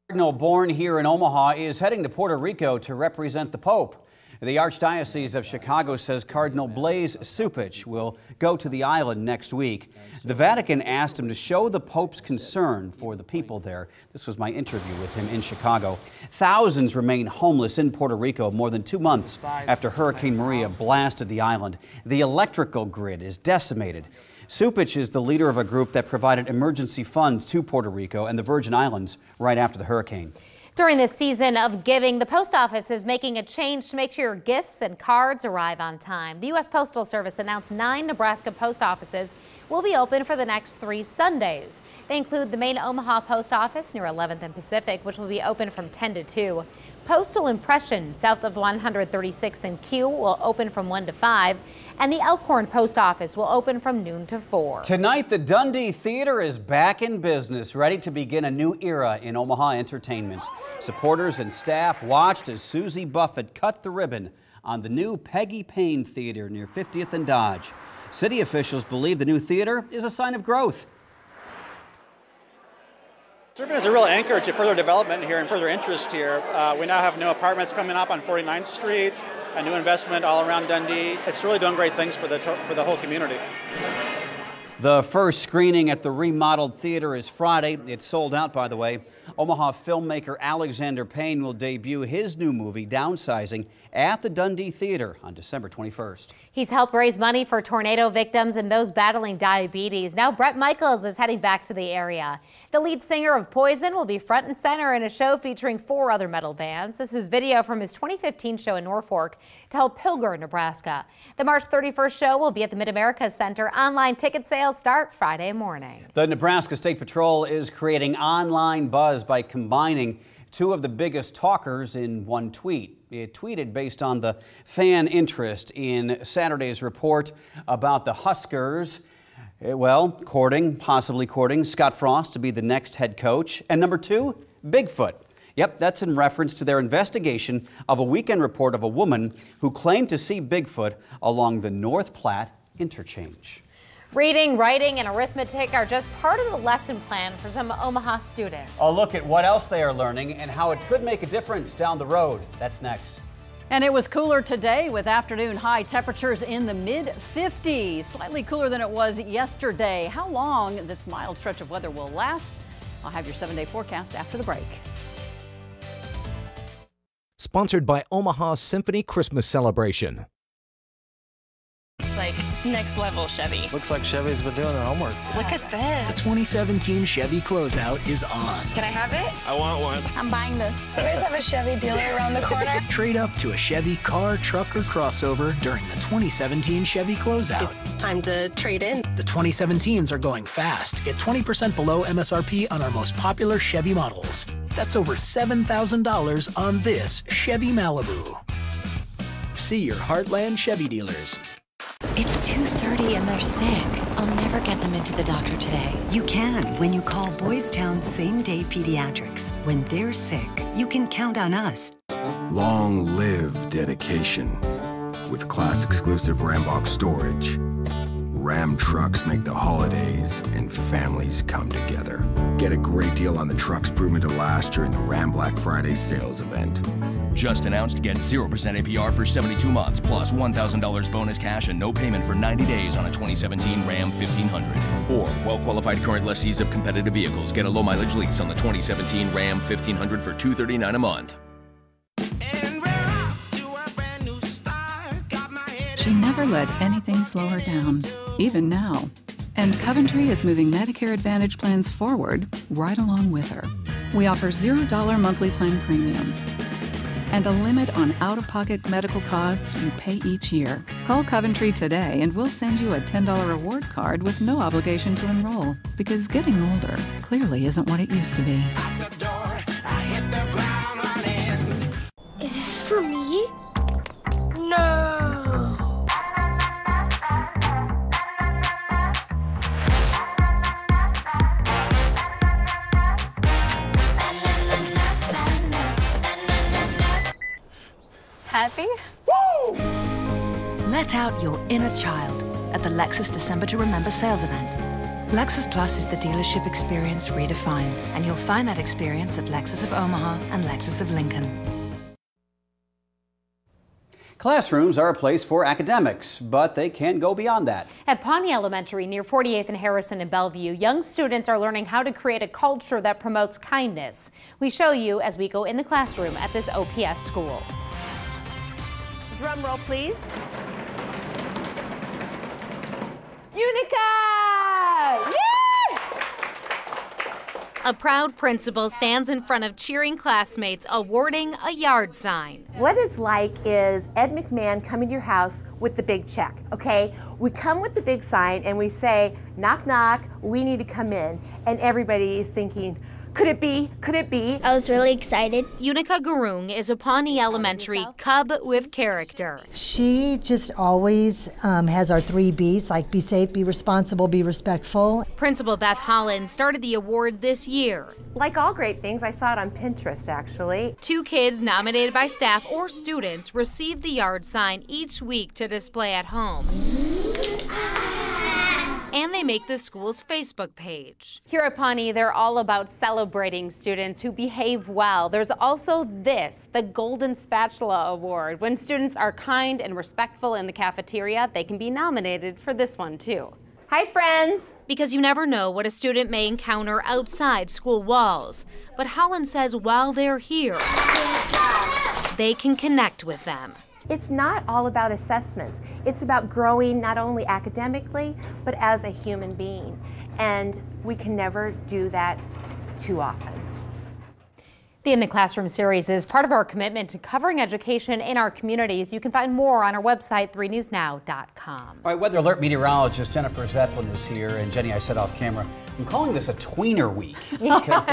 Speaker 29: cardinal born here in Omaha is heading to Puerto Rico to represent the Pope. The Archdiocese of Chicago says Cardinal Blaise Cupich will go to the island next week. The Vatican asked him to show the Pope's concern for the people there. This was my interview with him in Chicago. Thousands remain homeless in Puerto Rico more than 2 months after Hurricane Maria blasted the island. The electrical grid is decimated. Cupich is the leader of a group that provided emergency funds to Puerto Rico and the Virgin Islands right after the hurricane.
Speaker 35: During this season of giving, the post office is making a change to make sure your gifts and cards arrive on time. The U.S. Postal Service announced 9 Nebraska post offices will be open for the next 3 Sundays. They include the main Omaha post office near 11th and Pacific, which will be open from 10 to 2. Postal Impression south of 136th and Q will open from 1 to 5, and the Elkhorn Post Office will open from noon to 4.
Speaker 29: Tonight, the Dundee Theater is back in business, ready to begin a new era in Omaha entertainment. Supporters and staff watched as Susie Buffett cut the ribbon on the new Peggy Payne Theater near 50th and Dodge. City officials believe the new theater is a sign of growth.
Speaker 9: Serving as a real anchor to further development here and further interest here. We now have new apartments coming up on 49th Street, a new investment all around Dundee. It's really doing great things for the whole community.
Speaker 29: The first screening at the remodeled theater is Friday. It's sold out, by the way. Omaha filmmaker Alexander Payne will debut his new movie, Downsizing, at the Dundee Theater on December 21st.
Speaker 35: He's helped raise money for tornado victims and those battling diabetes. Now Bret Michaels is heading back to the area. The lead singer of Poison will be front and center in a show featuring 4 other metal bands. This is video from his 2015 show in Norfolk to help Pilger, Nebraska. The March 31st show will be at the Mid-America Center. Online ticket sales start Friday morning.
Speaker 29: The Nebraska State Patrol is creating online buzz by combining 2 of the biggest talkers in one tweet. It tweeted based on the fan interest in Saturday's report about the Huskers, possibly courting Scott Frost to be the next head coach. And number 2, Bigfoot. Yep, that's in reference to their investigation of a weekend report of a woman who claimed to see Bigfoot along the North Platte interchange.
Speaker 35: Reading, writing, and arithmetic are just part of the lesson plan for some Omaha students.
Speaker 29: A look at what else they are learning and how it could make a difference down the road. That's next.
Speaker 11: And it was cooler today with afternoon high temperatures in the mid-50s, slightly cooler than it was yesterday. How long this mild stretch of weather will last? I'll have your 7-day forecast after the break.
Speaker 10: Sponsored by Omaha Symphony Christmas Celebration.
Speaker 12: Like next level Chevy.
Speaker 13: Looks like Chevy's been doing their homework.
Speaker 12: Look at this.
Speaker 14: The 2017 Chevy Closeout is on.
Speaker 12: Can I have it?
Speaker 13: I want one.
Speaker 12: I'm buying this. You guys have a Chevy dealer around the corner?
Speaker 14: Trade up to a Chevy car, truck, or crossover during the 2017 Chevy Closeout.
Speaker 12: It's time to trade in.
Speaker 14: The 2017s are going fast. Get 20% below MSRP on our most popular Chevy models. That's over $7,000 on this Chevy Malibu. See your Heartland Chevy dealers.
Speaker 15: It's 2:30 and they're sick. I'll never get them into the doctor today.
Speaker 16: You can when you call Boys Town Same Day Pediatrics. When they're sick, you can count on us.
Speaker 17: Long live dedication. With class-exclusive Rambox storage, Ram trucks make the holidays and families come together. Get a great deal on the trucks proven to last during the Ram Black Friday sales event.
Speaker 18: Just announced, get 0% APR for 72 months, plus $1,000 bonus cash and no payment for 90 days on a 2017 Ram 1500. Or well-qualified current lessees of competitive vehicles. Get a low-mileage lease on the 2017 Ram 1500 for $239 a month.
Speaker 19: She never let anything slow her down, even now. And Coventry is moving Medicare Advantage plans forward right along with her. We offer $0 monthly plan premiums and a limit on out-of-pocket medical costs you pay each year. Call Coventry today and we'll send you a $10 reward card with no obligation to enroll, because getting older clearly isn't what it used to be.
Speaker 20: Is this for me? No.
Speaker 35: Happy?
Speaker 16: Woo! Let out your inner child at the Lexus December to Remember sales event. Lexus Plus is the dealership experience redefined, and you'll find that experience at Lexus of Omaha and Lexus of Lincoln.
Speaker 29: Classrooms are a place for academics, but they can go beyond that.
Speaker 35: At Pawnee Elementary near 48th and Harrison in Bellevue, young students are learning how to create a culture that promotes kindness. We show you as we go in the classroom at this OPS school.
Speaker 2: Drum roll, please. Unica! Yeah!
Speaker 35: A proud principal stands in front of cheering classmates awarding a yard sign.
Speaker 21: What it's like is Ed McMahon coming to your house with the big check, okay? We come with the big sign and we say, knock, knock, we need to come in. And everybody is thinking, could it be? Could it be?
Speaker 22: I was really excited.
Speaker 35: Unica Gurung is a Pawnee Elementary cub with character.
Speaker 23: She just always has our 3 B's, like be safe, be responsible, be respectful.
Speaker 35: Principal Beth Holland started the award this year.
Speaker 21: Like all great things, I saw it on Pinterest, actually.
Speaker 35: 2 kids nominated by staff or students receive the yard sign each week to display at home.
Speaker 1: and they make the school's Facebook page.
Speaker 5: Here at Pawnee, they're all about celebrating students who behave well. There's also this, the Golden Spatula Award. When students are kind and respectful in the cafeteria, they can be nominated for this one too. Hi, friends.
Speaker 1: Because you never know what a student may encounter outside school walls. But Holland says while they're here, they can connect with them.
Speaker 21: It's not all about assessments. It's about growing not only academically, but as a human being. And we can never do that too often.
Speaker 35: The In the Classroom series is part of our commitment to covering education in our communities. You can find more on our website, 3newsnow.com.
Speaker 29: All right, Weather Alert meteorologist Jennifer Zeppelin is here. And Jenny, I said off camera, I'm calling this a tweener week because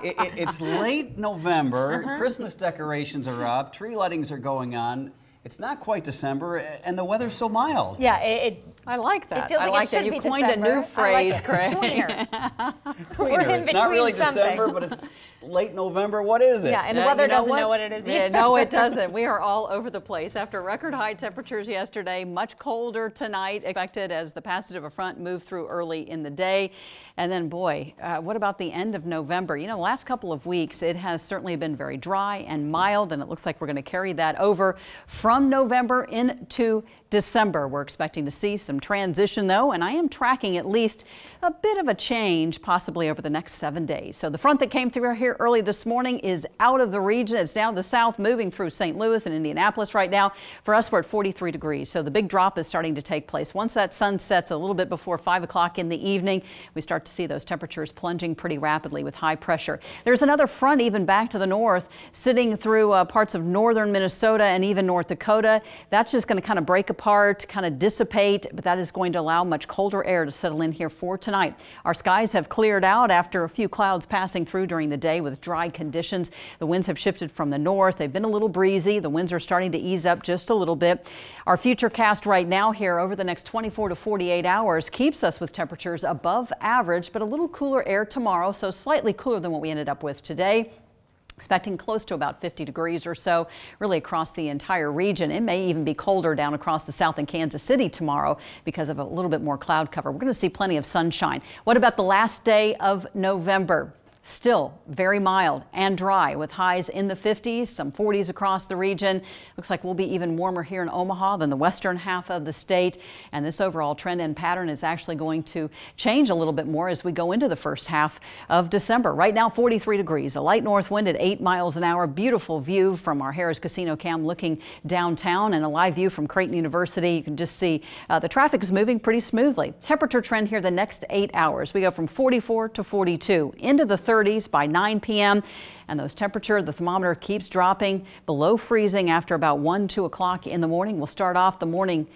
Speaker 29: it's late November, Christmas decorations are up, tree lightings are going on. It's not quite December, and the weather's so mild.
Speaker 35: Yeah,
Speaker 11: I like that.
Speaker 35: It feels like it should
Speaker 11: you
Speaker 35: be
Speaker 11: coined
Speaker 35: December.
Speaker 11: a new phrase, Craig.
Speaker 29: Tweener. It's not really December, but it's late November. What is it?
Speaker 35: Yeah, and the weather doesn't know what it is.
Speaker 11: Yeah, no, it doesn't. We are all over the place. After record high temperatures yesterday, much colder tonight expected as the passage of a front moved through early in the day. And then, boy, what about the end of November? You know, the last couple of weeks, it has certainly been very dry and mild, and it looks like we're going to carry that over from November into December. We're expecting to see some transition, though, and I am tracking at least a bit of a change possibly over the next 7 days. So the front that came through here early this morning is out of the region. It's down to the south, moving through St. Louis and Indianapolis right now. For us, we're at 43 degrees. So the big drop is starting to take place. Once that sun sets a little bit before 5 o'clock in the evening, we start to see those temperatures plunging pretty rapidly with high pressure. There's another front even back to the north sitting through parts of northern Minnesota and even North Dakota. That's just going to kind of break apart, kind of dissipate, but that is going to allow much colder air to settle in here for tonight. Our skies have cleared out after a few clouds passing through during the day with dry conditions. The winds have shifted from the north. They've been a little breezy. The winds are starting to ease up just a little bit. Our future cast right now here over the next 24 to 48 hours keeps us with temperatures above average, but a little cooler air tomorrow, so slightly cooler than what we ended up with today. Expecting close to about 50 degrees or so really across the entire region. It may even be colder down across the south in Kansas City tomorrow because of a little bit more cloud cover. We're going to see plenty of sunshine. What about the last day of November? Still very mild and dry with highs in the 50s, some 40s across the region. Looks like we'll be even warmer here in Omaha than the western half of the state. And this overall trend and pattern is actually going to change a little bit more as we go into the first half of December. Right now, 43 degrees, a light north wind at 8 miles an hour. Beautiful view from our Harrah's Casino cam looking downtown, and a live view from Creighton University. You can just see the traffic is moving pretty smoothly. Temperature trend here the next 8 hours. We go from 44 to 42 into the 30s by 9 p.m. And the thermometer keeps dropping below freezing after about 2 o'clock in the morning. We'll start off the morning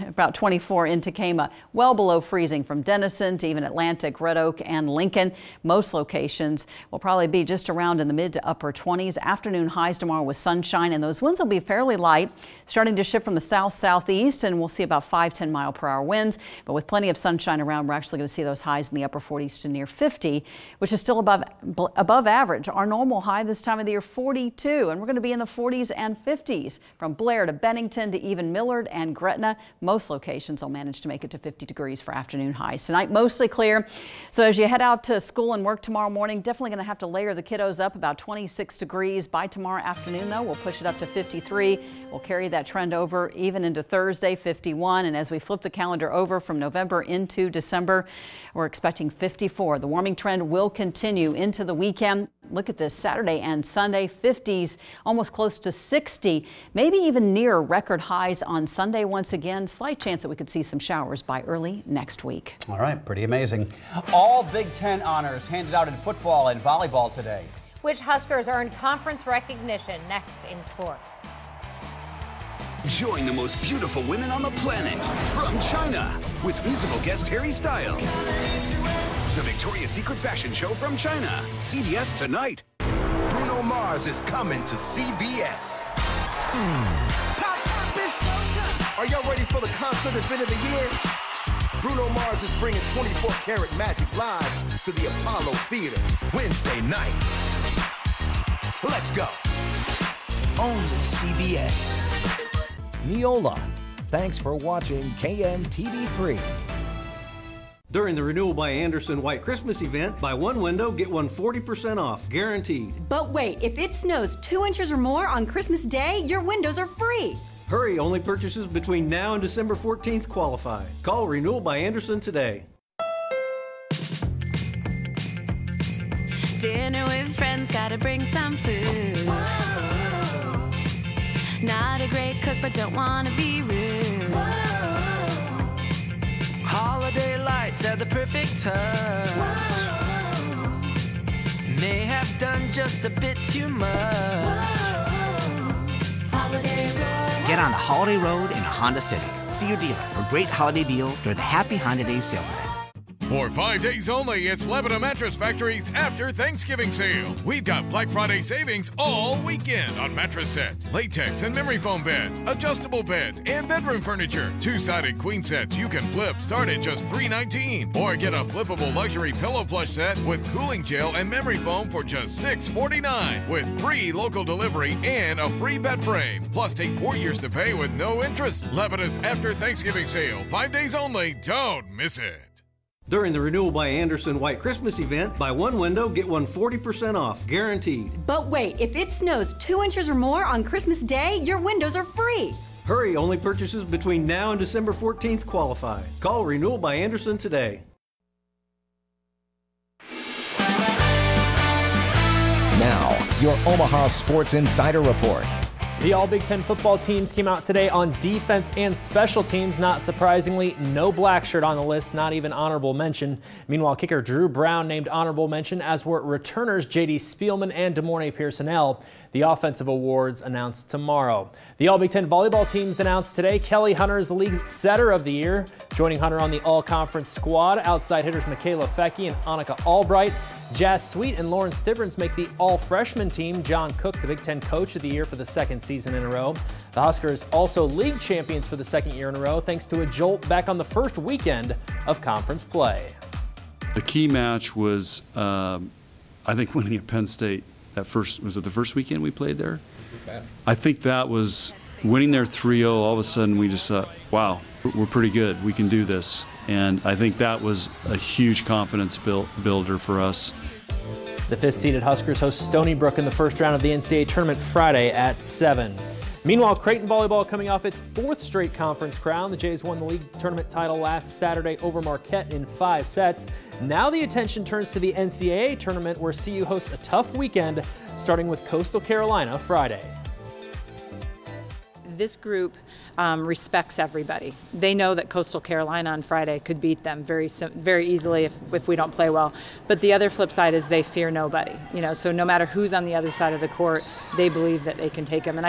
Speaker 11: about 24 in Tekamah, well below freezing from Denison to even Atlantic, Red Oak, and Lincoln. Most locations will probably be just around in the mid to upper 20s. Afternoon highs tomorrow with sunshine, and those winds will be fairly light, starting to shift from the south-southeast, and we'll see about 5-10 mile per hour winds. But with plenty of sunshine around, we're actually going to see those highs in the upper 40s to near 50, which is still above average. Our normal high this time of the year, 42, and we're going to be in the 40s and 50s from Blair to Bennington to even Millard and Gretna. Most locations will manage to make it to 50 degrees for afternoon highs. Tonight, mostly clear. So as you head out to school and work tomorrow morning, definitely going to have to layer the kiddos up. About 26 degrees by tomorrow afternoon, though. We'll push it up to 53. We'll carry that trend over even into Thursday, 51. And as we flip the calendar over from November into December, we're expecting 54. The warming trend will continue into the weekend. Look at this, Saturday and Sunday, 50s, almost close to 60, maybe even near record highs on Sunday once again. Slight chance that we could see some showers by early next week.
Speaker 29: All right, pretty amazing. All Big Ten honors handed out in football and volleyball today.
Speaker 35: Which Huskers earned conference recognition next in sports?
Speaker 6: Join the most beautiful women on the planet from China with musical guest Harry Styles. The Victoria's Secret fashion show from China. CBS tonight.
Speaker 7: Bruno Mars is coming to CBS. Are y'all ready for the concert event of the year? Bruno Mars is bringing 24 Karat Magic live to the Apollo Theater Wednesday night. Let's go. Only CBS.
Speaker 10: Neola. Thanks for watching KMTV3.
Speaker 3: During the Renewal by Andersen White Christmas event, buy one window, get one 40% off, guaranteed.
Speaker 4: But wait, if it snows 2 inches or more on Christmas Day, your windows are free.
Speaker 3: Hurry, only purchases between now and December 14th qualify. Call Renewal by Andersen today.
Speaker 8: Dinner with friends, gotta bring some food. Not a great cook, but don't wanna be rude.
Speaker 9: Holiday lights at the perfect time. May have done just a bit too much.
Speaker 22: Get on the holiday road in a Honda Civic. See your dealer for great holiday deals during the Happy Honda Days sales event.
Speaker 24: For 5 days only, it's Lebanon Mattress Factory's After Thanksgiving Sale. We've got Black Friday savings all weekend on mattress sets, latex and memory foam beds, adjustable beds, and bedroom furniture. Two-sided queen sets you can flip start at just $319. Or get a flippable luxury pillow plush set with cooling gel and memory foam for just $649 with free local delivery and a free bed frame. Plus, take 4 years to pay with no interest. Lebanon's After Thanksgiving Sale. 5 days only. Don't miss it.
Speaker 3: During the Renewal by Andersen White Christmas event, buy one window, get one 40% off, guaranteed.
Speaker 4: But wait, if it snows 2 inches or more on Christmas Day, your windows are free.
Speaker 3: Hurry, only purchases between now and December 14th qualify. Call Renewal by Andersen today.
Speaker 10: Now, your Omaha Sports Insider Report.
Speaker 25: The all Big Ten football teams came out today on defense and special teams. Not surprisingly, no black shirt on the list, not even honorable mention. Meanwhile, kicker Drew Brown named honorable mention, as were returners J.D. Spielman and DeMornay Pearsonell. The offensive awards announced tomorrow. The all Big Ten volleyball teams announced today. Kelly Hunter is the league's setter of the year. Joining Hunter on the all-conference squad, outside hitters Michaela Fecke and Annika Albright. Jazz Sweet and Lauren Stivrins make the all-freshman team. John Cook, the Big Ten Coach of the Year for the second season in a row. The Huskers also league champions for the second year in a row, thanks to a jolt back on the first weekend of conference play.
Speaker 26: The key match was, I think, winning at Penn State. Was it the first weekend we played there? I think that was winning there 3-0. All of a sudden, we just thought, wow, we're pretty good. We can do this. And I think that was a huge confidence builder for us.
Speaker 25: The 5th-seeded Huskers host Stony Brook in the first round of the NCAA tournament Friday at 7. Meanwhile, Creighton volleyball coming off its 4th straight conference crown. The Jays won the league tournament title last Saturday over Marquette in 5 sets. Now the attention turns to the NCAA tournament, where CU hosts a tough weekend, starting with Coastal Carolina Friday.
Speaker 27: This group respects everybody. They know that Coastal Carolina on Friday could beat them very easily if we don't play well. But the other flip side is they fear nobody. So no matter who's on the other side of the court, they believe that they can take them. And